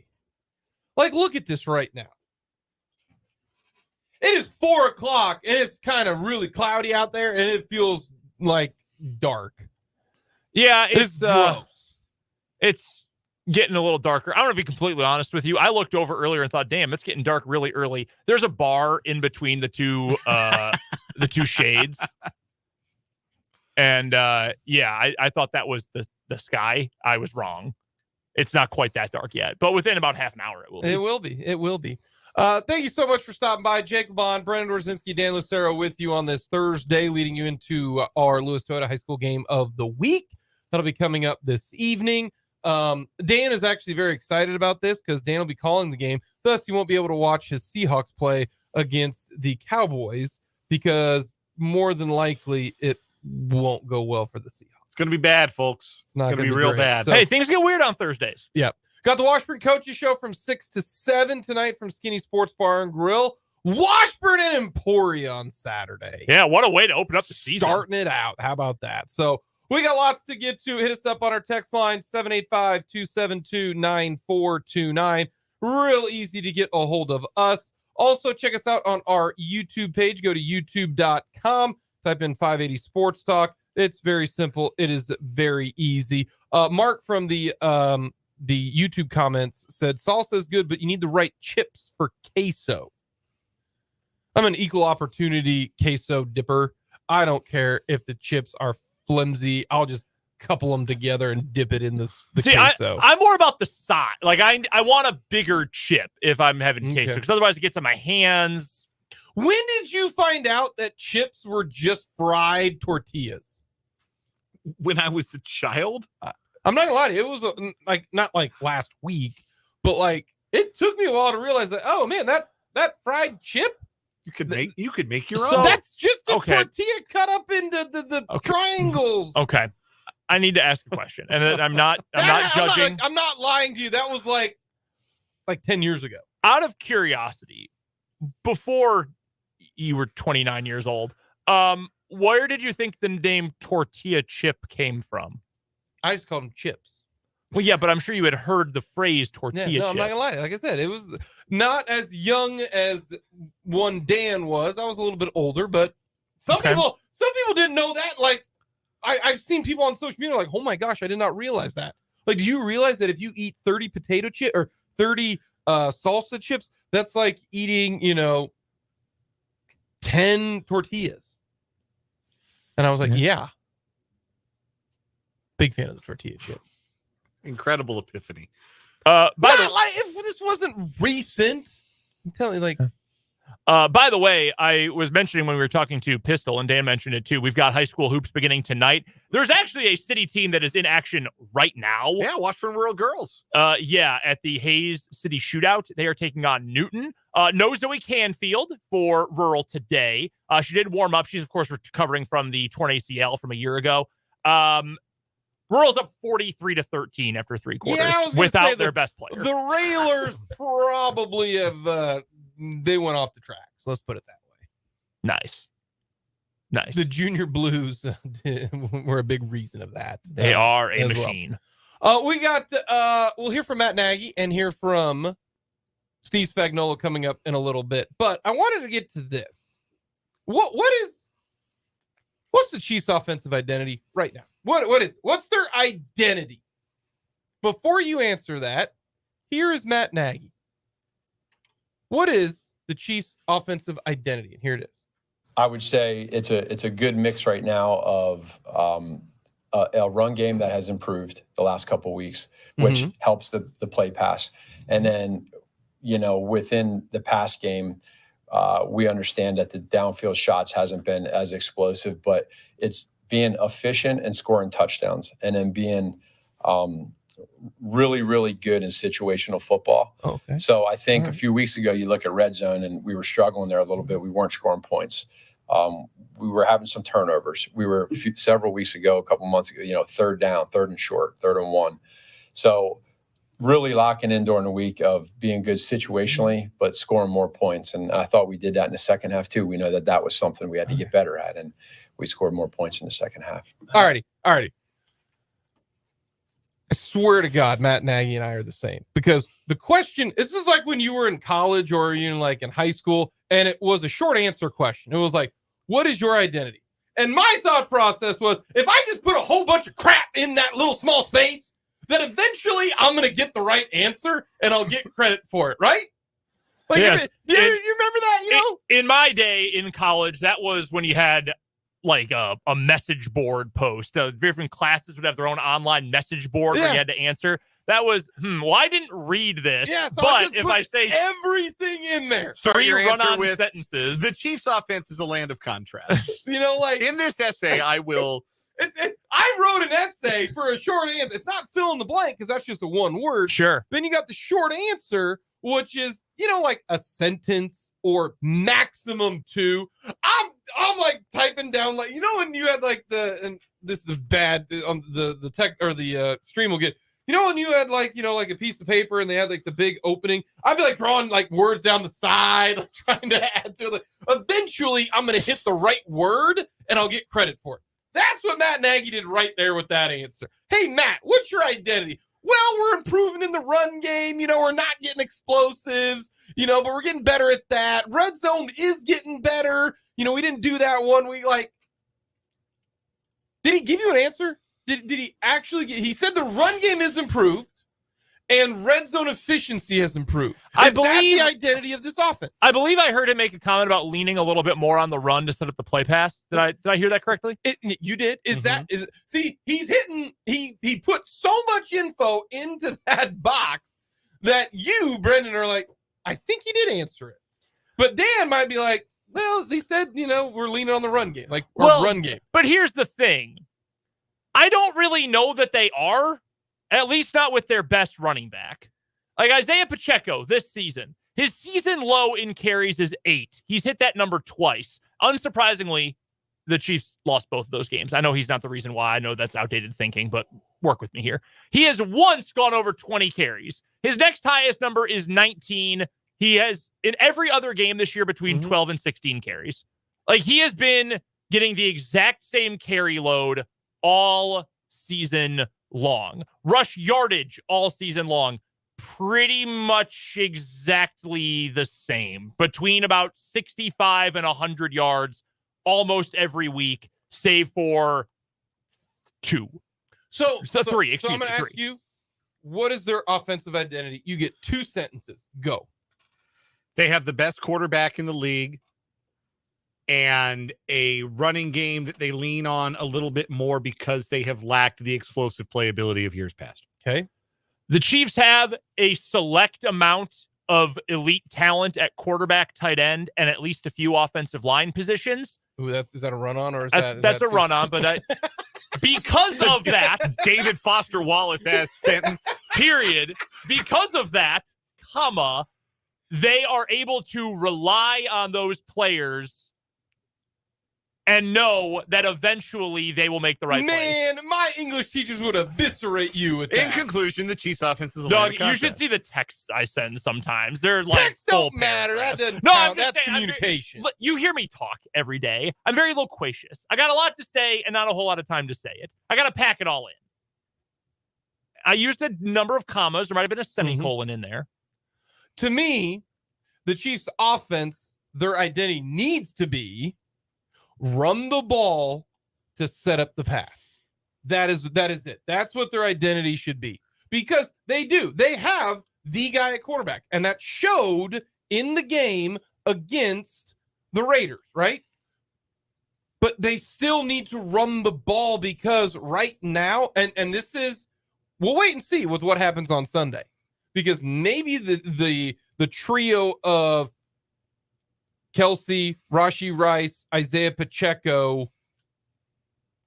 Like, look at this right now. It is 4 o'clock, and it's kind of really cloudy out there, and it feels like dark. Yeah, It's gross. It's getting a little darker. I'm going to be completely honest with you. I looked over earlier and thought, damn, it's getting dark really early. There's a bar in between the two shades. And I thought that was the sky. I was wrong. It's not quite that dark yet, but within about half an hour it will be. It will be. Thank you so much for stopping by. Jake LeBon, Brendan Dorzinski, Dan Lucero with you on this Thursday, leading you into our Lewis Toyota High School game of the week. That'll be coming up this evening. Dan is actually very excited about this because Dan will be calling the game. Thus, he won't be able to watch his Seahawks play against the Cowboys because more than likely it won't go well for the Seahawks. It's going to be bad, folks. It's not going to be be real great. bad. So, hey, things get weird on Thursdays. Yeah. Got the Washburn Coaches Show from 6 to 7 tonight from Skinny Sports Bar and Grill. Washburn and Emporia on Saturday. Yeah, what a way to open up the season. Starting it out. How about that? So we got lots to get to. Hit us up on our text line, 785-272-9429. Real easy to get a hold of us. Also, check us out on our YouTube page. Go to youtube.com. Type in 580 Sports Talk. It's very simple. It is very easy. Mark from the YouTube comments said, salsa is good, but you need the right chips for queso. I'm an equal opportunity queso dipper. I don't care if the chips are flimsy. I'll just couple them together and dip it in the queso. I'm more about the size. Like I want a bigger chip if I'm having queso, because otherwise it gets on my hands. When did you find out that chips were just fried tortillas? When I was a child? I'm not gonna lie to you. It was not like last week, but like it took me a while to realize that, oh man, that fried chip, You could make your So- own. that's just a okay. tortilla cut up into the triangles. Okay. I need to ask a question. And I'm not judging. I'm not lying to you. That was like 10 years ago. Out of curiosity, before you were 29 years old, where did you think the name tortilla chip came from? I just called them chips. Well, yeah, but I'm sure you had heard the phrase tortilla Yeah, no, chip. I'm not gonna lie. Like I said, it was not as young as one Dan was. I was a little bit older, but some people didn't know that. Like I've seen people on social media like, oh my gosh, I did not realize that. Like, do you realize that if you eat 30 potato chip or 30 salsa chips, that's like eating, 10 tortillas? And I was like, yeah. Big fan of the tortilla chip. Incredible epiphany. If this wasn't recent, I'm telling you, by the way, I was mentioning when we were talking to Pistol, and Dan mentioned it too, we've got high school hoops beginning tonight. There's actually a city team that is in action right now. Yeah, Washburn Rural Girls. At the Hayes City Shootout. They are taking on Newton. No Zoe Canfield for Rural today. She did warm up. She's, of course, recovering from the torn ACL from a year ago. Rural's up 43-13 after 3 quarters without their best player. The Railers probably have they went off the tracks. Let's put it that way. Nice. The Junior Blues were a big reason of that. They are a machine. Well. We got we'll hear from Matt Nagy and hear from Steve Spagnuolo coming up in a little bit. But I wanted to get to this. What's the Chiefs' offensive identity right now? What's their identity? Before you answer that, here is Matt Nagy. What is the Chiefs' offensive identity? And here it is. I would say it's a good mix right now of a run game that has improved the last couple of weeks, which helps the play pass. And then, within the pass game, we understand that the downfield shots hasn't been as explosive, but it's being efficient and scoring touchdowns, and then being really, really good in situational football. Okay. So I think a few weeks ago, you look at red zone, and we were struggling there a little bit. We weren't scoring points. We were having some turnovers. We were several weeks ago, a couple months ago, third down, third and short, 3rd and 1. So really locking in during the week of being good situationally, but scoring more points. And I thought we did that in the second half too. We know that was something we had to get better at, and we scored more points in the second half. Alrighty. I swear to God, Matt Nagy and I are the same, because the question, this is like when you were in college or in high school, and it was a short answer question. It was like, what is your identity? And my thought process was, if I just put a whole bunch of crap in that little small space, then eventually I'm going to get the right answer and I'll get credit for it, right? Like, Yes. you remember that, In my day in college, that was when you had like a message board post. Different classes would have their own online message board where you had to answer. That was, well, I didn't read this, so but if I say everything in there, Start your answer run-on with sentences. the Chiefs offense is a land of contrast. like In this essay, I will. I wrote an essay for a short answer. It's not fill in the blank because that's just a one word. Sure. Then you got the short answer, which is, like a sentence or maximum 2. I'm like typing down, like, when you had like and this is bad on the tech or the stream will get, when you had like a piece of paper and they had like the big opening, I'd be like drawing like words down the side, like trying to add to it. Eventually I'm going to hit the right word and I'll get credit for it. That's what Matt Nagy did right there with that answer. Hey, Matt, what's your identity? Well, we're improving in the run game. We're not getting explosives, but we're getting better at that. Red zone is getting better. We didn't do that 1 week. Like, did he give you an answer? Did he actually he said the run game is improved and red zone efficiency has improved. Is that the identity of this offense? I believe I heard him make a comment about leaning a little bit more on the run to set up the play pass. Did I hear that correctly? You did. See, he's hitting. He put so much info into that box that you, Brendan, are like, I think he did answer it. But Dan might be like, well, they said, we're leaning on the run game, run game. But here's the thing. I don't really know that they are, at least not with their best running back. Like Isiah Pacheco this season, his season low in carries is 8. He's hit that number twice. Unsurprisingly, the Chiefs lost both of those games. I know he's not the reason why. I know that's outdated thinking, but work with me here. He has once gone over 20 carries. His next highest number is 19. He has, in every other game this year, between 12 and 16 carries. Like, he has been getting the exact same carry load all season long. Rush yardage all season long, pretty much exactly the same, between about 65 and 100 yards almost every week, save for 3. So I'm going to ask you, what is their offensive identity? You get 2 sentences. Go. They have the best quarterback in the league and a running game that they lean on a little bit more because they have lacked the explosive playability of years past. Okay. The Chiefs have a select amount of elite talent at quarterback, tight end, and at least a few offensive line positions. Ooh, is that a run-on or is that's a run-on? But because of that, David Foster Wallace has sentence. Period. Because of that, they are able to rely on those players and know that eventually they will make the right plays. Man, my English teachers would eviscerate you with that. In conclusion, the Chiefs offense is a Dog, you should see the texts I send sometimes. They're like texts don't matter. That doesn't count. That's communication. Look, you hear me talk every day. I'm very loquacious. I got a lot to say and not a whole lot of time to say it. I got to pack it all in. I used a number of commas. There might have been a semicolon in there. To me, the Chiefs offense, their identity needs to be run the ball to set up the pass. That is it. That's what their identity should be, because they do. They have the guy at quarterback, and that showed in the game against the Raiders, right? But they still need to run the ball, because right now, and this is, we'll wait and see with what happens on Sunday, because maybe the trio of Kelsey, Rashee Rice, Isiah Pacheco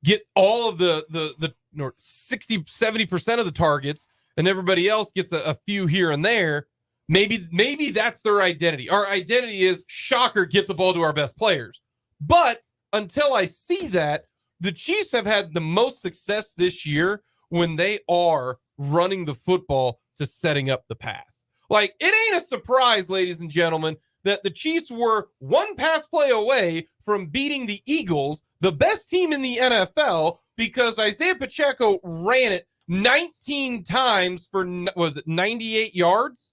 get all of the 60, 70% of the targets, and everybody else gets a few here and there. Maybe that's their identity. Our identity is, shocker, get the ball to our best players. But until I see that, the Chiefs have had the most success this year when they are running the football to setting up the pass. Like, it ain't a surprise, ladies and gentlemen, that the Chiefs were one pass play away from beating the Eagles, the best team in the NFL, because Isiah Pacheco ran it 19 times for, was it 98 yards?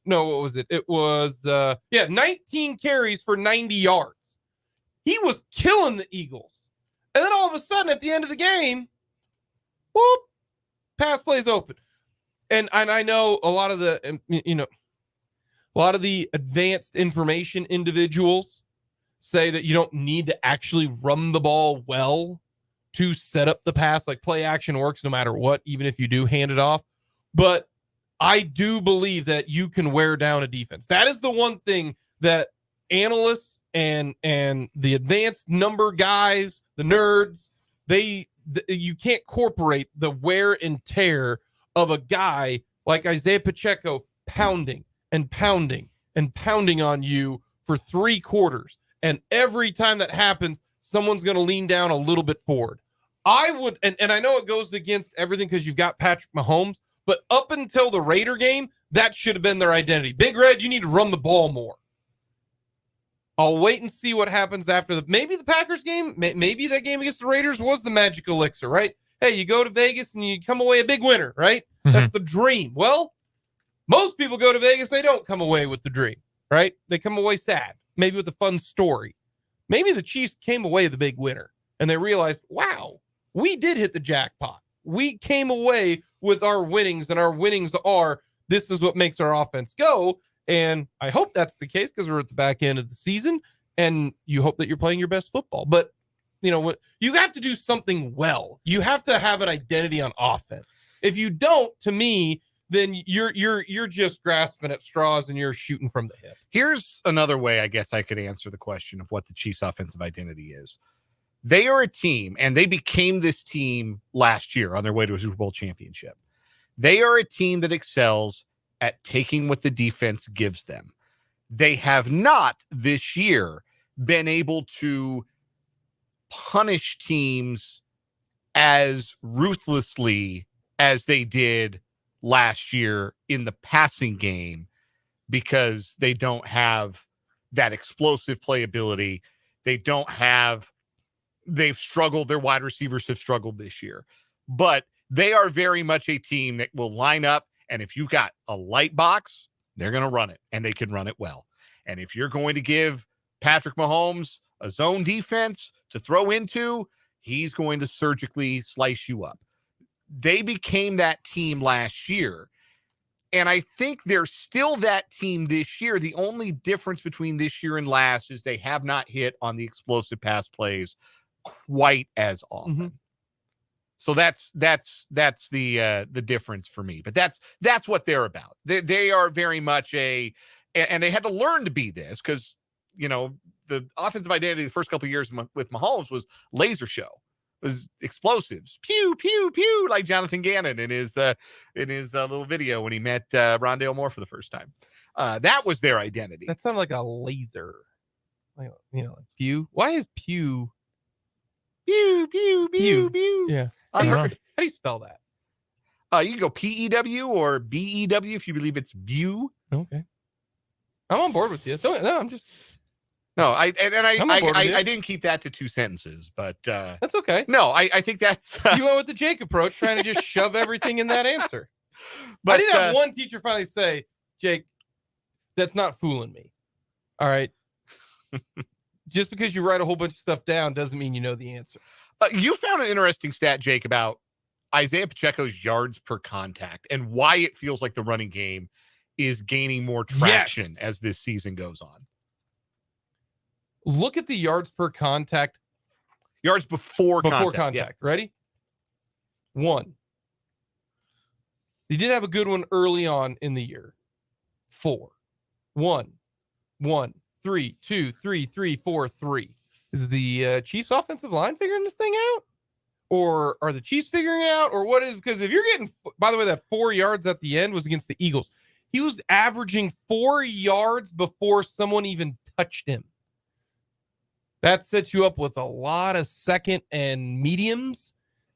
No, what was it? It was, 19 carries for 90 yards. He was killing the Eagles. And then all of a sudden at the end of the game, whoop, pass plays open. And I know a lot of the, a lot of the advanced information individuals say that you don't need to actually run the ball well to set up the pass. Like play action works no matter what, even if you do hand it off. But I do believe that you can wear down a defense. That is the one thing that analysts and the advanced number guys, the nerds, you can't incorporate the wear and tear of a guy like Isiah Pacheco pounding and pounding and pounding on you for 3 quarters. And every time that happens, someone's going to lean down a little bit forward. I would, and I know it goes against everything because you've got Patrick Mahomes, but up until the Raider game, that should have been their identity. Big Red, you need to run the ball more. I'll wait and see what happens after maybe the Packers game, maybe that game against the Raiders was the magic elixir, right? Hey, you go to Vegas and you come away a big winner, right? Mm-hmm. That's the dream. Well, most people go to Vegas, they don't come away with the dream, right? They come away sad, maybe with a fun story. Maybe the Chiefs came away the big winner and they realized, wow, we did hit the jackpot. We came away with our winnings, and our winnings are, this is what makes our offense go. And I hope that's the case because we're at the back end of the season and you hope that you're playing your best football. But, you have to do something well. You have to have an identity on offense. If you don't, to me, then you're just grasping at straws and you're shooting from the hip. Here's another way I guess I could answer the question of what the Chiefs' offensive identity is. They are a team, and they became this team last year on their way to a Super Bowl championship. They are a team that excels at taking what the defense gives them. They have not this year been able to punish teams as ruthlessly as they did last year in the passing game because they don't have that explosive playability. They've struggled. Their wide receivers have struggled this year, but they are very much a team that will line up. And if you've got a light box, they're going to run it, and they can run it well. And if you're going to give Patrick Mahomes a zone defense to throw into, he's going to surgically slice you up. They became that team last year. And I think they're still that team this year. The only difference between this year and last is they have not hit on the explosive pass plays quite as often. Mm-hmm. So that's the difference for me. But that's what they're about. They are very much and they had to learn to be this because, the offensive identity the first couple of years with Mahomes was laser show. It was explosives, pew pew pew, like Jonathan Gannon in his little video when he met Rondale Moore for the first time. That was their identity. That sounded like a laser, like pew. Why is pew? Pew pew pew pew. Yeah. How do you spell that? You can go PEW or BEW if you believe it's Bew. Okay. I'm on board with you. I'm just. No, I didn't keep that to 2 sentences, but that's okay. No, I think that's you went with the Jake approach, trying to just shove everything in that answer. But I did have one teacher finally say, Jake, that's not fooling me. All right. Just because you write a whole bunch of stuff down doesn't mean you know the answer. You found an interesting stat, Jake, about Isiah Pacheco's yards per contact and why it feels like the running game is gaining more traction as this season goes on. Look at the yards per contact. Yards before contact. Yeah. Ready? 1. He did have a good one early on in the year. 4. 1. 1. 3, 2, 3, 3, 4, 3. Is the Chiefs offensive line figuring this thing out? Or are the Chiefs figuring it out? Or what is, because if you're getting, by the way, that 4 yards at the end was against the Eagles. He was averaging 4 yards before someone even touched him. That sets you up with a lot of second and mediums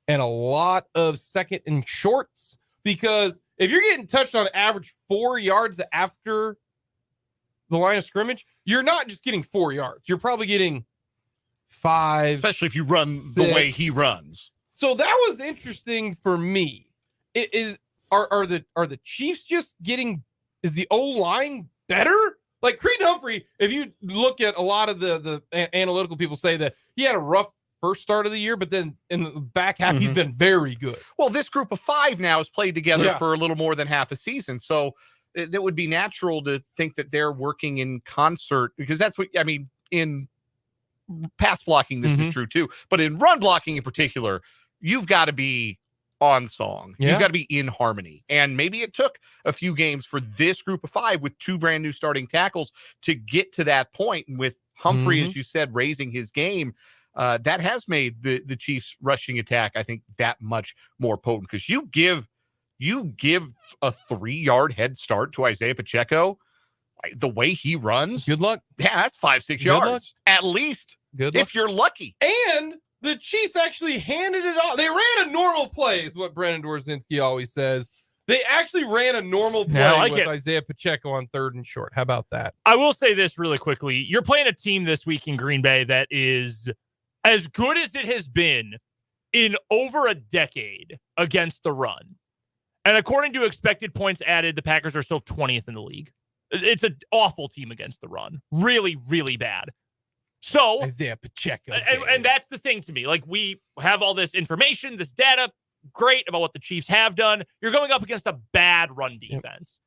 and a lot of second and shorts, because if you're getting touched on average 4 yards after the line of scrimmage, you're not just getting 4 yards. You're probably getting 5. Especially if you run 6. The way he runs. So that was interesting for me. Are the Chiefs just getting? Is the O-line better? Like Creed Humphrey, if you look at a lot of the analytical people say that he had a rough first start of the year, but then in the back half, he's been very good. Well, this group of 5 now has played together for a little more than half a season. So it would be natural to think that they're working in concert, because that's what, I mean, in pass blocking, this is true too. But in run blocking in particular, you've got to be on song. Yeah. You've got to be in harmony. And maybe it took a few games for this group of 5 with 2 brand new starting tackles to get to that point. And with Humphrey, as you said, raising his game, that has made the Chiefs rushing attack, I think, that much more potent, because you give a 3-yard head start to Isiah Pacheco, the way he runs. Good luck. Yeah, that's 5-6 yards at least. Good luck. If you're lucky. And the Chiefs actually handed it off. They ran a normal play, is what Brennan Dworzinski always says. They actually ran a normal play with Isiah Pacheco on 3rd and short. How about that? I will say this really quickly. You're playing a team this week in Green Bay that is as good as it has been in over a decade against the run. And according to expected points added, the Packers are still 20th in the league. It's an awful team against the run. Really, really bad. So Isiah Pacheco. And that's the thing to me. Like, we have all this information, this data, great about what the Chiefs have done. You're going up against a bad run defense.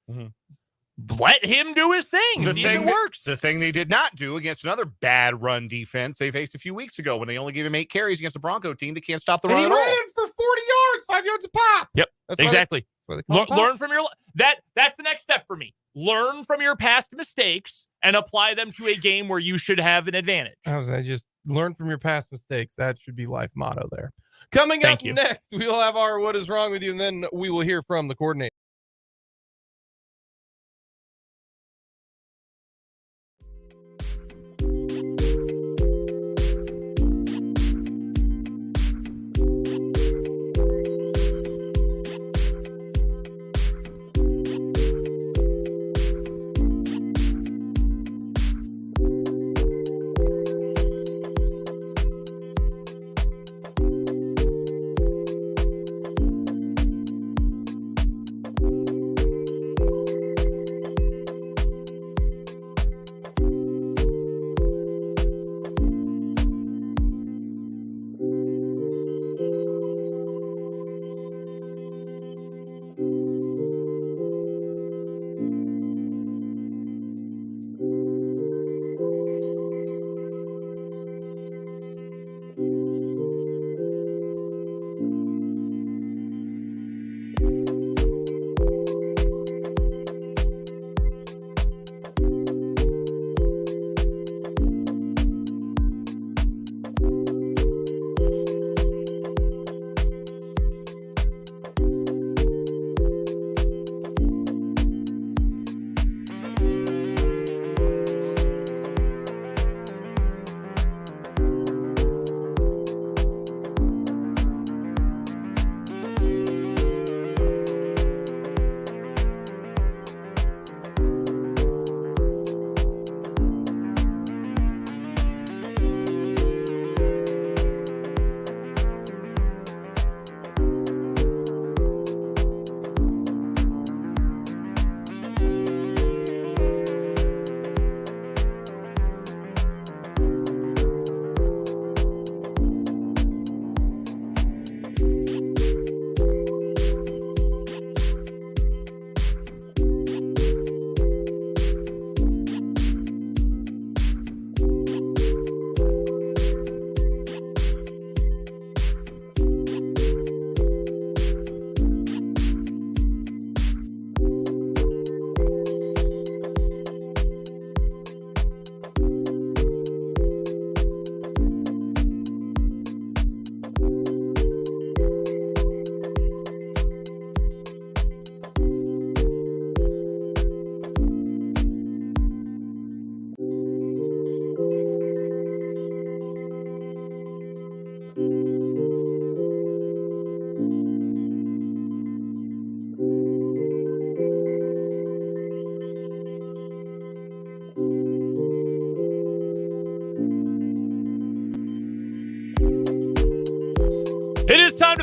Let him do his thing. See if it works. The thing they did not do against another bad run defense they faced a few weeks ago, when they only gave him 8 carries against the Bronco team that can't stop the run And he at all. ran it for 40 yards, 5 yards a pop. Yep, exactly. Learn from your that's the next step for me. Learn from your past mistakes and apply them to a game where you should have an advantage. I just learn from your past mistakes. That should be life motto there. Coming up next, we'll have our What Is Wrong With You, and then we will hear from the coordinator.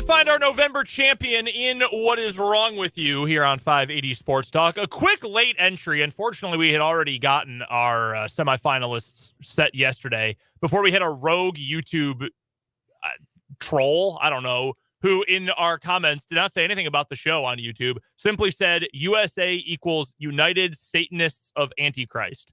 find our November champion in What Is Wrong With You here on 580 Sports Talk. A quick late entry. Unfortunately, we had already gotten our semifinalists set yesterday before we had a rogue YouTube troll, I don't know, who in our comments did not say anything about the show on YouTube, simply said USA equals United Satanists of Antichrist.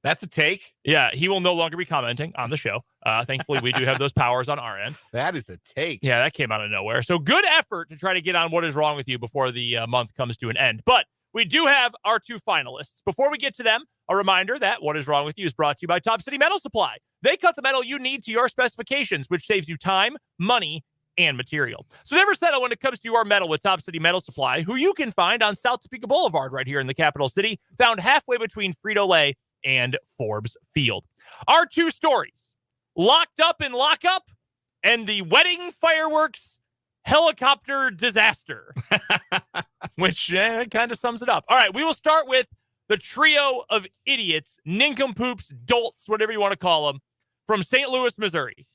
That's a take. Yeah, he will no longer be commenting on the show. Thankfully, we do have those powers on our end. That is a take. Yeah, that came out of nowhere. So good effort to try to get on What Is Wrong With You before the month comes to an end. But we do have our two finalists. Before we get to them, a reminder that What Is Wrong With You is brought to you by Top City Metal Supply. They cut the metal you need to your specifications, which saves you time, money, and material. So never settle when it comes to your metal with Top City Metal Supply, who you can find on South Topeka Boulevard right here in the capital city, found halfway between Frito-Lay and Forbes Field. Our two stories, Locked Up and Lock Up, and the wedding fireworks helicopter disaster, which kind of sums it up. All right, we will start with the trio of idiots, nincompoops, dolts, whatever you want to call them, from St. Louis, Missouri,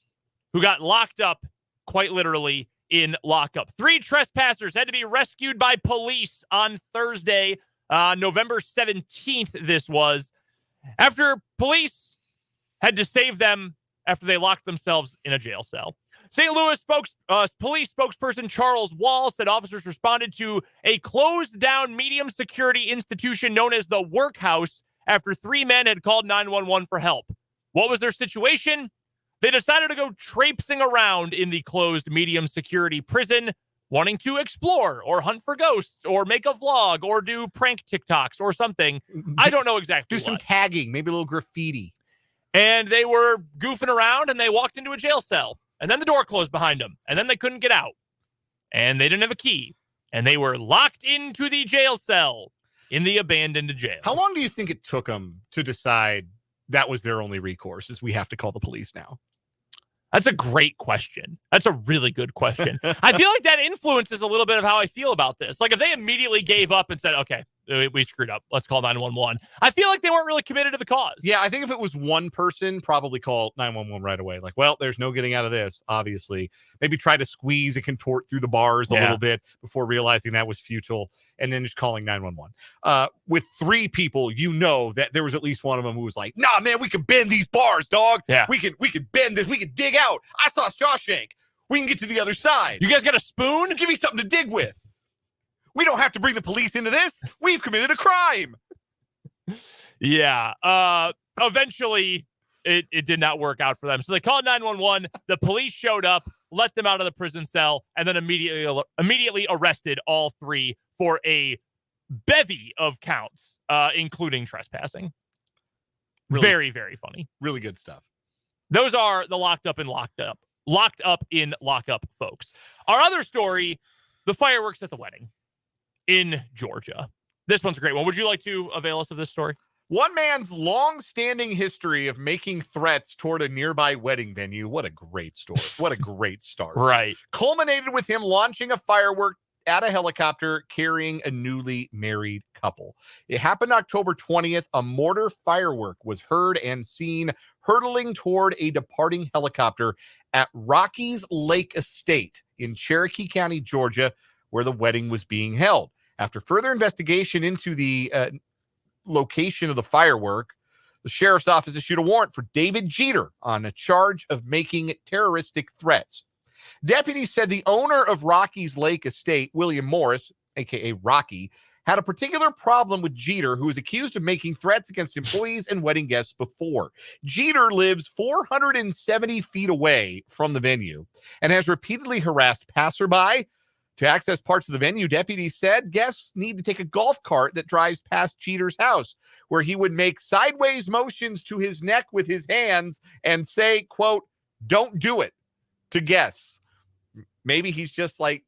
who got locked up, quite literally, in lockup. 3 trespassers had to be rescued by police on Thursday, November 17th, this was, after police had to save them after they locked themselves in a jail cell. St. Louis police spokesperson Charles Wall said officers responded to a closed-down medium security institution known as the Workhouse after 3 men had called 911 for help. What was their situation? They decided to go traipsing around in the closed medium security prison, wanting to explore or hunt for ghosts or make a vlog or do prank TikToks or something. I don't know exactly Do some tagging, maybe a little graffiti. And they were goofing around and they walked into a jail cell. And then the door closed behind them. And then they couldn't get out. And they didn't have a key. And they were locked into the jail cell in the abandoned jail. How long do you think it took them to decide that was their only recourse, is we have to call the police now? That's a great question. That's a really good question. I feel like that influences a little bit of how I feel about this. Like if they immediately gave up and said, okay, we screwed up, let's call 911. I feel like they weren't really committed to the cause. Yeah, I think if it was one person, probably call 911 right away. Like, well, there's no getting out of this, obviously. Maybe try to squeeze and contort through the bars a little bit before realizing that was futile, and then just calling 911. With 3 people, you know that there was at least one of them who was like, nah, man, we can bend these bars, dog. Yeah. We can bend this. We can dig out. I saw Shawshank. We can get to the other side. You guys got a spoon? Give me something to dig with. We don't have to bring the police into this. We've committed a crime. Yeah. Eventually, it did not work out for them. So they called 911. The police showed up, let them out of the prison cell, and then immediately arrested all 3 for a bevy of counts, including trespassing. Really, very, very funny. Really good stuff. Those are the locked up in lockup folks. Our other story, the fireworks at the wedding in Georgia. This one's a great one. Would you like to avail us of this story? One man's long-standing history of making threats toward a nearby wedding venue. What a great story. What a great start. Right. Culminated with him launching a firework at a helicopter carrying a newly married couple. It happened October 20th. A mortar firework was heard and seen hurtling toward a departing helicopter at Rockies Lake Estate in Cherokee County, Georgia, where the wedding was being held. After further investigation into the location of the firework, the sheriff's office issued a warrant for David Jeter on a charge of making terroristic threats. Deputies said the owner of Rockies Lake Estate, William Morris, a.k.a. Rocky, had a particular problem with Jeter, who was accused of making threats against employees and wedding guests before. Jeter lives 470 feet away from the venue and has repeatedly harassed passerby. To access parts of the venue, deputies said guests need to take a golf cart that drives past Jeter's house, where he would make sideways motions to his neck with his hands and say, quote, "Don't do it," to guests. Maybe he's just like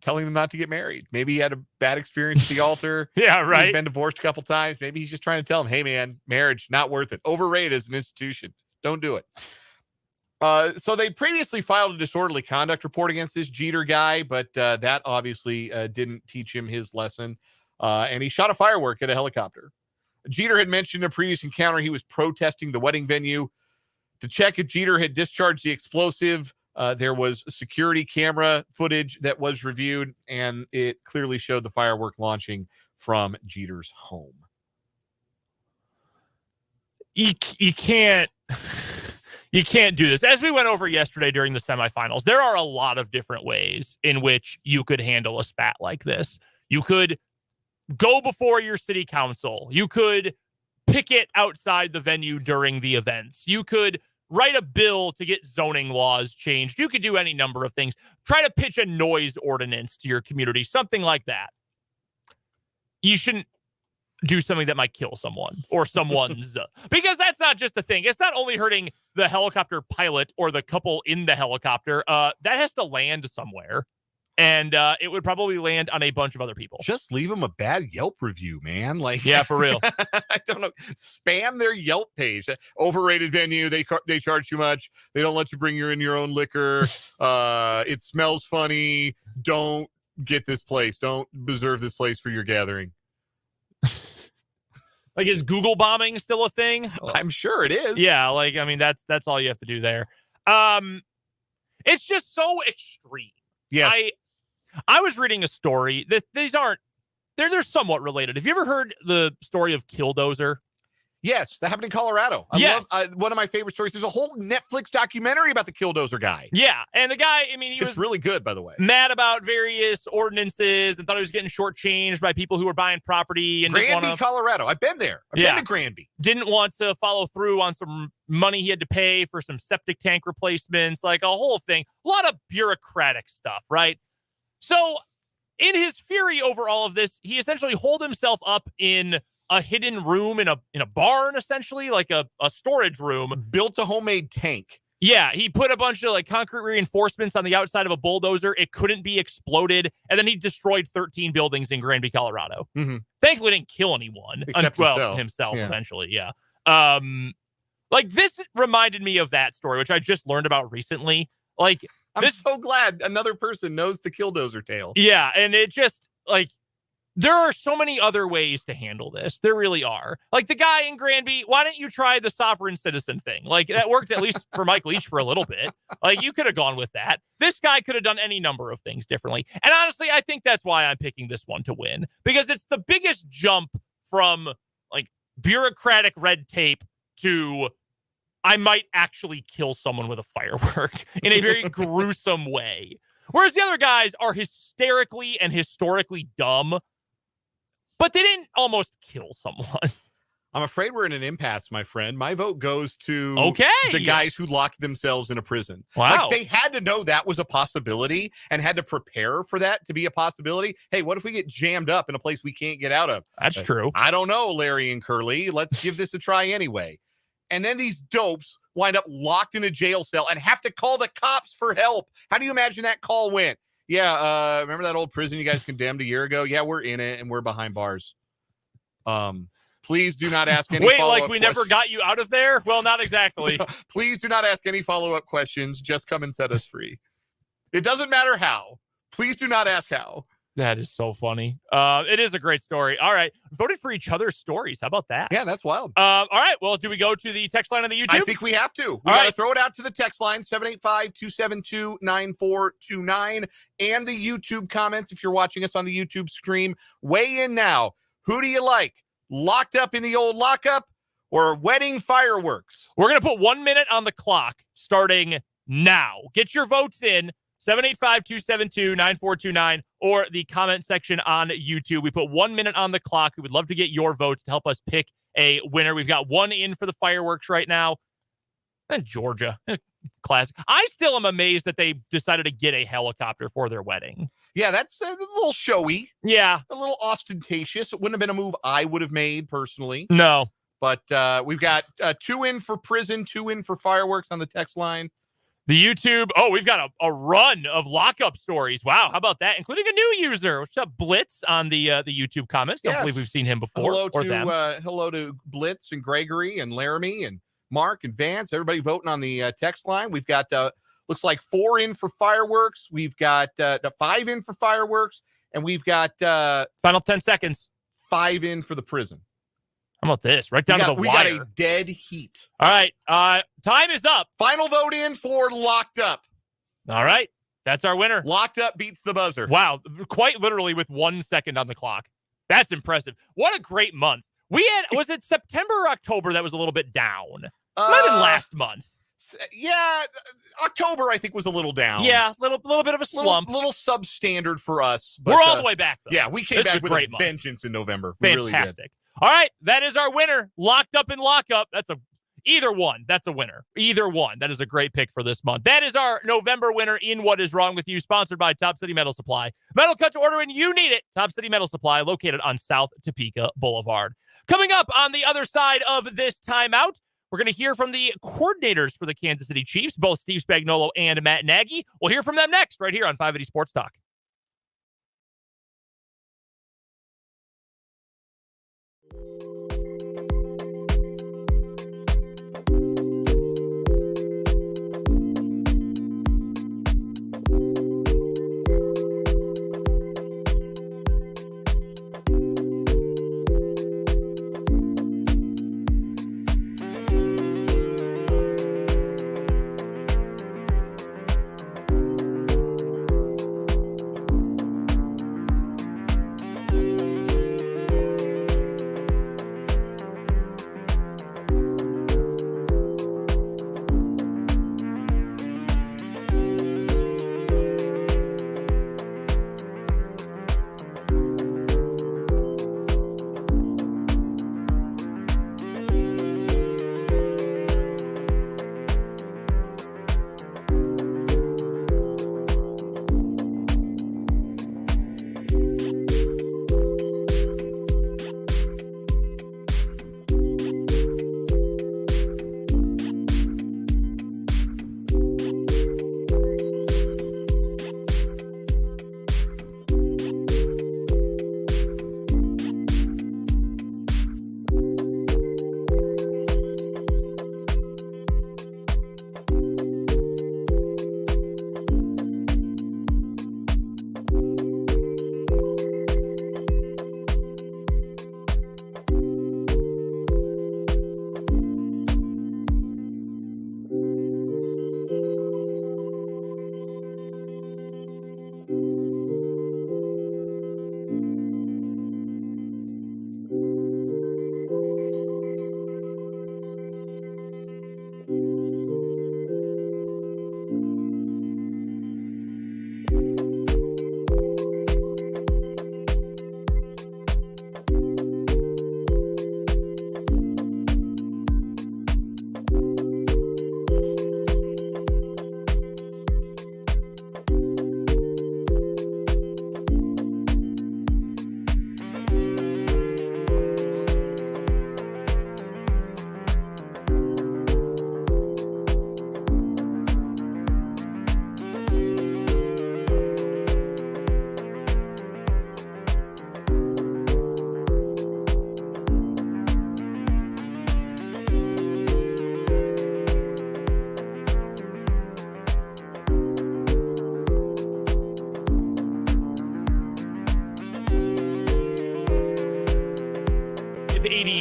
telling them not to get married. Maybe he had a bad experience at the altar. Yeah, right. He's been divorced a couple times. Maybe he's just trying to tell them, hey, man, marriage, not worth it. Overrated as an institution. Don't do it. So they previously filed a disorderly conduct report against this Jeter guy, but that obviously didn't teach him his lesson. And he shot a firework at a helicopter. Jeter had mentioned in a previous encounter he was protesting the wedding venue. To check if Jeter had discharged the explosive, There was security camera footage that was reviewed, and it clearly showed the firework launching from Jeter's home. You can't you can't do this. As we went over yesterday during the semifinals, there are a lot of different ways in which you could handle a spat like this. You could go before your city council. You could picket outside the venue during the events. You could write a bill to get zoning laws changed. You could do any number of things. Try to pitch a noise ordinance to your community, something like that. You shouldn't do something that might kill someone or someone's, because that's not just the thing. It's not only hurting the helicopter pilot or the couple in the helicopter. That has to land somewhere, and it would probably land on a bunch of other people. Just leave them a bad Yelp review, man. Like, yeah, for real. I don't know. Spam their Yelp page. Overrated venue. They charge too much. They don't let you bring your own liquor. It smells funny. Don't get this place. Don't reserve this place for your gathering. Like, is Google bombing still a thing? I'm sure it is. Yeah, like, I mean, that's all you have to do there. It's just so extreme. Yeah. I was reading a story that these aren't, they're somewhat related. Have you ever heard the story of Killdozer? Yes, that happened in Colorado. Yes. One of my favorite stories. There's a whole Netflix documentary about the Killdozer guy. Yeah, and the guy, I mean, he was really good, by the way. Mad about various ordinances and thought he was getting shortchanged by people who were buying property. And Granby, Colorado. I've been there. I've been to Granby. Didn't want to follow through on some money he had to pay for some septic tank replacements, like a whole thing. A lot of bureaucratic stuff, right? So in his fury over all of this, he essentially holed himself up in a hidden room in a barn, essentially, like a storage room. Built a homemade tank. Yeah, he put a bunch of like concrete reinforcements on the outside of a bulldozer. It couldn't be exploded. And then he destroyed 13 buildings in Granby, Colorado. Mm-hmm. Thankfully, didn't kill anyone. Except himself eventually, yeah. Like, this reminded me of that story, which I just learned about recently. Like, I'm so glad another person knows the Killdozer tale. Yeah, and it just, like, there are so many other ways to handle this. There really are. Like the guy in Granby, why don't you try the sovereign citizen thing? Like, that worked at least for Mike Leach for a little bit. Like, you could have gone with that. This guy could have done any number of things differently. And honestly, I think that's why I'm picking this one to win, because it's the biggest jump from like bureaucratic red tape to I might actually kill someone with a firework in a very gruesome way. Whereas the other guys are hysterically and historically dumb, but they didn't almost kill someone. I'm afraid we're in an impasse, my friend. My vote goes to the guys who locked themselves in a prison. Wow. Like, they had to know that was a possibility and had to prepare for that to be a possibility. Hey, what if we get jammed up in a place we can't get out of? That's true. I don't know, Larry and Curly. Let's give this a try anyway. And then these dopes wind up locked in a jail cell and have to call the cops for help. How do you imagine that call went? Yeah, remember that old prison you guys condemned a year ago? Yeah, we're in it and we're behind bars. Please do not ask any follow-up like we never got you out of there? Well, not exactly. Please do not ask any follow-up questions. Just come and set us free. It doesn't matter how. Please do not ask how. That is so funny. It is a great story. All right. Voted for each other's stories. How about that? Yeah, that's wild. All right. Well, do we go to the text line on the YouTube? I think we have to. We got to throw it out to the text line, 785-272-9429, and the YouTube comments if you're watching us on the YouTube stream. Weigh in now. Who do you like? Locked up in the old lockup or wedding fireworks? We're going to put 1 minute on the clock starting now. Get your votes in. 785-272-9429 or the comment section on YouTube. We put 1 minute on the clock. We would love to get your votes to help us pick a winner. We've got one in for the fireworks right now. And Georgia. Classic. I still am amazed that they decided to get a helicopter for their wedding. Yeah, that's a little showy. Yeah. A little ostentatious. It wouldn't have been a move I would have made personally. No. But we've got 2 in for prison, 2 in for fireworks on the text line. The YouTube, we've got a run of lockup stories. Wow, how about that? Including a new user. What's up, Blitz, on the YouTube comments. Don't believe we've seen him before. Hello to Blitz and Gregory and Laramie and Mark and Vance. Everybody voting on the text line. We've got, looks like 4 in for fireworks. We've got 5 in for fireworks. And we've got... final 10 seconds. 5 in for the prison. How about this? Right down to the wire. We got a dead heat. All right. Time is up. Final vote in for locked up. All right. That's our winner. Locked up beats the buzzer. Wow. Quite literally with 1 second on the clock. That's impressive. What a great month. Was it September or October that was a little bit down? Might have been last month. Yeah, October I think was a little down. Yeah, little bit of a slump. Little substandard for us. But, we're all the way back, though. Yeah, we came This is back a with great a month. vengeance in November. We really did. Fantastic. All right, that is our winner. Locked up and lock up. Either one. That's a winner. Either one. That is a great pick for this month. That is our November winner in What Is Wrong With You, sponsored by Top City Metal Supply. Metal cut to order when you need it. Top City Metal Supply, located on South Topeka Boulevard. Coming up on the other side of this timeout, we're going to hear from the coordinators for the Kansas City Chiefs, both Steve Spagnuolo and Matt Nagy. We'll hear from them next, right here on 580 Sports Talk.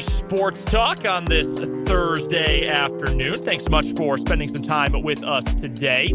Sports Talk on this Thursday afternoon. Thanks so much for spending some time with us today.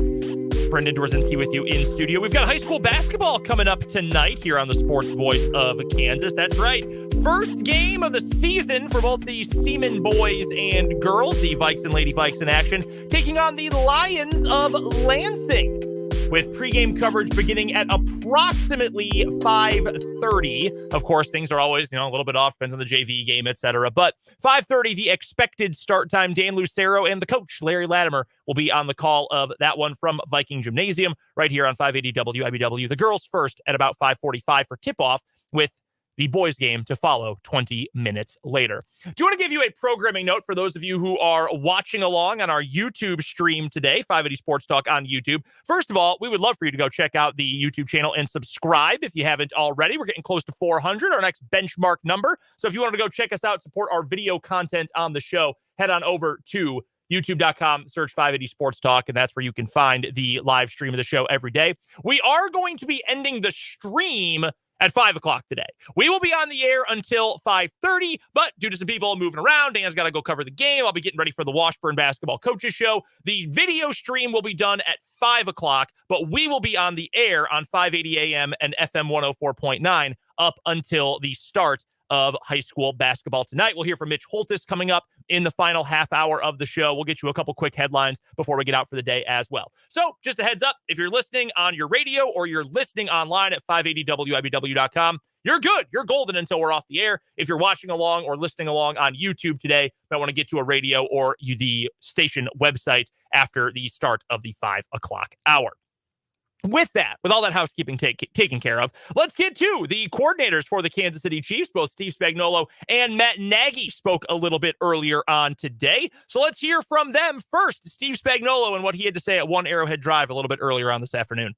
Brendan Dorzinski with you in studio. We've got high school basketball coming up tonight here on the Sports Voice of Kansas. That's right. First game of the season for both the Seaman boys and girls. The Vikes and Lady Vikes in action, taking on the Lions of Lansing, with pregame coverage beginning at approximately 5:30. Of course, things are always, a little bit off, depends on the JV game, etc. But 5:30, the expected start time. Dan Lucero and the coach, Larry Latimer, will be on the call of that one from Viking Gymnasium right here on 580 WIBW. The girls first at about 5:45 for tip-off, with the boys game to follow 20 minutes later. Do want to give you a programming note for those of you who are watching along on our YouTube stream today, 580 Sports Talk on YouTube. First of all, we would love for you to go check out the YouTube channel and subscribe if you haven't already. We're getting close to 400, our next benchmark number. So if you wanted to go check us out, support our video content on the show, head on over to youtube.com, search 580 Sports Talk, and that's where you can find the live stream of the show every day. We are going to be ending the stream at 5 o'clock today. We will be on the air until 5:30, but due to some people moving around, Dan's got to go cover the game. I'll be getting ready for the Washburn Basketball Coaches Show. The video stream will be done at 5 o'clock, but we will be on the air on 580 AM and FM 104.9 up until the start of high school basketball tonight. We'll hear from Mitch Holthus coming up in the final half hour of the show. We'll get you a couple quick headlines before we get out for the day as well. So just a heads up, if you're listening on your radio or you're listening online at 580WIBW.com, you're good. You're golden until we're off the air. If you're watching along or listening along on YouTube today, might want to get to a radio or the station website after the start of the 5 o'clock hour. With that, with all that housekeeping taken care of, let's get to the coordinators for the Kansas City Chiefs. Both Steve Spagnuolo and Matt Nagy spoke a little bit earlier on today. So let's hear from them first. Steve Spagnuolo and what he had to say at One Arrowhead Drive a little bit earlier on this afternoon.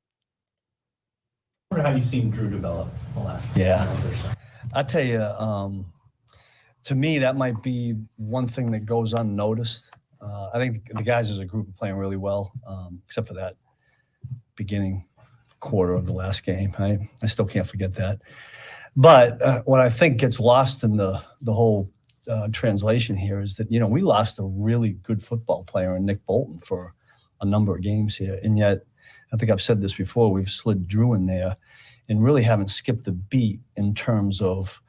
I wonder how you've seen Drew develop the last month or so. I tell you, to me, that might be one thing that goes unnoticed. I think the guys as a group are playing really well, except for that beginning quarter of the last game. I still can't forget that. But what I think gets lost in the whole translation here is that, we lost a really good football player in Nick Bolton for a number of games here. And yet, I think I've said this before, we've slid Drew in there and really haven't skipped a beat in terms of,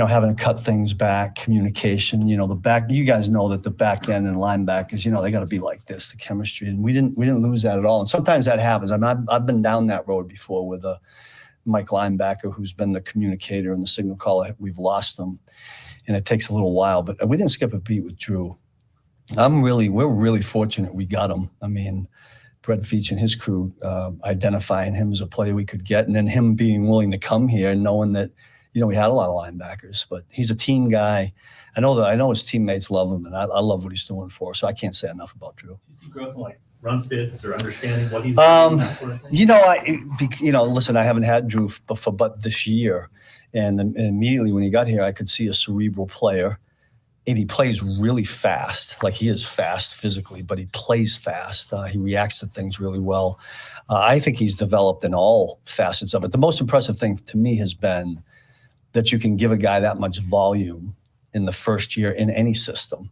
having to cut things back, communication, the back, you guys know that the back end and linebackers, they got to be like this, the chemistry. And we didn't lose that at all. And sometimes that happens. I mean, I've been down that road before with a Mike linebacker who's been the communicator and the signal caller. We've lost them and it takes a little while, but we didn't skip a beat with Drew. We're really fortunate we got him. I mean, Brett Veach and his crew identifying him as a player we could get, and then him being willing to come here and knowing that, we had a lot of linebackers, but he's a team guy. I know his teammates love him, and I love what he's doing for us, so I can't say enough about Drew. Do you see growth in like run fits or understanding what he's doing? That sort of thing? Listen, I haven't had Drew but this year, and immediately when he got here, I could see a cerebral player, and he plays really fast. Like, he is fast physically, but he plays fast. He reacts to things really well. I think he's developed in all facets of it. The most impressive thing to me has been that you can give a guy that much volume in the first year in any system,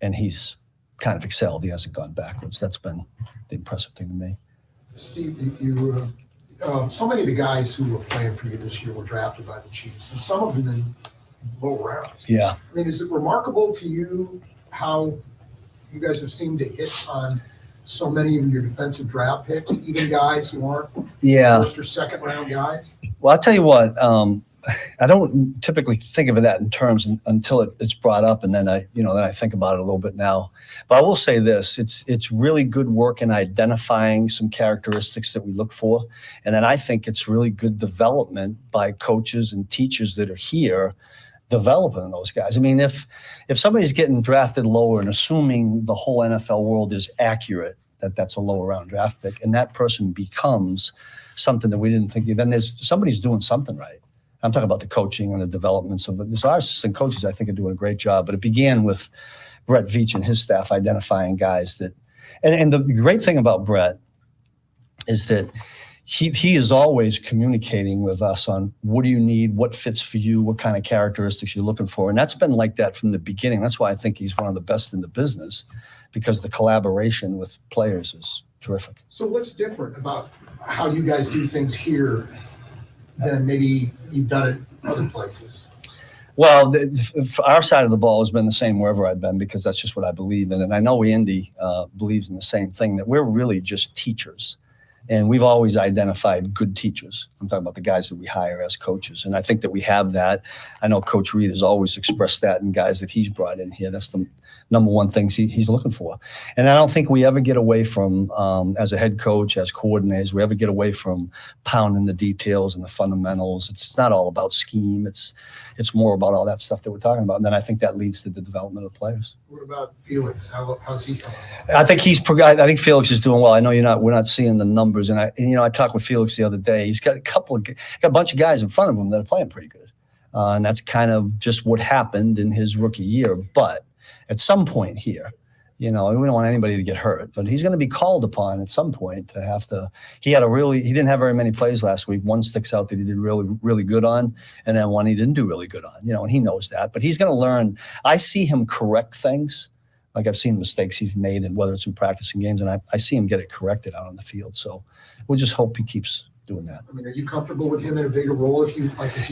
and he's kind of excelled. He hasn't gone backwards. That's been the impressive thing to me. Steve, so many of the guys who were playing for you this year were drafted by the Chiefs, and some of them in low rounds. Yeah. I mean, is it remarkable to you how you guys have seemed to hit on so many of your defensive draft picks, even guys who aren't first or second round guys? Well, I'll tell you what, I don't typically think of that in terms until it's brought up, and then I think about it a little bit now. But I will say this: it's really good work in identifying some characteristics that we look for, and then I think it's really good development by coaches and teachers that are here developing those guys. I mean, if somebody's getting drafted lower, and assuming the whole NFL world is accurate that that's a lower round draft pick, and that person becomes something that we didn't think, then somebody's doing something right. I'm talking about the coaching and the developments of it. So our assistant coaches, I think, are doing a great job. But it began with Brett Veach and his staff identifying guys that, and the great thing about Brett is that he is always communicating with us on what do you need, what fits for you, what kind of characteristics you're looking for. And that's been like that from the beginning. That's why I think he's one of the best in the business, because the collaboration with players is terrific. So what's different about how you guys do things here than maybe you've done it other places? Well, our side of the ball has been the same wherever I've been, because that's just what I believe in. And I know Andy believes in the same thing, that we're really just teachers. And we've always identified good teachers. I'm talking about the guys that we hire as coaches. And I think that we have that. I know Coach Reed has always expressed that in guys that he's brought in here. That's the number one thing he's looking for. And I don't think we ever get away from, as a head coach, as coordinators, we ever get away from pounding the details and the fundamentals. It's not all about scheme. It's more about all that stuff that we're talking about. And then I think that leads to the development of players. What about Felix? How's he coming? I think I think Felix is doing well. I know we're not seeing the numbers. And I talked with Felix the other day. He's got a bunch of guys in front of him that are playing pretty good. And that's kind of just what happened in his rookie year. But at some point here, We don't want anybody to get hurt, but he's going to be called upon at some point to have to. He didn't have very many plays last week. One sticks out that he did really, really good on, and then one he didn't do really good on. And he knows that, but he's going to learn. I see him correct things. Like I've seen mistakes he's made, and whether it's in practicing games, and I see him get it corrected out on the field. So we'll just hope he keeps doing that. I mean, are you comfortable with him in a bigger role if you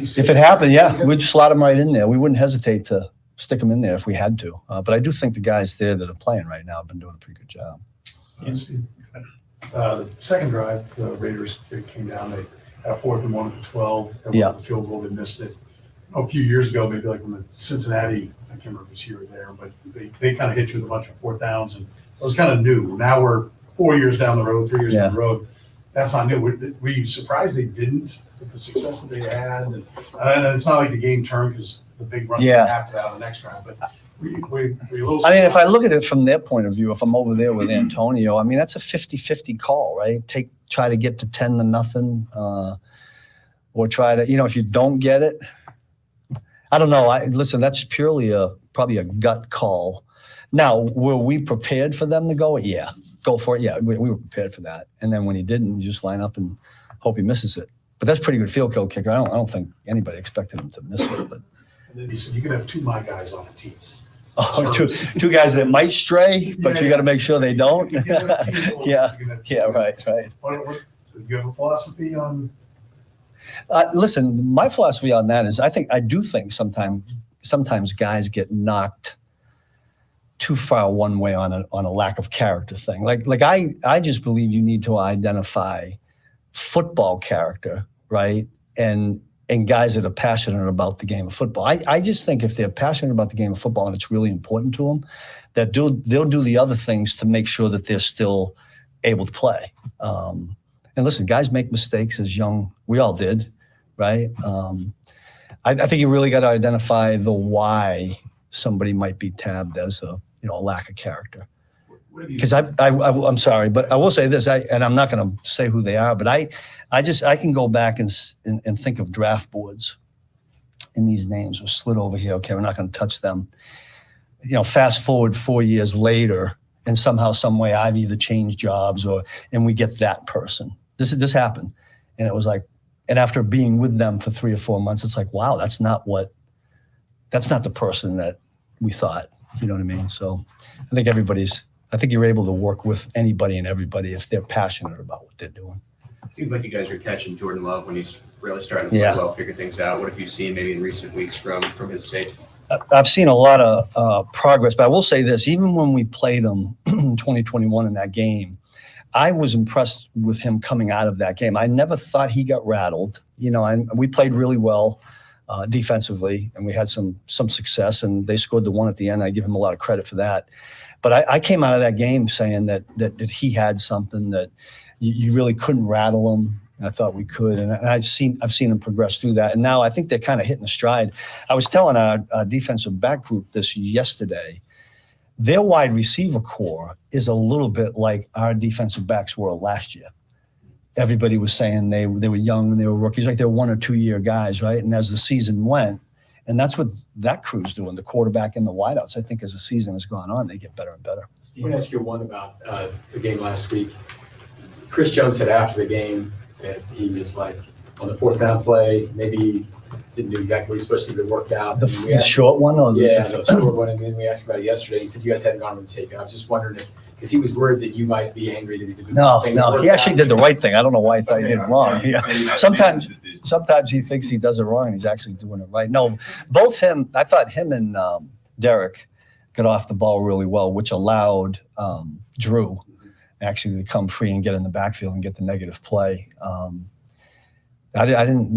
see? If it happened, yeah, we'd slot him right in there. We wouldn't hesitate to stick him in there if we had to. But I do think the guys there that are playing right now have been doing a pretty good job. The second drive, the Raiders came down. They had a 4th and 1 at the 12. They wanted the field goal. They missed it. A few years ago, maybe like when the Cincinnati, I can't remember if it was here or there, but they kind of hit you with a bunch of 4th downs, and it was kind of new. Now we're 4 years down the road, 3 years down the road. That's not new. Were you surprised they didn't with the success that they had? And it's not like the game turned because the big run after that on the next round, but were you a little surprised? I mean, if I look at it from their point of view, if I'm over there with Antonio, I mean, that's a 50-50 call, right? Try to get to 10-0, or try to, if you don't get it, I don't know. Listen, that's purely probably a gut call. Now, were we prepared for them to go? Yeah. Go for it. Yeah, we were prepared for that. And then when he didn't, you just line up and hope he misses it. But that's a pretty good field goal kicker. I don't think anybody expected him to miss it. But. And then he said, you can have 2 my guys on the team. Oh, two guys that might stray, but you got to make sure they don't. Yeah, right. Do you have a philosophy on? Listen, my philosophy on that is I do think sometimes guys get knocked too far one way on a lack of character thing. Like I just believe you need to identify football character, right? And guys that are passionate about the game of football. I just think if they're passionate about the game of football and it's really important to them, that they'll do the other things to make sure that they're still able to play. And listen, guys make mistakes as young. We all did, right? I think you really got to identify the why somebody might be tabbed as a lack of character. Because I'm sorry, but I will say this, and I'm not going to say who they are, but I can go back and think of draft boards, and these names were slid over here. Okay, we're not going to touch them. Fast forward 4 years later, and somehow, some way, I've either changed jobs and we get that person. This happened, and it was like, and after being with them for 3 or 4 months, it's like, wow, that's not the person that we thought. You know what I mean? So, I think you're able to work with anybody and everybody if they're passionate about what they're doing. It seems like you guys are catching Jordan Love when he's really starting to play well, figure things out. What have you seen maybe in recent weeks from his tape? I've seen a lot of progress, but I will say this, even when we played him in 2021 in that game, I was impressed with him coming out of that game. I never thought he got rattled. And we played really well defensively, and we had some success, and they scored the one at the end. I give him a lot of credit for that. But I came out of that game saying that he had something that you really couldn't rattle him. I thought we could, and I've seen him progress through that. And now I think they're kind of hitting a stride. I was telling our defensive back group this yesterday. Their wide receiver core is a little bit like our defensive backs were last year. Everybody was saying they were young and they were rookies, like they were 1 or 2 year guys, right? And as the season went, and that's what that crew's doing, the quarterback and the wideouts. I think as the season has gone on, they get better and better. I want to ask you one about the game last week. Chris Jones said after the game that he was like, on the 4th down play, maybe didn't do exactly what he's supposed to do, but it worked out. The short one? The short one. And then we asked about it yesterday. He said you guys hadn't gone over the tape. I was just wondering because he was worried that you might be angry that he did the No, he actually did the right thing. I don't know why he thought he did it wrong. Sometimes he thinks he does it wrong and he's actually doing it right. No, I thought him and Derek got off the ball really well, which allowed Drew actually to come free and get in the backfield and get the negative play. I didn't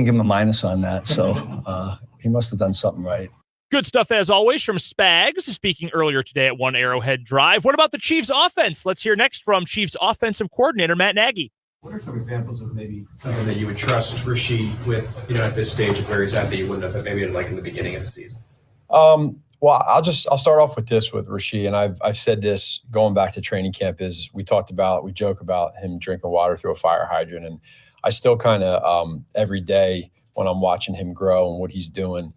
give him a minus on that, so he must have done something right. Good stuff as always from Spags, speaking earlier today at One Arrowhead Drive. What about the Chiefs offense? Let's hear next from Chiefs offensive coordinator Matt Nagy. What are some examples of maybe something that you would trust Rashid with, at this stage of where he's at that you wouldn't have maybe like in the beginning of the season? Well, I'll start off with this with Rashid, and I've said this going back to training camp is we joke about him drinking water through a fire hydrant, and I still kind of every day when I'm watching him grow and what he's doing,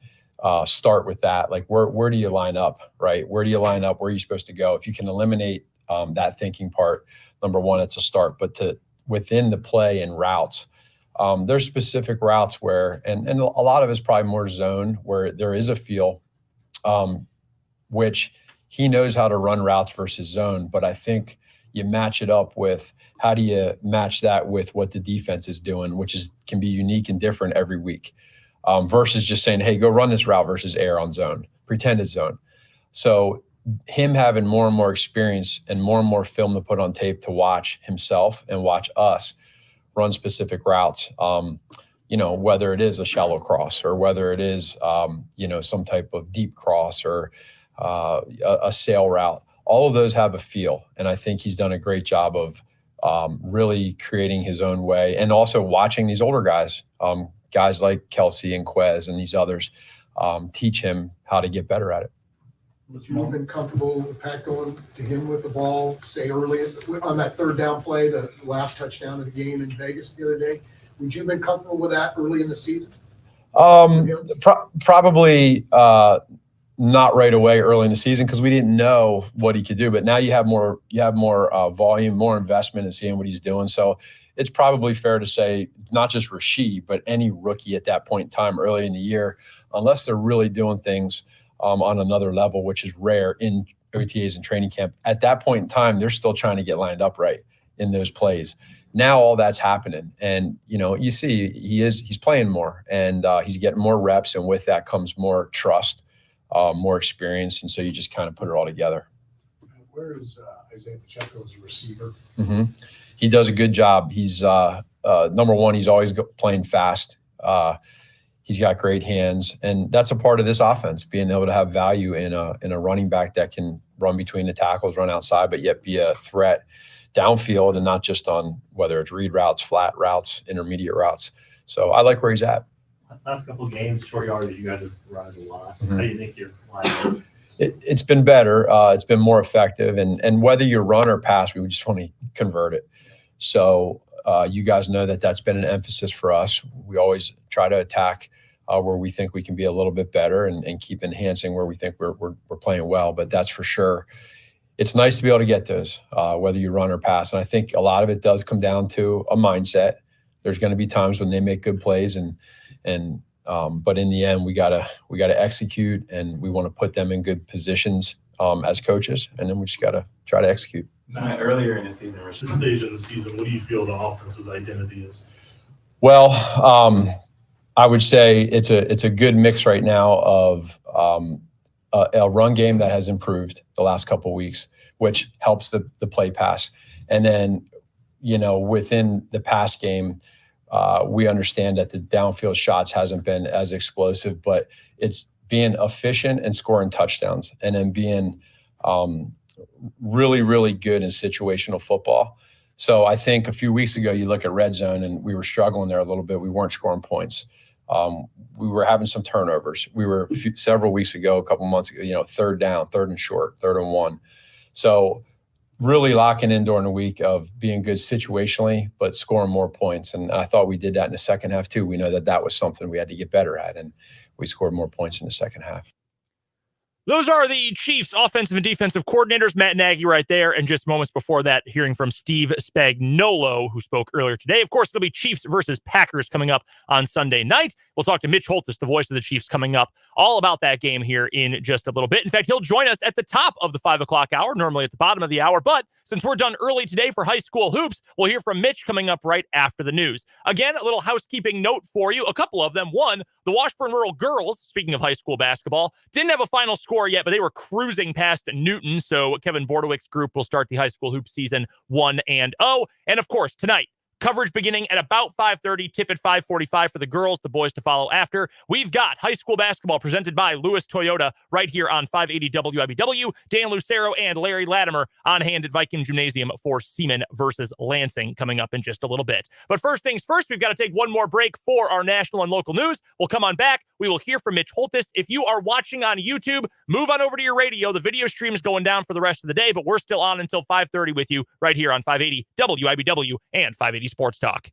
start with that. Like, where do you line up, right? Where do you line up? Where are you supposed to go? If you can eliminate that thinking part, number one, it's a start. But within the play and routes, there's specific routes where, and a lot of it's probably more zone, where there is a feel, which he knows how to run routes versus zone. But I think you match it up with, how do you match that with what the defense is doing, which can be unique and different every week, versus just saying, hey, go run this route versus air on zone, pretended zone. So him having more and more experience and more film to put on tape to watch himself and watch us run specific routes, whether it is a shallow cross or whether it is, some type of deep cross or a sail route, all of those have a feel. And I think he's done a great job of really creating his own way, and also watching these older guys, guys like Kelsey and Quez and these others, teach him how to get better at it. Would you have been comfortable with Pat going to him with the ball, say early on that third down play, the last touchdown of the game in Vegas the other day? Would you have been comfortable with that early in the season? Probably not right away early in the season, because we didn't know what he could do. But now you have more volume, more investment in seeing what he's doing. So it's probably fair to say, not just Rasheed, but any rookie at that point in time early in the year, unless they're really doing things on another level, which is rare in OTAs and training camp. At that point in time, they're still trying to get lined up right in those plays. Now all that's happening, and you see he's playing more, and he's getting more reps, and with that comes more trust, more experience, and so you just kind of put it all together. Where is Isiah Pacheco as a receiver? Mm-hmm. He does a good job. He's number one. He's always playing fast. He's got great hands, and that's a part of this offense, being able to have value in a running back that can run between the tackles, run outside, but yet be a threat downfield, and not just on whether it's read routes, flat routes, intermediate routes. So I like where he's at. Last couple of games, short yardage, you guys have run a lot. Mm-hmm. How do you think your line? It's been better. It's been more effective, and whether you run or pass, we just want to convert it. So you guys know that's been an emphasis for us. We always try to attack where we think we can be a little bit better, and keep enhancing where we think we're playing well. But that's for sure. It's nice to be able to get those, whether you run or pass. And I think a lot of it does come down to a mindset. There's going to be times when they make good plays, but in the end, we gotta execute, and we want to put them in good positions as coaches, and then we just gotta try to execute. Earlier in the season, or this stage of the season, what do you feel the offense's identity is? Well, I would say it's a good mix right now of a run game that has improved the last couple of weeks, which helps the play pass, and then within the pass game, we understand that the downfield shots hasn't been as explosive, but it's being efficient and scoring touchdowns, and then being really, really good in situational football. So I think a few weeks ago, you look at red zone, and we were struggling there a little bit. We weren't scoring points. We were having some turnovers. We were several weeks ago, a couple months ago, third down, third and short, 3rd and 1. So really locking in during the week of being good situationally, but scoring more points. And I thought we did that in the second half too. We know that was something we had to get better at, and we scored more points in the second half. Those are the Chiefs offensive and defensive coordinators, Matt Nagy right there. And just moments before that, hearing from Steve Spagnuolo, who spoke earlier today. Of course, it'll be Chiefs versus Packers coming up on Sunday night. We'll talk to Mitch Holthus, the voice of the Chiefs, coming up, all about that game here in just a little bit. In fact, he'll join us at the top of the 5 o'clock hour, normally at the bottom of the hour. But since we're done early today for high school hoops, we'll hear from Mitch coming up right after the news. Again, a little housekeeping note for you. A couple of them. One, the Washburn Rural girls, speaking of high school basketball, didn't have a final score yet, but they were cruising past Newton. So Kevin Bordewick's group will start the high school hoop season 1-0. And of course, tonight, coverage beginning at about 5:30, tip at 5:45 for the girls, the boys to follow after. We've got high school basketball presented by Lewis Toyota right here on 580 WIBW. Dan Lucero and Larry Latimer on hand at Viking Gymnasium for Seaman versus Lansing coming up in just a little bit. But first things first, we've got to take one more break for our national and local news. We'll come on back. We will hear from Mitch Holthus. If you are watching on YouTube, move on over to your radio. The video stream is going down for the rest of the day, but we're still on until 5:30 with you right here on 580 WIBW and 580 Sports Talk.